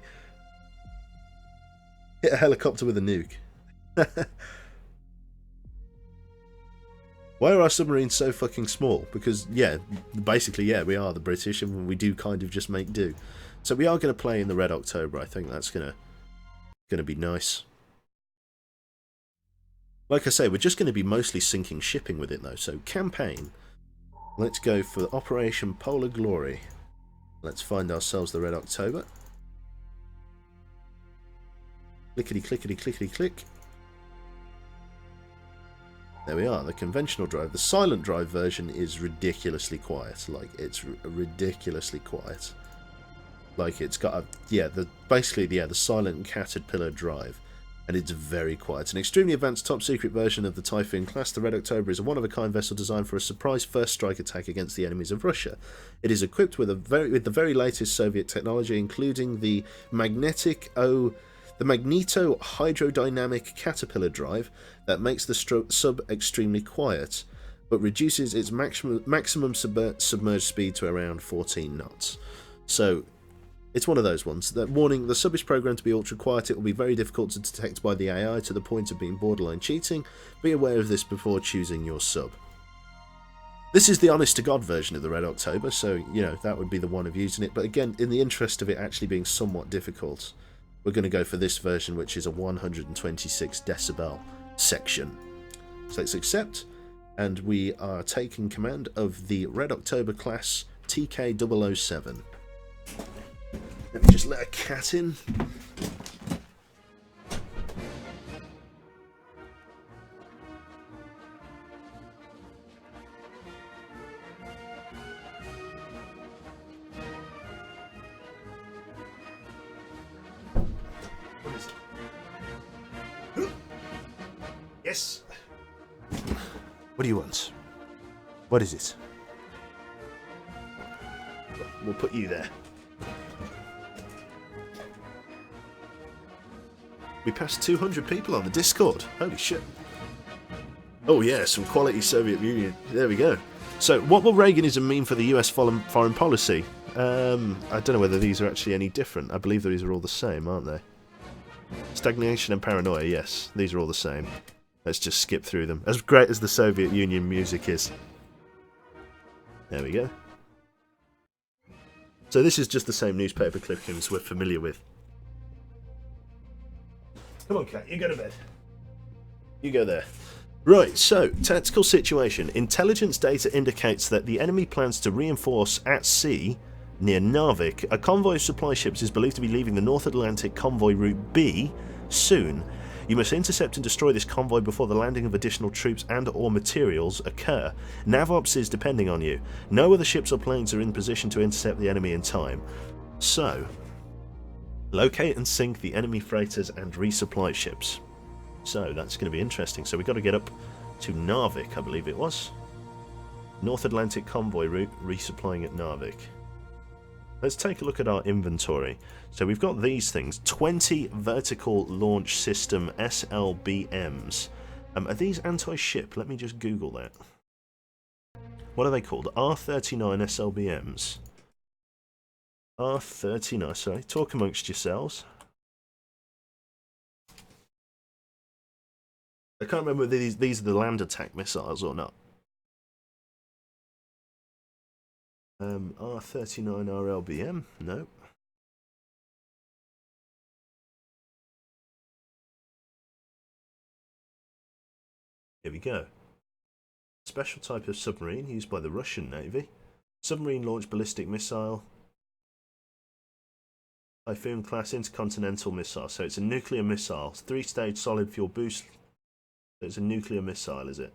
Hit a helicopter with a nuke. Why are our submarines so fucking small? Because, yeah, basically, yeah, we are the British and we do kind of just make do. So we are going to play in the Red October. I think that's going to be nice. Like I say, we're just going to be mostly sinking shipping with it, though. So, campaign. Let's go for Operation Polar Glory. Let's find ourselves the Red October. Clickety, clickety, clickety, click. There we are, the conventional drive. The silent drive version is ridiculously quiet. Like, it's ridiculously quiet. Like, it's got a, yeah, the silent caterpillar drive. and it's very quiet. An extremely advanced top-secret version of the Typhoon class, the Red October is a one-of-a-kind vessel designed for a surprise first strike attack against the enemies of Russia. It is equipped with the very latest Soviet technology, including the magneto hydrodynamic caterpillar drive that makes the sub extremely quiet, but reduces its maximum submerged speed to around 14 knots. So it's one of those ones. That warning, the sub is programmed to be ultra quiet. It will be very difficult to detect by the AI to the point of being borderline cheating. Be aware of this before choosing your sub. This is the honest to God version of the Red October, so you know that would be the one of using it. But again, in the interest of it actually being somewhat difficult, we're going to go for this version, which is a 126 decibel section. So let's accept, and we are taking command of the Red October class TK007. Let me just let a cat in. What is it? Yes. What do you want? What is it? We'll put you there. We passed 200 people on the Discord. Holy shit. Oh yeah, some quality Soviet Union. There we go. So, what will Reaganism mean for the US foreign policy? I don't know whether these are actually any different. I believe these are all the same, aren't they? Stagnation and paranoia, yes. These are all the same. Let's just skip through them. As great as the Soviet Union music is. There we go. So this is just the same newspaper clippings we're familiar with. Come on, cat, you go to bed. You go there. Right, so, tactical situation. Intelligence data indicates that the enemy plans to reinforce at sea near Narvik. A convoy of supply ships is believed to be leaving the North Atlantic Convoy Route B soon. You must intercept and destroy this convoy before the landing of additional troops and or materials occur. NavOps is depending on you. No other ships or planes are in position to intercept the enemy in time. So, locate and sink the enemy freighters and resupply ships. So that's going to be interesting. So we've got to get up to Narvik, I believe it was. North Atlantic convoy route, resupplying at Narvik. Let's take a look at our inventory. So we've got these things. 20 vertical launch system SLBMs. Are these anti-ship? Let me just Google that. What are they called? R39 SLBMs. R39, sorry, talk amongst yourselves. I can't remember whether these are the land attack missiles or not. R39 RLBM? No. Here we go. Special type of submarine used by the Russian Navy. Submarine launched ballistic missile. Typhoon class intercontinental missile. So it's a nuclear missile. 3-stage solid fuel boost. So it's a nuclear missile, is it?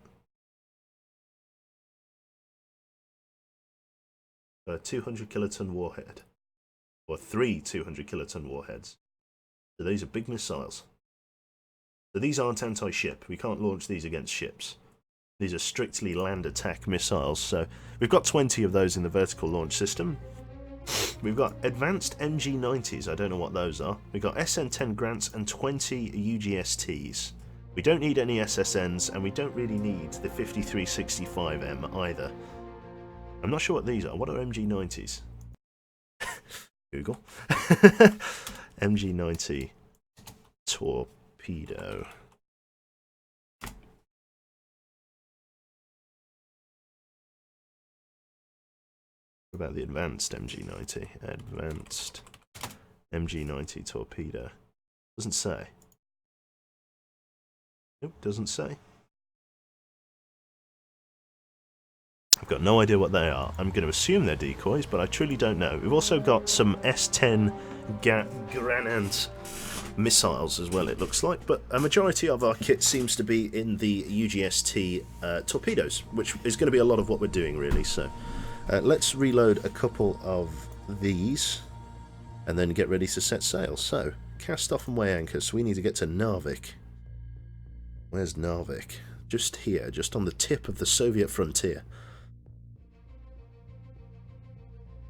A 200 kiloton warhead. Or 3 200 kiloton warheads. So these are big missiles. So these aren't anti-ship. We can't launch these against ships. These are strictly land attack missiles. So we've got 20 of those in the vertical launch system. We've got advanced MG90s. I don't know what those are. We've got SN10 Grants and 20 UGSTs. We don't need any SSNs, and we don't really need the 5365M either. I'm not sure what these are. What are MG90s? Google. MG90 torpedo. What about the advanced MG90? Advanced MG90 torpedo. Doesn't say. Nope, doesn't say. I've got no idea what they are. I'm going to assume they're decoys, but I truly don't know. We've also got some S10 Granant missiles as well, it looks like, but a majority of our kit seems to be in the UGST torpedoes, which is going to be a lot of what we're doing, really. So let's reload a couple of these and then get ready to set sail. So, cast off and weigh anchor, so we need to get to Narvik. Where's Narvik? Just here, just on the tip of the Soviet frontier.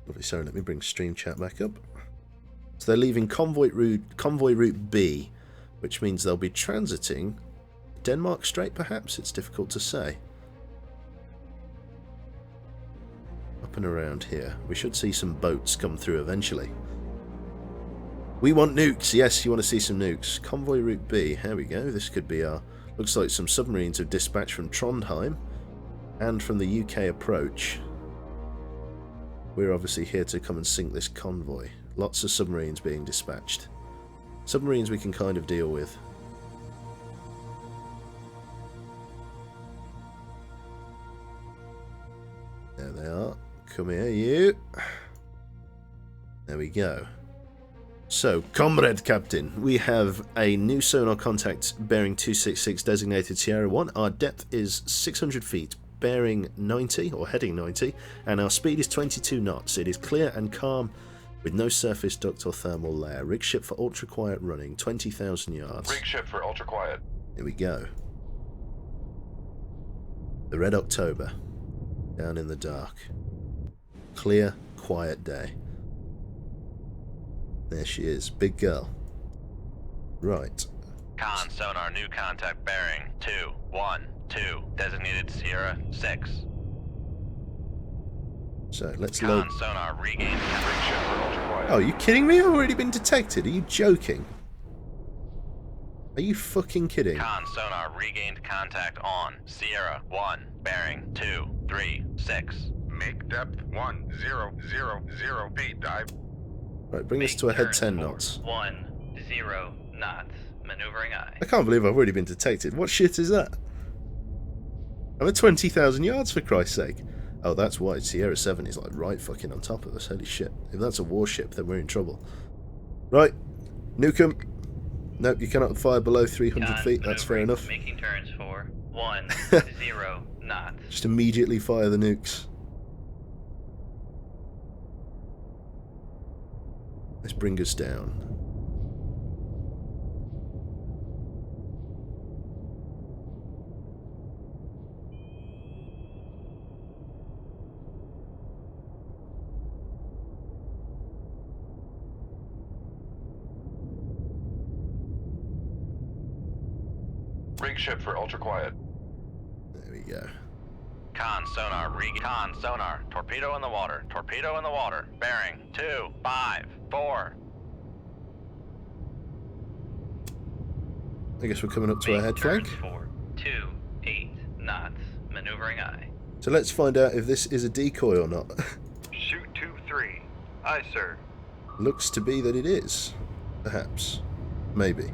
Lovely, sorry, let me bring stream chat back up. So they're leaving convoy route B, which means they'll be transiting Denmark Strait, perhaps? It's difficult to say. Up and around here. We should see some boats come through eventually. We want nukes! Yes, you want to see some nukes. Convoy route B. Here we go. This could be our... Looks like some submarines have dispatched from Trondheim and from the UK approach. We're obviously here to come and sink this convoy. Lots of submarines being dispatched. Submarines we can kind of deal with. There they are. Come here, you. There we go. So, Comrade Captain, we have a new sonar contact bearing 266 designated Sierra 1. Our depth is 600 feet, bearing 90, or heading 90, and our speed is 22 knots. It is clear and calm, with no surface duct or thermal layer. Rig ship for ultra quiet running, 20,000 yards. Rig ship for ultra quiet. Here we go. The Red October, down in the dark. Clear, quiet day. There she is, big girl. Right. Con sonar, new contact bearing 212, designated Sierra 6. So let's load. Con sonar, regained. Rig ship for ultra quiet. Oh, are you kidding me? I've already been detected. Are you joking? Are you fucking kidding? Con sonar, regained contact on Sierra 1, bearing 236. Make depth 1000 feet. Dive. Right, bring us to a head 10 knots. 10 knots. Maneuvering eye. I can't believe I've already been detected. What shit is that? I'm at 20,000 yards, for Christ's sake. Oh, that's why Sierra 7 is like right fucking on top of us. Holy shit. If that's a warship, then we're in trouble. Right. Nuke 'em. Nope, you cannot fire below 300 feet. That's fair enough. Making turns for 10 knots. Just immediately fire the nukes. Let's bring us down. Rig ship for ultra quiet. There we go. Con sonar, con sonar, torpedo in the water, bearing 254. I guess we're coming up to our head flank. For 28 knots. Maneuvering eye. So let's find out if this is a decoy or not. Shoot 2-3. Aye, sir. Looks to be that it is. Perhaps. Maybe.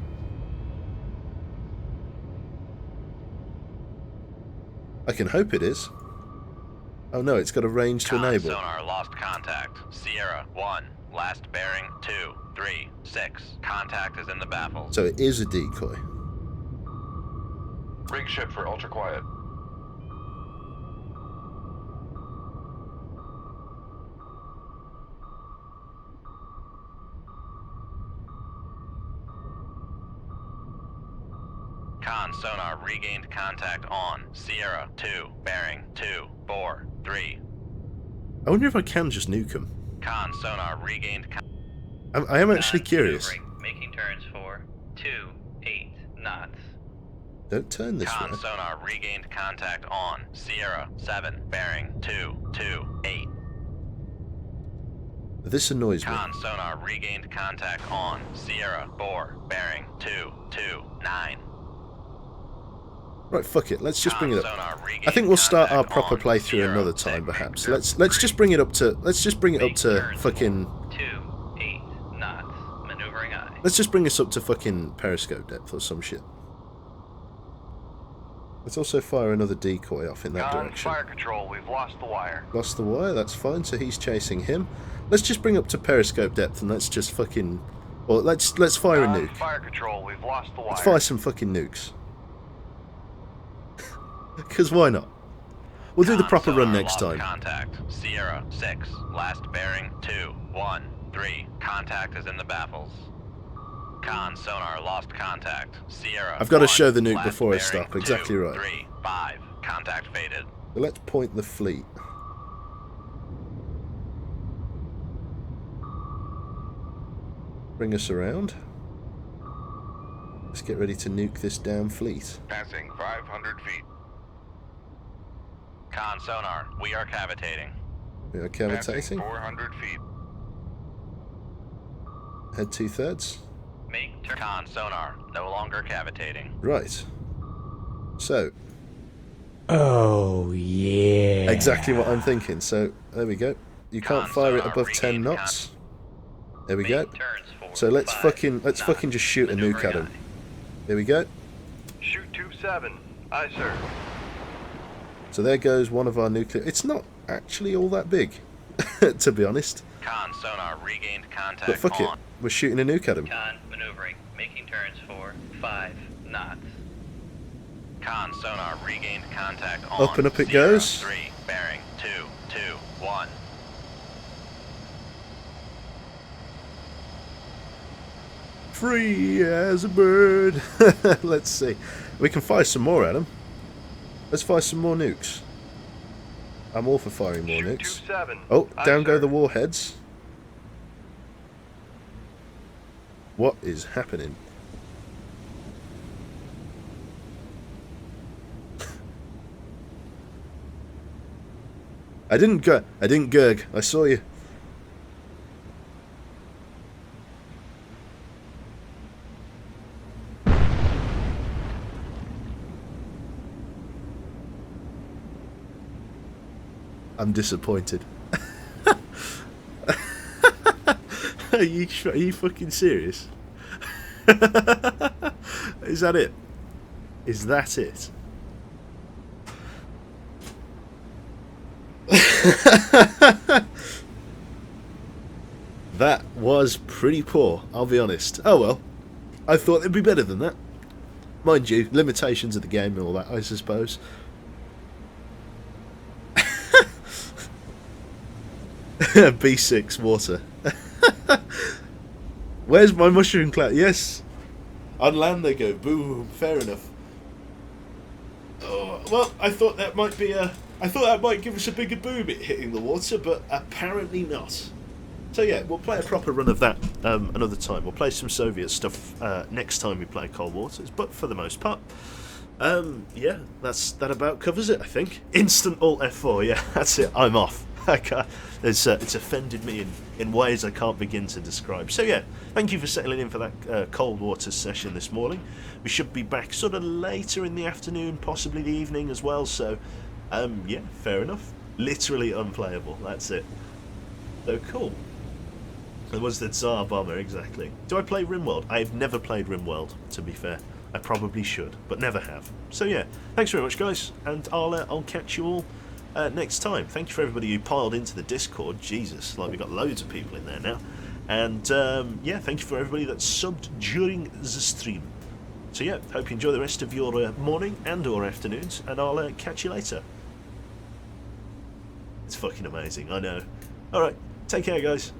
I can hope it is. Oh no, it's got a range to enable. Sonar lost contact. Sierra 1, last bearing 236. Contact is in the baffles. So it is a decoy. Rig ship for ultra quiet. Con sonar regained contact on Sierra 2, bearing 243. I wonder if I can just nuke them. Con sonar regained. I am actually curious. Making turns for 28 knots. Don't turn this Con way. sonar regained contact on Sierra 7, bearing 228. This annoys me. Con sonar regained contact on Sierra 4, bearing 229. Right, fuck it. Let's just bring it up. I think we'll start our proper playthrough another time, perhaps. Let's just bring it up to fucking. 28 knots. Maneuvering eye. Let's just bring us up to fucking periscope depth or some shit. Let's also fire another decoy off in that Con direction. fire control, we've lost the wire. Lost the wire, that's fine, so he's chasing him. Let's just bring up to periscope depth and let's just fucking... Or let's fire a Con nuke. fire control, we've lost the wire. Let's fire some fucking nukes. Because why not? We'll do the proper run next time. Contact Sierra 6, last bearing 213. Contact is in the baffles. Con sonar lost contact. Sierra. I've got to 1, show the nuke last before I bearing, stop. 2, Exactly right. 3, 5. Contact faded. So let's point the fleet. Bring us around. Let's get ready to nuke this damn fleet. Passing 500 feet. Con sonar, we are cavitating. We are Passing cavitating. 400 feet. Head 2/3. Make turn. Con sonar, no longer cavitating. Right. So, Oh, yeah. exactly what I'm thinking. So, there we go. You can't Con fire it sonar, above 10 regained knots. There we go. Make turns for So let's 5 fucking knots. just shoot a nuke at him. Maneuvering There we go. Shoot tube 7. Aye, sir. So there goes one of our nuclear. It's not actually all that big, to be honest. Con sonar regained contact But fuck it, on. we're shooting a nuke at him. Con maneuvering. Making turns for 5 knots. Con sonar regained contact on. Up and up it Sierra, goes. 3, bearing, 2, 2, 1. Free as a bird. Let's see. We can fire some more at him. Let's fire some more nukes. I'm all for firing more Shoot nukes. tube 7. Oh, Aye, down go sir. the warheads. What is happening? I didn't gurg. I saw you. I'm disappointed. Are you fucking serious? Is that it? Is that it? That was pretty poor, I'll be honest. Oh well. I thought it'd be better than that. Mind you, limitations of the game and all that, I suppose. B6 water. Where's my mushroom cloud? Yes. On land they go. Boom. Fair enough. Oh, well, I thought that might be a. I thought that might give us a bigger boom it hitting the water, but apparently not. So yeah, we'll play a proper run of that another time. We'll play some Soviet stuff next time we play Cold Waters, but for the most part, yeah, that about covers it, I think. Instant Alt F4, yeah, that's it. I'm off. I can't, it's offended me in ways I can't begin to describe. So yeah, thank you for settling in for that Cold Waters session this morning. We should be back sort of later in the afternoon, possibly the evening as well. So yeah, fair enough. Literally unplayable. That's it. So cool. It was the Tsar Bomber, exactly. Do I play RimWorld? I've never played RimWorld, to be fair. I probably should, but never have. So yeah, thanks very much, guys, and I'll catch you all next time. Thank you for everybody who piled into the Discord. Jesus, like we've got loads of people in there now. And yeah, thank you for everybody that subbed during the stream. So yeah, hope you enjoy the rest of your morning and or afternoons, and I'll catch you later. It's fucking amazing, I know. Alright, take care, guys.